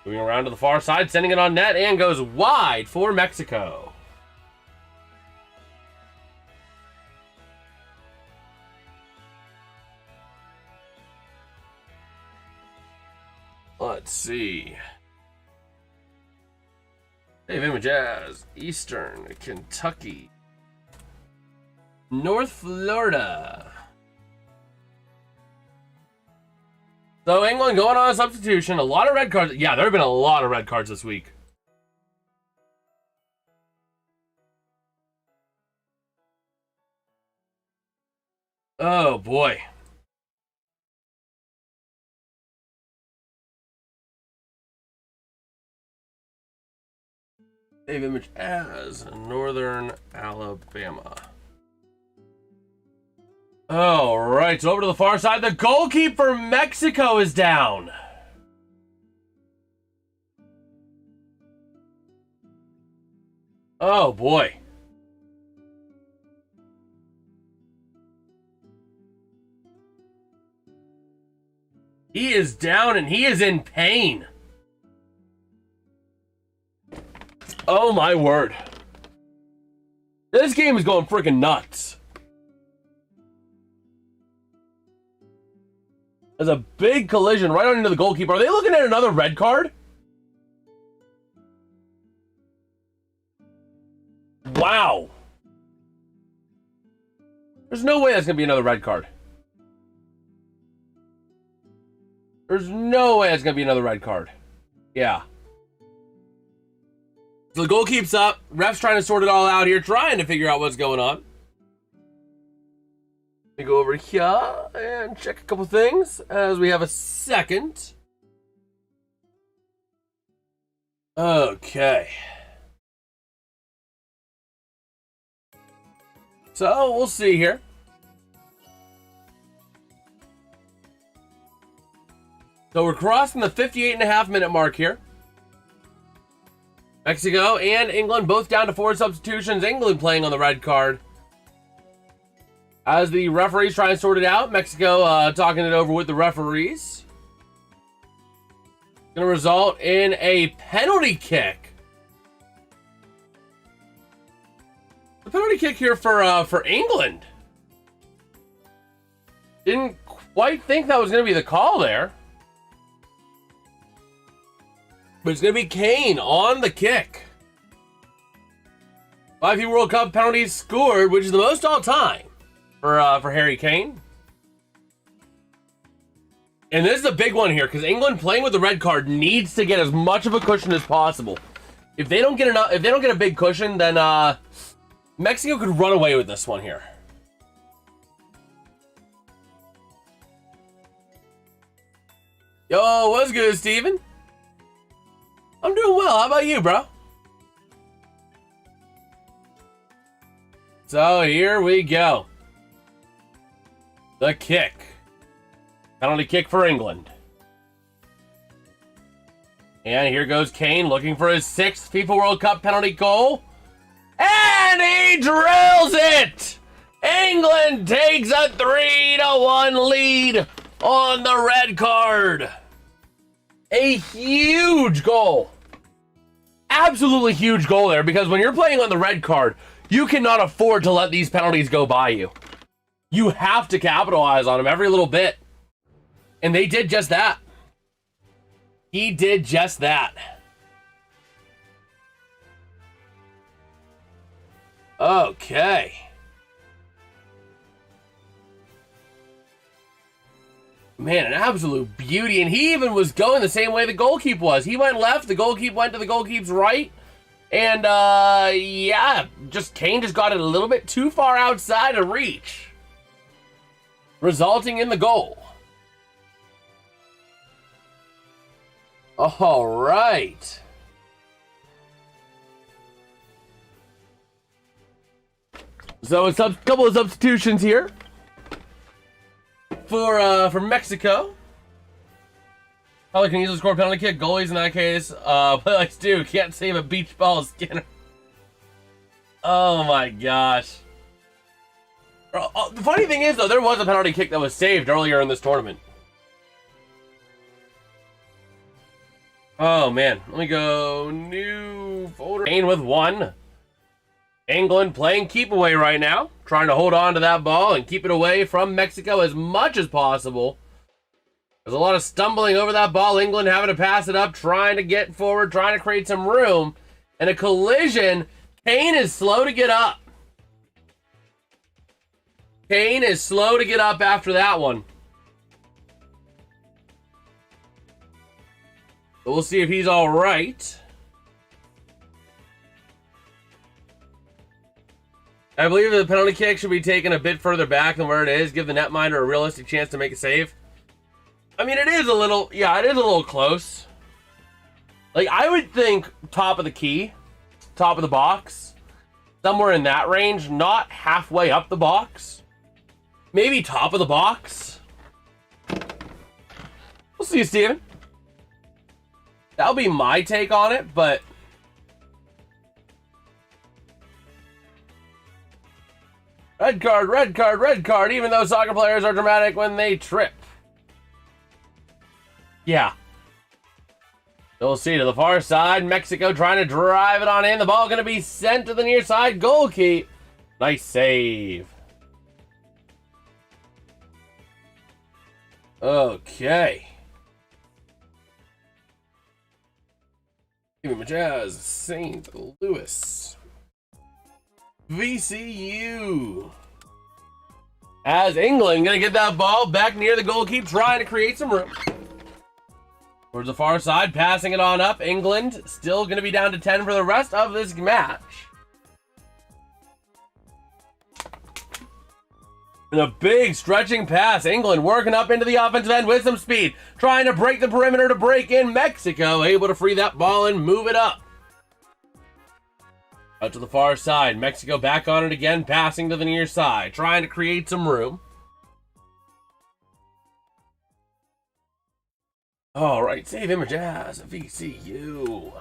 Moving around to the far side, sending it on net, and goes wide for Mexico. Let's see. Save image as Eastern Kentucky. North Florida. So England going on a substitution. A lot of red cards. Yeah, there have been a lot of red cards this week. Oh, boy. Save image as Northern Alabama. All right, so over to the far side. The goalkeeper Mexico is down. Oh, boy. He is down and he is in pain. Oh, my word. This game is going freaking nuts. There's a big collision right on into the goalkeeper. Are they looking at another red card? Wow. There's no way that's going to be another red card. There's no way that's going to be another red card. Yeah. So the goal keeps up. Ref's trying to sort it all out here, trying to figure out what's going on. Let me go over here and check a couple things as we have a second. Okay. So we'll see here. So we're crossing the 58.5-minute mark here. Mexico and England both down to 4 substitutions. England playing on the red card. As the referees try and sort it out, Mexico talking it over with the referees. Going to result in a penalty kick. The penalty kick here for England. Didn't quite think that was going to be the call there. But it's going to be Kane on the kick. FIFA World Cup penalties scored, which is the most all time for Harry Kane. And this is a big one here because England playing with the red card needs to get as much of a cushion as possible. If they don't get enough, if they don't get a big cushion, then Mexico could run away with this one here. Yo, what's good, Steven? I'm doing well. How about you, bro? So here we go. The kick. Penalty kick for England. And here goes Kane looking for his 6th FIFA World Cup penalty goal. And he drills it! England takes a 3-1 lead on the red card. A huge goal. Absolutely huge goal there, because when you're playing on the red card, you cannot afford to let these penalties go by you. You have to capitalize on them every little bit. And they did just that. He did just that. Okay. Man, an absolute beauty. And he even was going the same way the goalkeeper was. He went left, the goalkeeper went to the goalkeeper's right. And, yeah, Kane just got it a little bit too far outside of reach, resulting in the goal. All right. So it's a couple of substitutions here for Mexico. Probably can easily score a penalty kick. Goalies in that case, but like Stu can't save a beach ball, Skinner. Oh my gosh. The funny thing is, though, there was a penalty kick that was saved earlier in this tournament. Oh man, let me go new folder. Kane with 1. England playing keep away right now, trying to hold on to that ball and keep it away from Mexico as much as possible. There's a lot of stumbling over that ball. England having to pass it up, trying to get forward, trying to create some room. And a collision. Kane is slow to get up. Kane is slow to get up after that one. But we'll see if he's all right. I believe the penalty kick should be taken a bit further back than where it is. Give the netminder a realistic chance to make a save. I mean, it is a little, yeah, it is a little close. Like, I would think top of the key, top of the box, somewhere in that range, not halfway up the box. Maybe top of the box. We'll see, Steven. That'll be my take on it, but red card, red card, red card, even though soccer players are dramatic when they trip. Yeah. We'll see to the far side. Mexico trying to drive it on in. The ball going to be sent to the near side. Goal keep. Nice save. Okay. Give me my Jazz. St. Louis. VCU. As England going to get that ball back near the goalkeeper, trying to create some room. Towards the far side, passing it on up. England still going to be down to 10 for the rest of this match. And a big stretching pass. England working up into the offensive end with some speed. Trying to break the perimeter to break in. Mexico able to free that ball and move it up. Out to the far side. Mexico back on it again. Passing to the near side. Trying to create some room. All right, save image as VCU.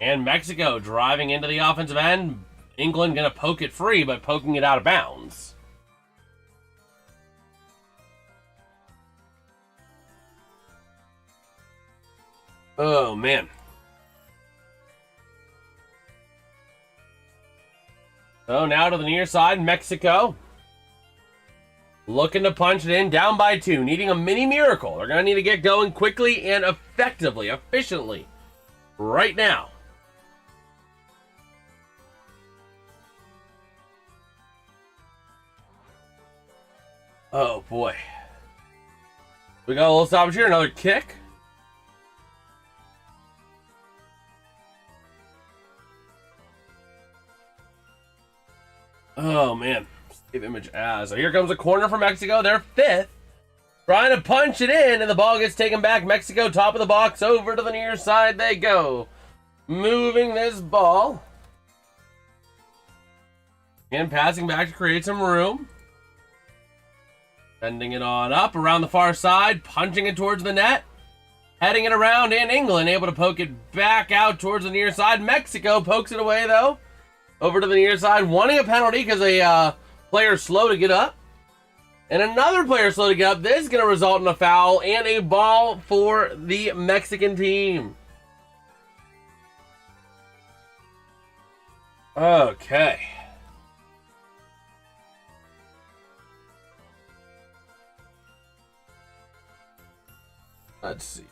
And Mexico driving into the offensive end. England going to poke it free, but poking it out of bounds. Oh, man. So now to the near side, Mexico. Looking to punch it in, down by 2, needing a mini miracle. They're going to need to get going quickly and effectively, efficiently, right now. Oh, boy. We got a little stoppage here, another kick. Oh, man. Save image as. So here comes a corner for Mexico. They're 5th. Trying to punch it in, and the ball gets taken back. Mexico, top of the box, over to the near side they go. Moving this ball. And passing back to create some room. Sending it on up around the far side, punching it towards the net. Heading it around, and England able to poke it back out towards the near side. Mexico pokes it away, though. Over to the near side, wanting a penalty because a player's slow to get up. And another player slow to get up. This is going to result in a foul and a ball for the Mexican team. Okay. Let's see.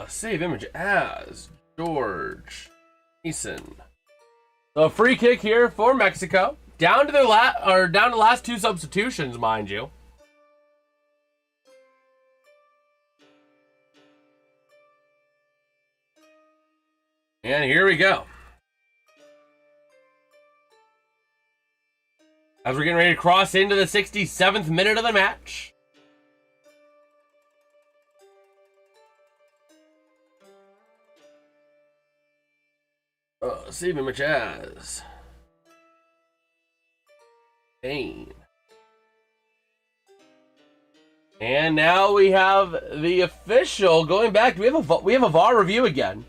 Save image as George Mason. So a free kick here for Mexico. Down to their down to the last 2 substitutions, mind you. And here we go. As we're getting ready to cross into the 67th minute of the match. Save image as Kane. And now we have the official going back. We have a VAR review again.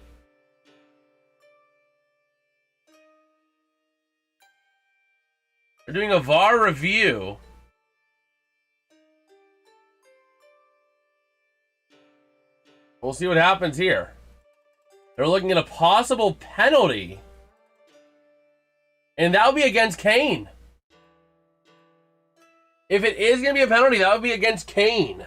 We're doing a VAR review. We'll see what happens here. They're looking at a possible penalty. And that would be against Kane. If it is going to be a penalty, that would be against Kane.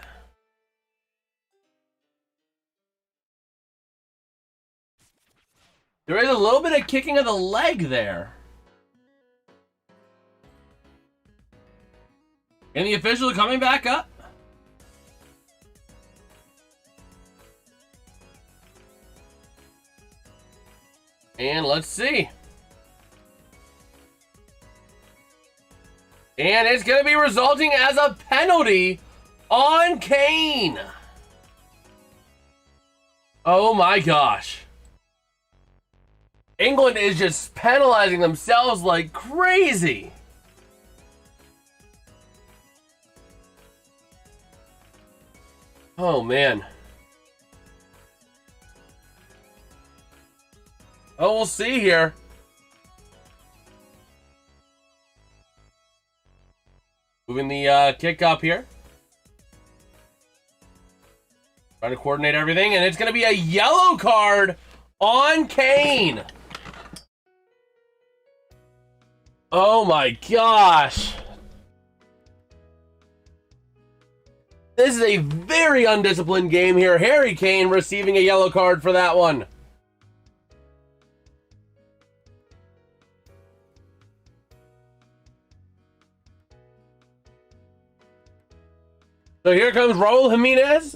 There is a little bit of kicking of the leg there. And the official coming back up. And let's see. And it's going to be resulting as a penalty on Kane. Oh my gosh. England is just penalizing themselves like crazy. Oh man. Oh, we'll see here. Moving the kick up here. Trying to coordinate everything, and it's going to be a yellow card on Kane. Oh my gosh. This is a very undisciplined game here. Harry Kane receiving a yellow card for that one. So here comes Raul Jimenez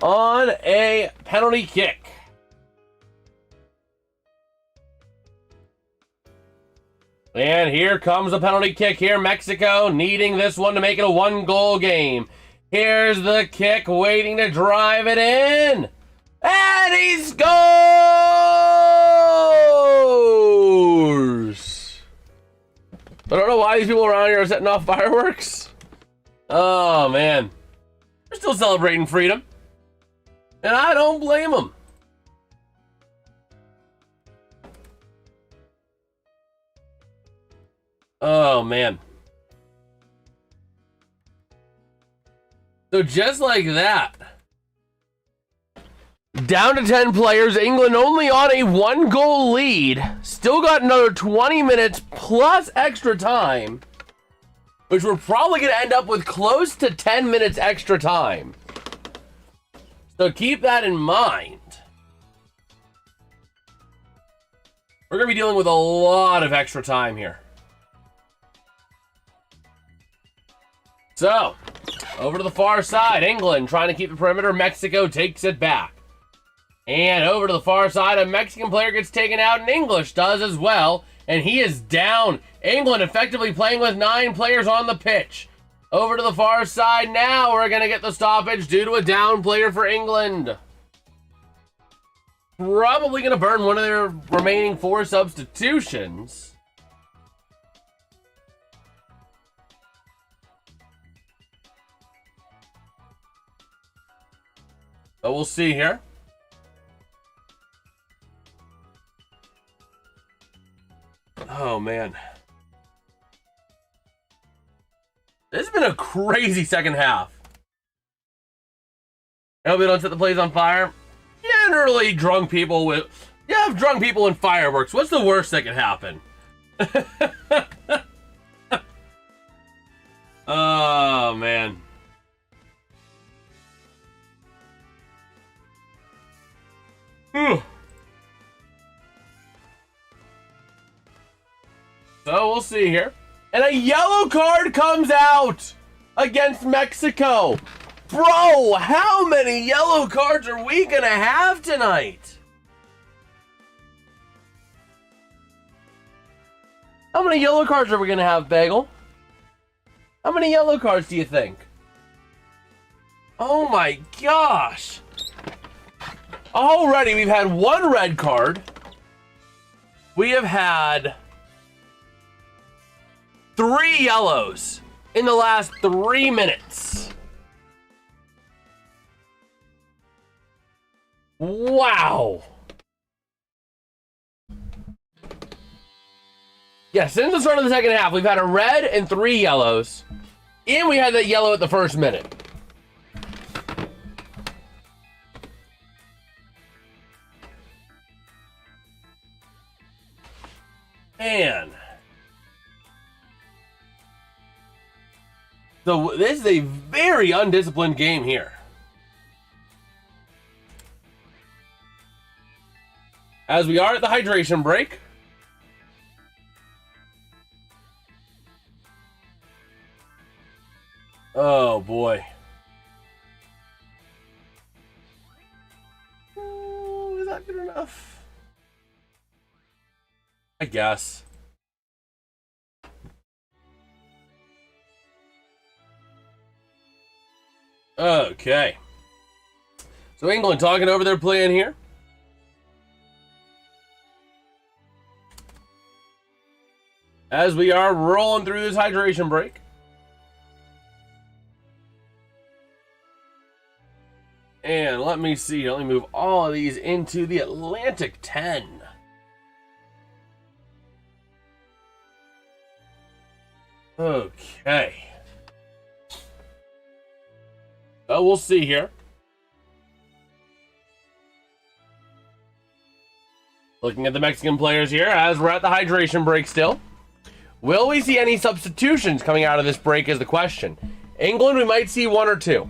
on a penalty kick. And here comes a penalty kick here. Mexico needing this one to make it a 1-goal game. Here's the kick, waiting to drive it in. And he scores! I don't know why these people around here are setting off fireworks. Oh, man. They're still celebrating freedom. And I don't blame them. Oh, man. So just like that. Down to 10 players. England only on a 1-goal lead. Still got another 20 minutes plus extra time. Which we're probably going to end up with close to 10 minutes extra time. So keep that in mind. We're going to be dealing with a lot of extra time here. So, Over to the far side, England trying to keep the perimeter. Mexico takes it back. And over to the far side, a Mexican player gets taken out, and English does as well. And he is down. England effectively playing with 9 players on the pitch. Over to the far side now, we're going to get the stoppage due to a down player for England. Probably going to burn one of their remaining 4 substitutions. But we'll see here. Oh, man. This has been a crazy second half. I hope we don't set the place on fire. Generally, drunk people with... You have drunk people and fireworks. What's the worst that can happen? Oh, man. Whew. So we'll see here. And a yellow card comes out against Mexico. Bro, how many yellow cards are we going to have tonight? How many yellow cards are we going to have, Bagel? How many yellow cards do you think? Oh my gosh. Already we've had 1 red card. We have had 3 yellows in the last 3 minutes. Wow. Yeah, since the start of the second half, we've had a red and 3 yellows. And we had that yellow at the first minute. Man. So this is a very undisciplined game here. As we are at the hydration break. Oh boy. Oh, is that good enough? I guess. Okay. So England talking over their plan here. As we are rolling through this hydration break. And let me see. Let me move all of these into the Atlantic 10. Okay. So we'll see here. Looking at the Mexican players here as we're at the hydration break still. Will we see any substitutions coming out of this break is the question. England, we might see 1 or 2.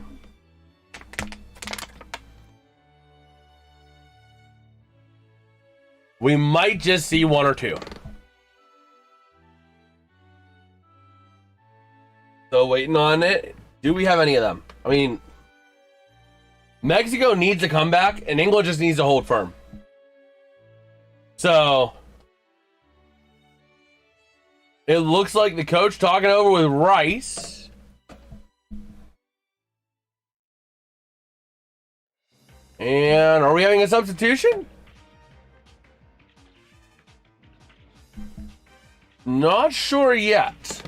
We might just see 1 or 2. So waiting on it. Do we have any of them? I mean, Mexico needs a comeback, and England just needs to hold firm. So it looks like the coach talking over with Rice. And are we having a substitution? Not sure yet.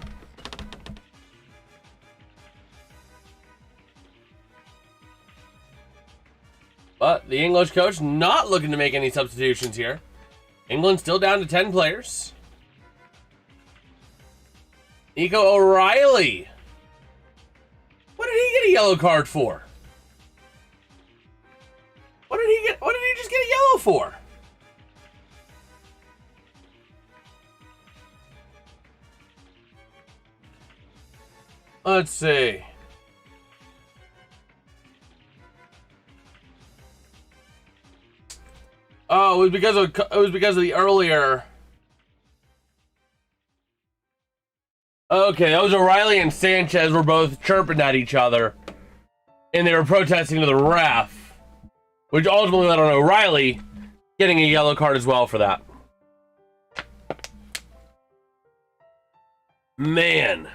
But the English coach not looking to make any substitutions here. England still down to 10 players. Nico O'Reilly. What did he get a yellow card for? What did he just get a yellow for? Let's see. Oh, it was because of the earlier. Okay, those O'Reilly and Sanchez were both chirping at each other. And they were protesting to the ref. Which ultimately led on O'Reilly getting a yellow card as well for that. Man.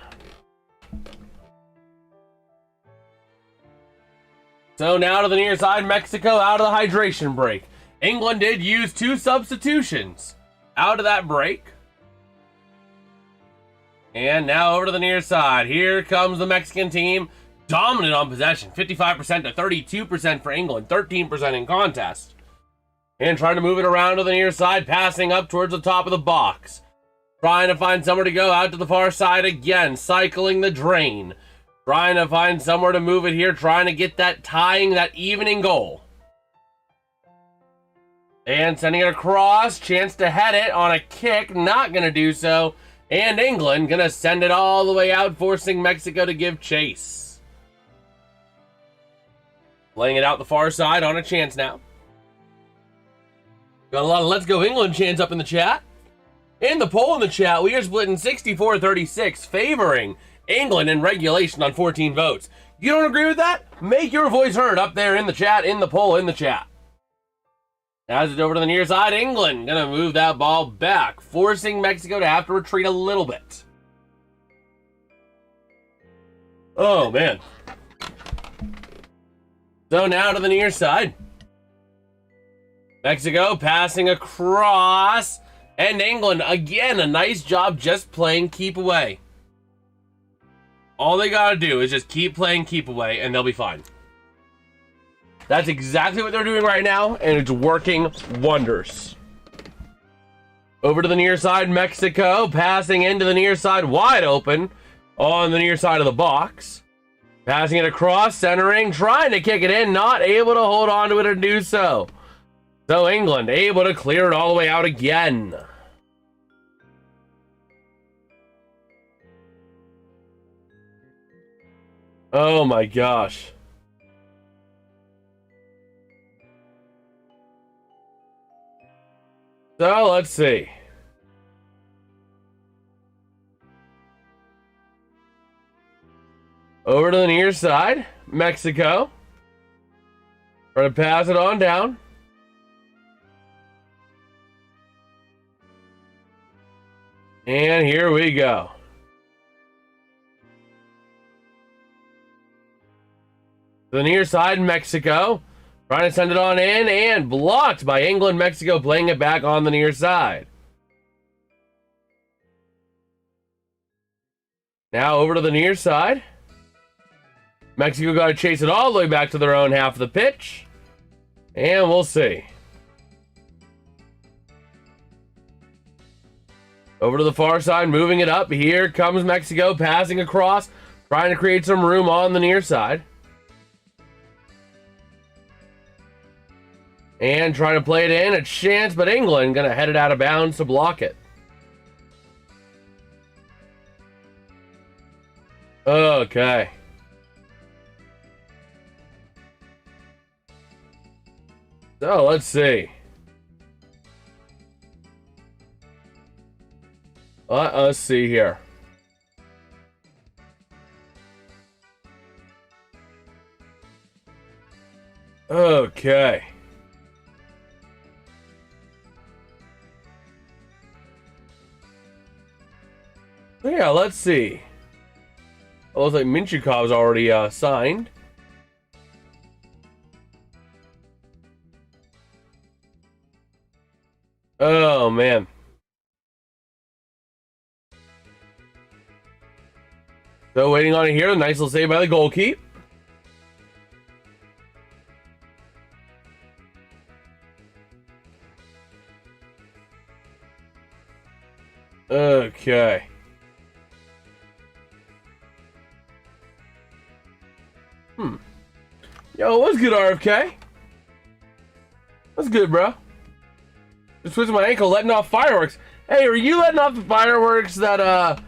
So now to the near side, Mexico out of the hydration break. England did use 2 substitutions out of that break. And now over to the near side. Here comes the Mexican team. Dominant on possession. 55% to 32% for England. 13% in contest. And trying to move it around to the near side. Passing up towards the top of the box. Trying to find somewhere to go out to the far side again. Cycling the drain. Trying to find somewhere to move it here. Trying to get that tying, that evening goal. And sending it across. Chance to head it on a kick. Not going to do so. And England going to send it all the way out, forcing Mexico to give chase. Laying it out the far side on a chance now. Got a lot of Let's Go England chants up in the chat. In the poll in the chat, we are splitting 64-36, favoring England in regulation on 14 votes. You don't agree with that? Make your voice heard up there in the chat, in the poll, in the chat. As it's over to the near side, England gonna move that ball back, forcing Mexico to have to retreat a little bit. Oh, man. So now to the near side. Mexico passing across. And England, again, a nice job just playing keep away. All they gotta do is just keep playing keep away, and they'll be fine. That's exactly what they're doing right now, and it's working wonders. Over to the near side, Mexico, passing into the near side, wide open on the near side of the box. Passing it across, centering, trying to kick it in, not able to hold on to it or do so. So England able to clear it all the way out again. Oh my gosh. So let's see. Over to the near side, Mexico. Trying to pass it on down. And here we go. The near side, Mexico. Trying to send it on in and blocked by England. Mexico playing it back on the near side. Now over to the near side. Mexico got to chase it all the way back to their own half of the pitch. And we'll see. Over to the far side, moving it up. Here comes Mexico, passing across, trying to create some room on the near side. And trying to play it in, a chance, but England going to head it out of bounds to block it. Okay. So, let's see. Let us see here. Okay. Yeah, let's see. It looks like Minchukov's already signed. Oh, man. So waiting on it here. Nice little save by the goalkeeper. Okay. Yo, what's good, RFK? What's good, bro? Just twisting my ankle, letting off fireworks. Hey, are you letting off the fireworks that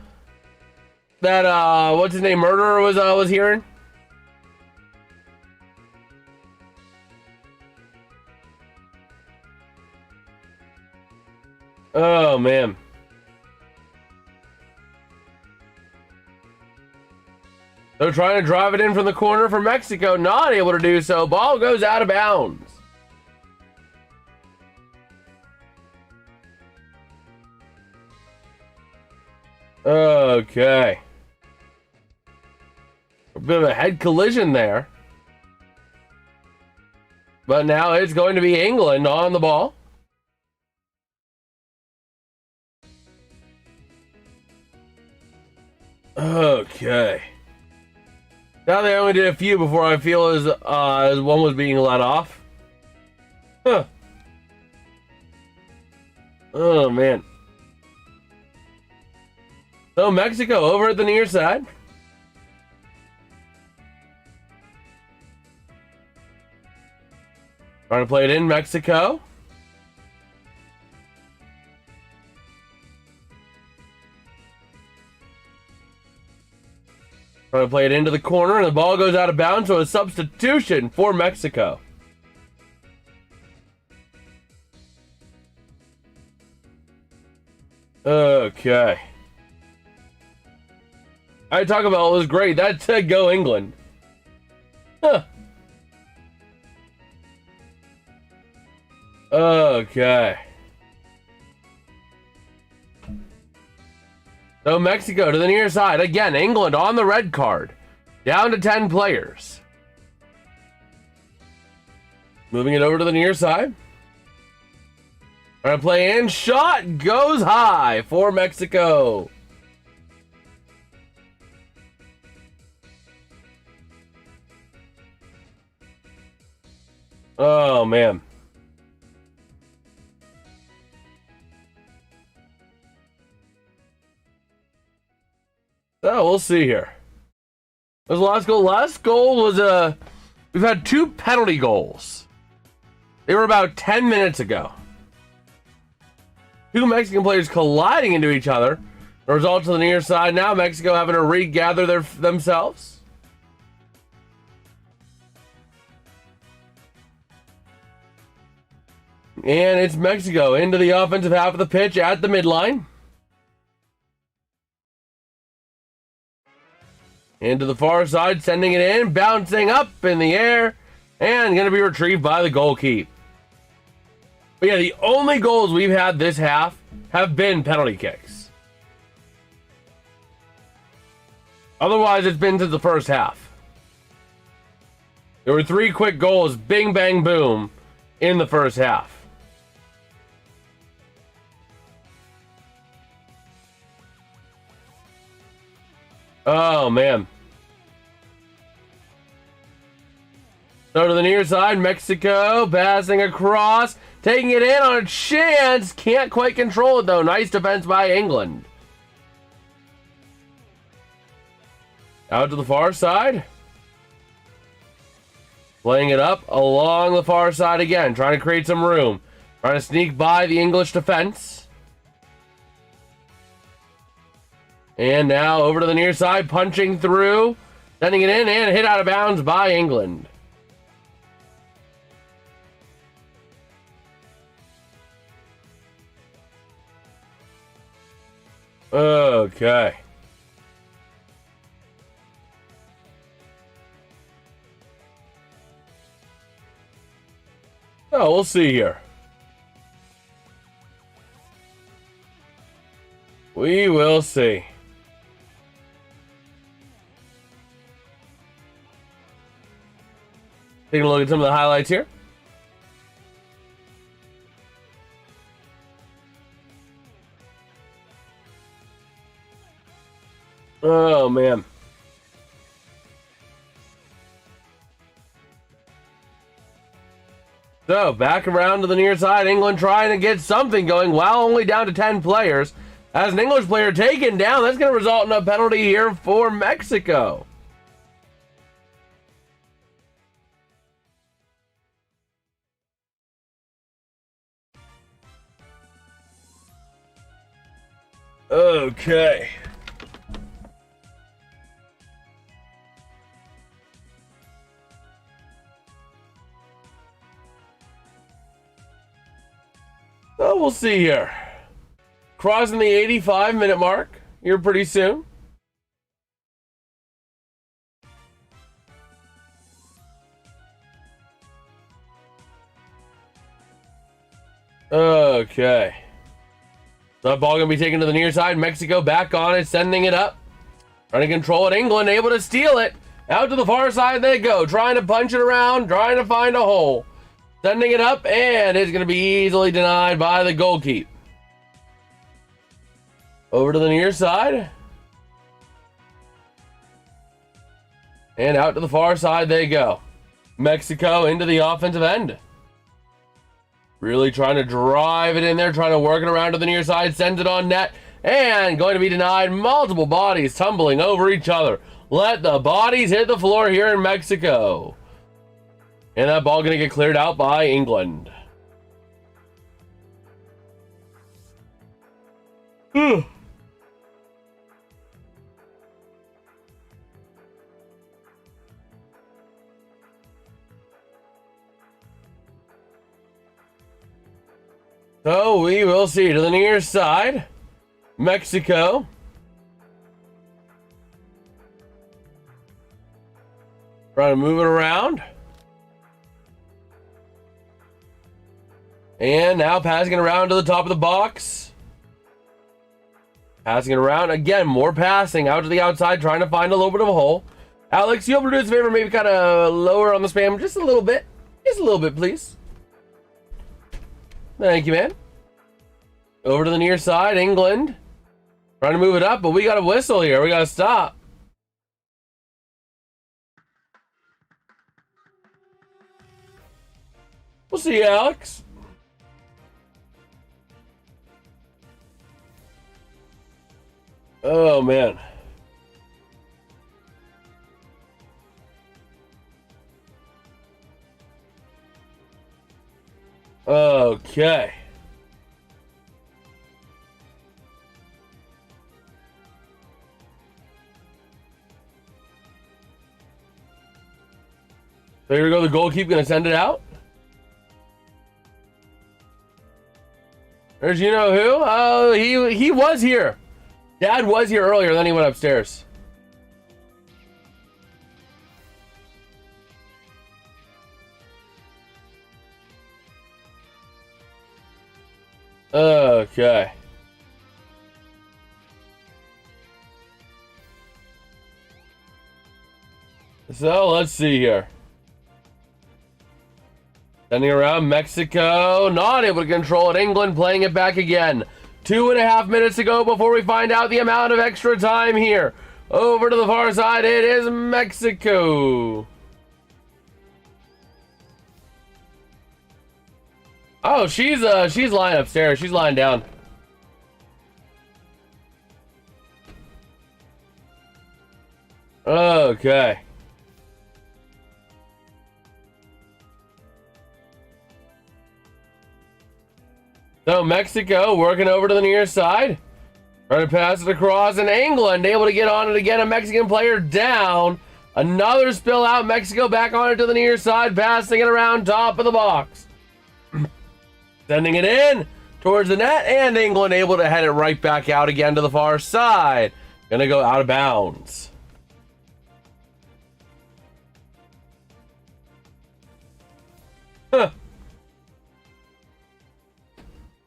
what's his name, murderer was hearing? Oh man. They're trying to drive it in from the corner for Mexico. Not able to do so. Ball goes out of bounds. Okay. A bit of a head collision there. But now it's going to be England on the ball. Okay. Now they only did a few before I feel as one was being let off. Huh. Oh, man. So Mexico over at the near side. Trying to play it in Mexico. Trying to play it into the corner, and the ball goes out of bounds, so a substitution for Mexico. Okay. I talk about it was great. That said go England. Huh. Okay. So Mexico to the near side. Again, England on the red card. Down to 10 players. Moving it over to the near side. Trying to play in. Shot goes high for Mexico. Oh, man. So we'll see here. What was the last goal? Last goal was we've had 2 penalty goals. They were about 10 minutes ago. 2 Mexican players colliding into each other. The result to the near side. Now Mexico having to regather themselves. And it's Mexico into the offensive half of the pitch at the midline. Into the far side, sending it in, bouncing up in the air, and going to be retrieved by the goalkeeper. But yeah, the only goals we've had this half have been penalty kicks. Otherwise, it's been to the first half. There were 3 quick goals, bing, bang, boom, in the first half. Oh, man. So to the near side, Mexico passing across, taking it in on a chance. Can't quite control it, though. Nice defense by England. Out to the far side. Playing it up along the far side again. Trying to create some room. Trying to sneak by the English defense. And now over to the near side, punching through, sending it in, and hit out of bounds by England. Okay. Oh, we'll see here. We will see. Taking a look at some of the highlights here. Oh, man. So, back around to the near side. England trying to get something going while only down to 10 players. As an English player taken down, that's going to result in a penalty here for Mexico. Okay. So we'll see here. Crossing the 85-minute mark here pretty soon. Okay. That ball going to be taken to the near side. Mexico back on it, sending it up. Trying to control it. England able to steal it. Out to the far side they go. Trying to punch it around. Trying to find a hole. Sending it up. And it's going to be easily denied by the goalkeeper. Over to the near side. And out to the far side they go. Mexico into the offensive end. Really trying to drive it in there. Trying to work it around to the near side. Sends it on net. And going to be denied. Multiple bodies tumbling over each other. Let the bodies hit the floor here in Mexico. And that ball going to get cleared out by England. So we will see to the near side. Mexico. Trying to move it around. And now passing it around to the top of the box. Passing it around. Again, more passing out to the outside, trying to find a little bit of a hole. Alex, you able to do us a favor, maybe kind of lower on the spam just a little bit. Just a little bit, please. Thank you, man. Over to the near side, England. Trying to move it up, but we got a whistle here. We got to stop. We'll see you, Alex. Oh, man. Okay. So here we go. The goalkeeper going to send it out. There's you know who. Oh, he was here. Dad was here earlier. Then he went upstairs. Okay. So let's see here. Sending around Mexico. Not able to control it. England playing it back again. 2.5 minutes to go before we find out the amount of extra time here. Over to the far side. It is Mexico. Oh, she's lying upstairs. She's lying down. Okay. So Mexico working over to the near side. Trying to pass it across, and England able to get on it again. A Mexican player down. Another spill out. Mexico back on it to the near side. Passing it around top of the box. Sending it in towards the net, and England able to head it right back out again to the far side. Gonna go out of bounds. Huh.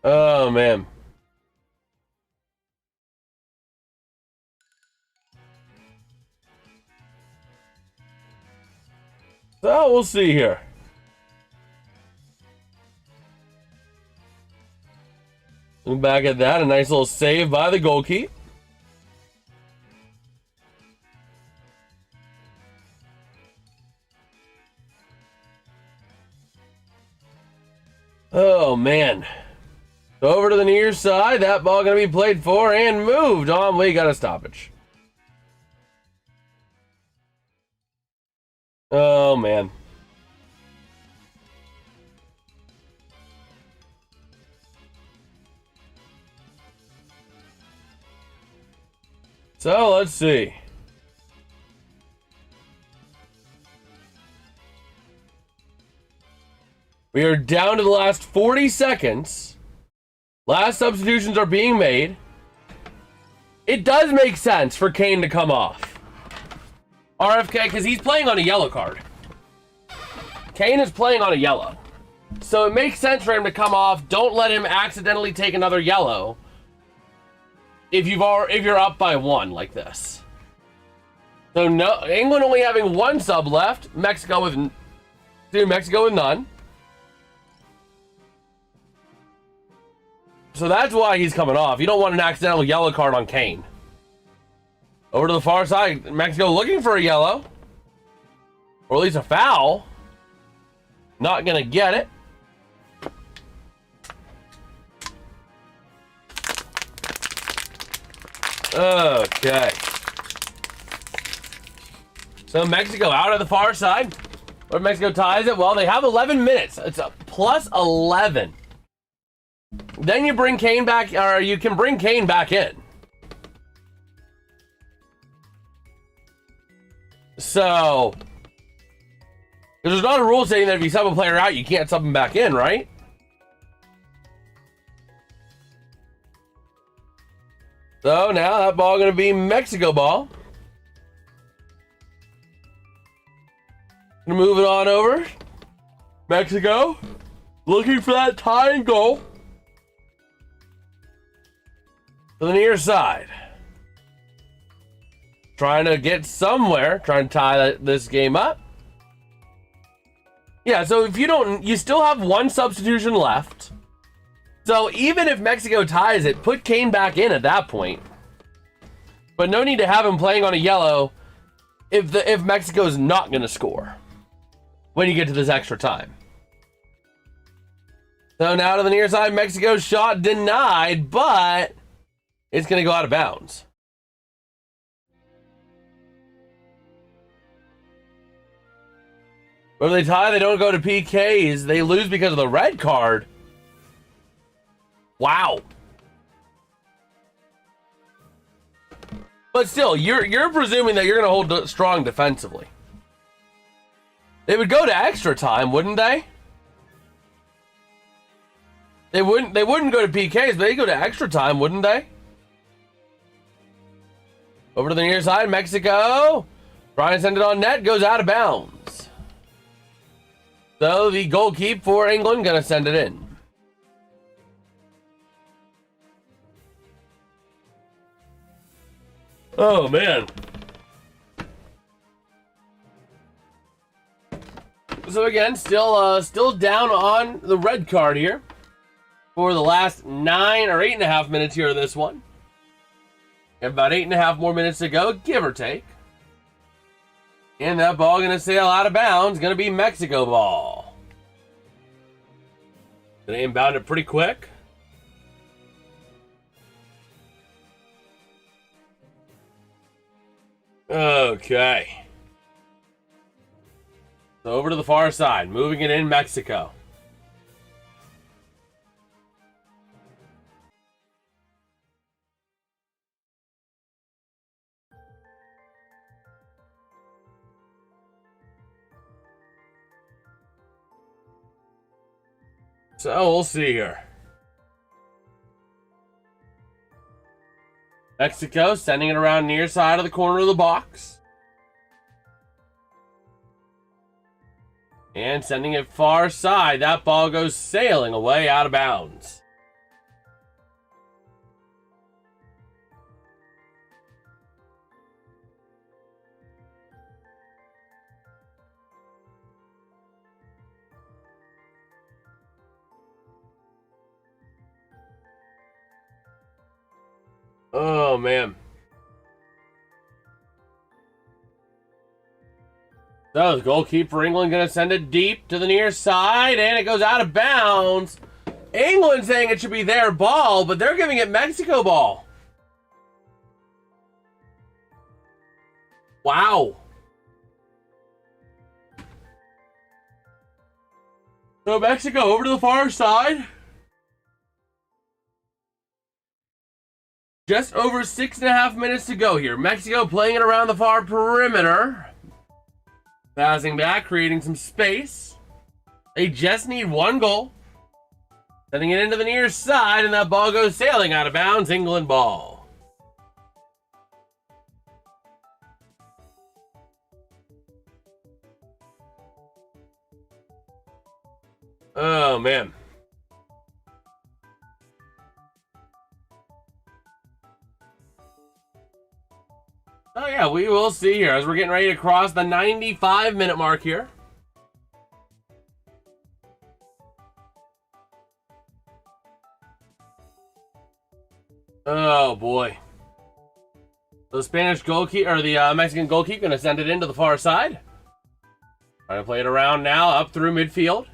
Oh, man. So we'll see here. Look back at that. A nice little save by the goalkeeper. Oh, man. Over to the near side. That ball going to be played for and moved on. We got a stoppage. Oh, man. So, let's see. We are down to the last 40 seconds. Last substitutions are being made. It does make sense for Kane to come off. RFK, because he's playing on a yellow card. Kane is playing on a yellow. So it makes sense for him to come off. Don't let him accidentally take another yellow. If you're up by 1 like this. So no, England only having 1 sub left. Mexico with none. So that's why he's coming off. You don't want an accidental yellow card on Kane. Over to the far side, Mexico looking for a yellow. Or at least a foul. Not gonna get it. Okay. So Mexico out of the far side. Or Mexico ties it. Well, they have 11 minutes. It's a plus 11. Then you bring Kane back, or you can bring Kane back in. So, there's not a rule saying that if you sub a player out, you can't sub him back in, right? So now that ball going to be Mexico ball. Gonna move it on over. Mexico looking for that tying goal. To the near side. Trying to get somewhere. Trying to tie this game up. Yeah, so if you still have 1 substitution left. So even if Mexico ties it, put Kane back in at that point. But no need to have him playing on a yellow if Mexico's not going to score when you get to this extra time. So now to the near side, Mexico's shot denied, but it's going to go out of bounds. But if they tie, they don't go to PKs. They lose because of the red card. Wow. But still, you're presuming that you're going to hold strong defensively. They would go to extra time, wouldn't they? They wouldn't go to PKs, but they'd go to extra time, wouldn't they? Over to the near side, Mexico. Trying to send it on net, goes out of bounds. So the goalkeeper for England going to send it in. Oh, man. So again, still down on the red card here for the last 9 or 8.5 minutes here of this one. Have about 8.5 more minutes to go, give or take. And that ball going to sail out of bounds. Going to be Mexico ball. Going to inbound it pretty quick. Okay. So over to the far side. Moving it in Mexico. So we'll see here. Mexico sending it around near side of the corner of the box. And sending it far side. That ball goes sailing away out of bounds. Oh, man. So the goalkeeper for England going to send it deep to the near side, and it goes out of bounds. England saying it should be their ball, but they're giving it Mexico ball. Wow. So Mexico over to the far side. Just over 6.5 minutes to go here. Mexico playing it around the far perimeter. Passing back, creating some space. They just need 1 goal. Sending it into the near side, and that ball goes sailing out of bounds. England ball. Oh, man. Oh, yeah, we will see here as we're getting ready to cross the 95-minute mark here. Oh, boy. The Spanish goalkeeper, or the Mexican goalkeeper, going to send it into the far side. Trying to play it around now, up through midfield.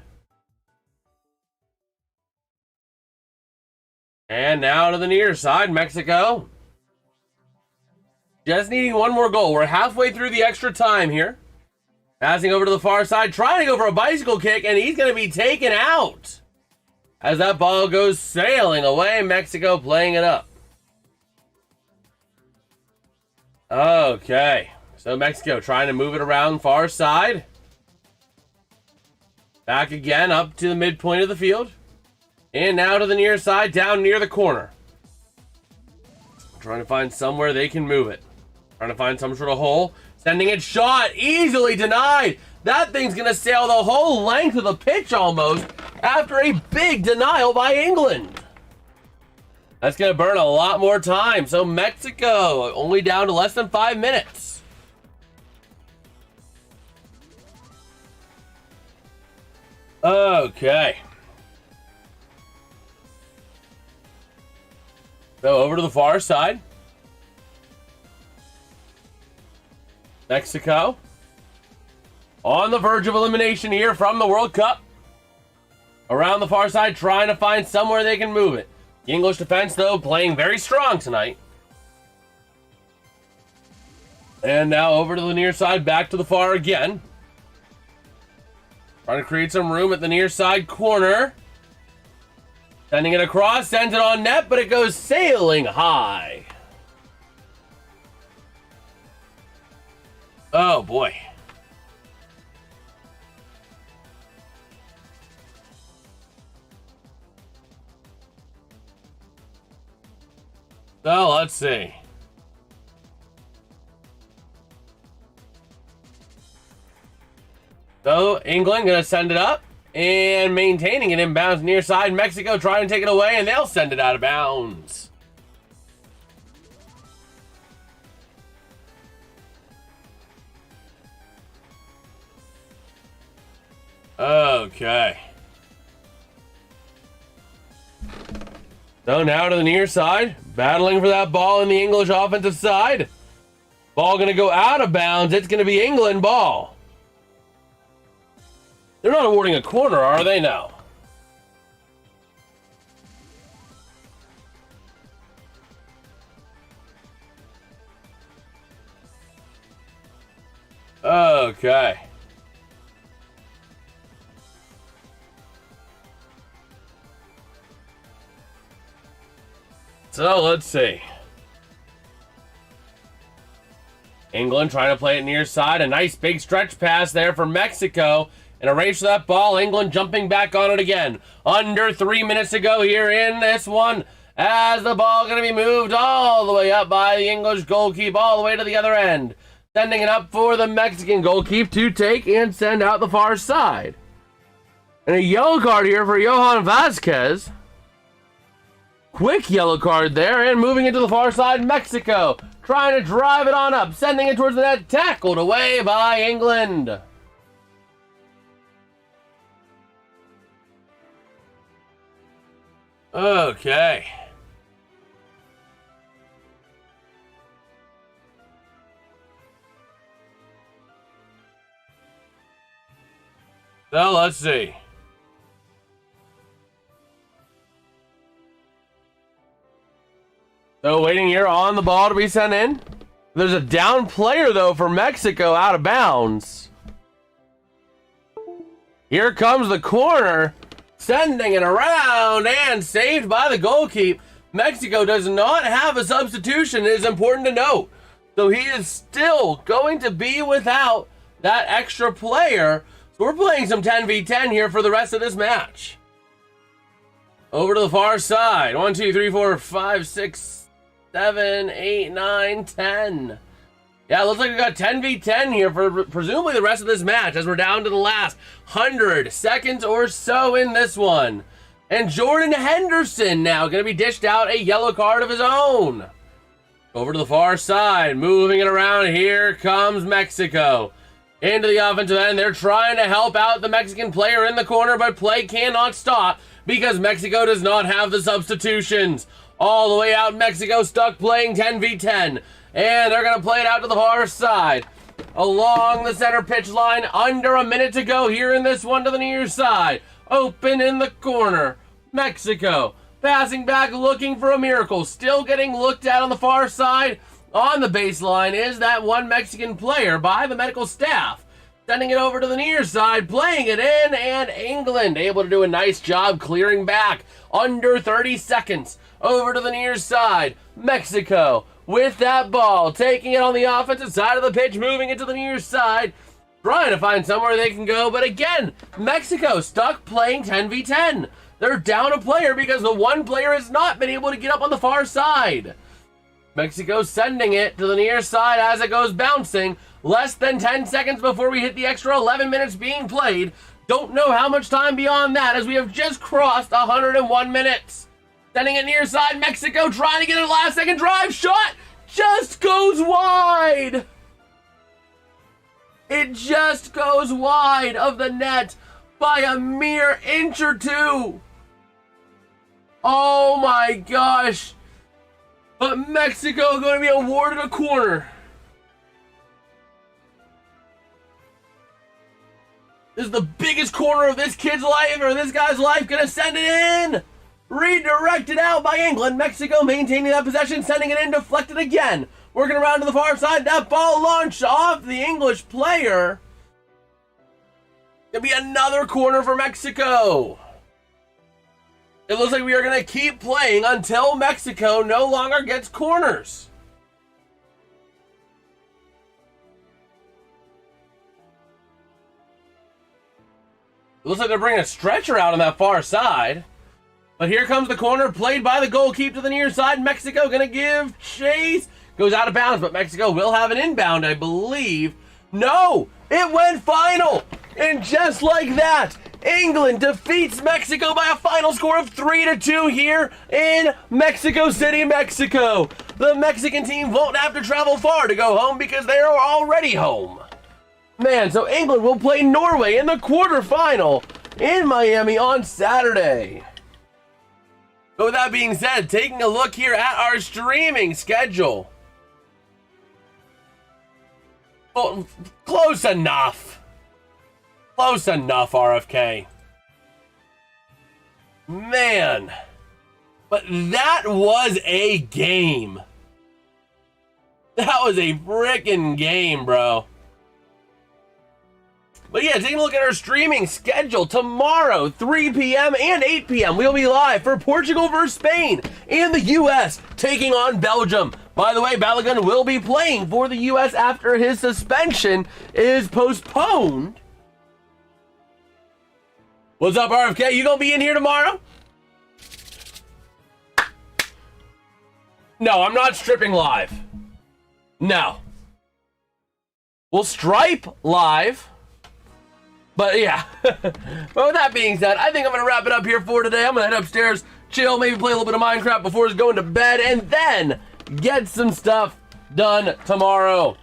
And now to the near side, Mexico. Just needing one more goal. We're halfway through the extra time here. Passing over to the far side, trying to go for a bicycle kick, and he's going to be taken out. As that ball goes sailing away, Mexico playing it up. Okay, so Mexico trying to move it around far side. Back again up to the midpoint of the field. And now to the near side, down near the corner. Trying to find somewhere they can move it. Trying to find some sort of hole. Sending it shot, easily denied. That thing's going to sail the whole length of the pitch almost after a big denial by England. That's going to burn a lot more time. So Mexico only down to less than 5 minutes. Okay. So over to the far side. Mexico on the verge of elimination here from the World Cup. Around the far side, trying to find somewhere they can move it. The English defense, though, playing very strong tonight. And now over to the near side, back to the far again. Trying to create some room at the near side corner. Sending it across, sends it on net, but it goes sailing high. Oh, boy. So, let's see. So, England going to send it up and maintaining it inbounds near side. Mexico trying to take it away, and they'll send it out of bounds. Okay. So now to the near side, battling for that ball in the English offensive side. Ball going to go out of bounds. It's going to be England ball. They're not awarding a corner, are they? No. Okay. So, let's see. England trying to play it near side. A nice big stretch pass there for Mexico. And a race for that ball. England jumping back on it again. Under 3 minutes to go here in this one. As the ball going to be moved all the way up by the English goalkeeper. All the way to the other end. Sending it up for the Mexican goalkeeper to take and send out the far side. And a yellow card here for Johan Vasquez. Quick yellow card there, and moving into the far side, Mexico trying to drive it on up, sending it towards the net, tackled away by England. Okay. So let's see. So waiting here on the ball to be sent in. There's a down player, though, for Mexico out of bounds. Here comes the corner. Sending it around and saved by the goalkeeper. Mexico does not have a substitution. It is important to note. So he is still going to be without that extra player. So we're playing some 10v10 here for the rest of this match. Over to the far side. 1, 2, 3, 4, 5, 6, 7, 8, 9, 10. Yeah, it looks like we got 10v10 here for presumably the rest of this match as we're down to the last 100 seconds or so in this one. And Jordan Henderson now going to be dished out a yellow card of his own. Over to the far side, moving it around. Here comes Mexico. Into the offensive end. They're trying to help out the Mexican player in the corner, but play cannot stop because Mexico does not have the substitutions. All the way out, Mexico stuck playing 10v10. And they're going to play it out to the far side. Along the center pitch line, under a minute to go here in this one to the near side. Open in the corner. Mexico passing back, looking for a miracle. Still getting looked at on the far side. On the baseline is that one Mexican player by the medical staff. Sending it over to the near side, playing it in, and England able to do a nice job clearing back. Under 30 seconds. Over to the near side. Mexico with that ball, taking it on the offensive side of the pitch, moving it to the near side, trying to find somewhere they can go, but again, Mexico stuck playing 10v10. They're down a player because the one player has not been able to get up on the far side. Mexico sending it to the near side as it goes bouncing. Less than 10 seconds before we hit the extra 11 minutes being played. Don't know how much time beyond that as we have just crossed 101 minutes. Sending it near side, Mexico trying to get a last second drive shot. Just goes wide. It just goes wide of the net by a mere inch or two. Oh my gosh. But Mexico going to be awarded a corner. This is the biggest corner of this kid's life or this guy's life. Going to send it in. Redirected out by England. Mexico maintaining that possession, sending it in, deflected again. Working around to the far side. That ball launched off the English player. Gonna be another corner for Mexico. It looks like we are gonna keep playing until Mexico no longer gets corners. It looks like they're bringing a stretcher out on that far side. But here comes the corner, played by the goalkeeper to the near side. Mexico gonna give chase. Goes out of bounds, but Mexico will have an inbound, I believe. No, it went final. And just like that, England defeats Mexico by a final score of 3-2 here in Mexico City, Mexico. The Mexican team won't have to travel far to go home because they are already home. Man, so England will play Norway in the quarterfinal in Miami on Saturday. But with that being said, taking a look here at our streaming schedule. Oh, close enough. Close enough, RFK. Man. But that was a game. That was a freaking game, bro. But yeah, taking a look at our streaming schedule. Tomorrow, 3 p.m. and 8 p.m. we'll be live for Portugal versus Spain and the U.S. taking on Belgium. By the way, Balogun will be playing for the U.S. after his suspension is postponed. What's up, RFK? You gonna be in here tomorrow? No, I'm not stripping live. No. We'll stripe live. But yeah, but with that being said, I think I'm going to wrap it up here for today. I'm going to head upstairs, chill, maybe play a little bit of Minecraft before it's going to bed, and then get some stuff done tomorrow.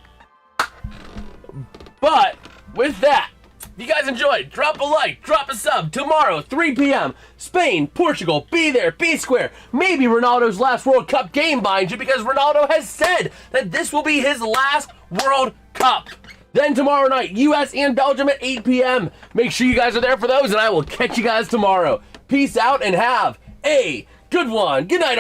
But with that, if you guys enjoyed, drop a like, drop a sub. Tomorrow, 3 p.m., Spain, Portugal, be there, be square. Maybe Ronaldo's last World Cup game, mind you, because Ronaldo has said that this will be his last World Cup. Then tomorrow night, U.S. and Belgium at 8 p.m. Make sure you guys are there for those, and I will catch you guys tomorrow. Peace out and have a good one. Good night.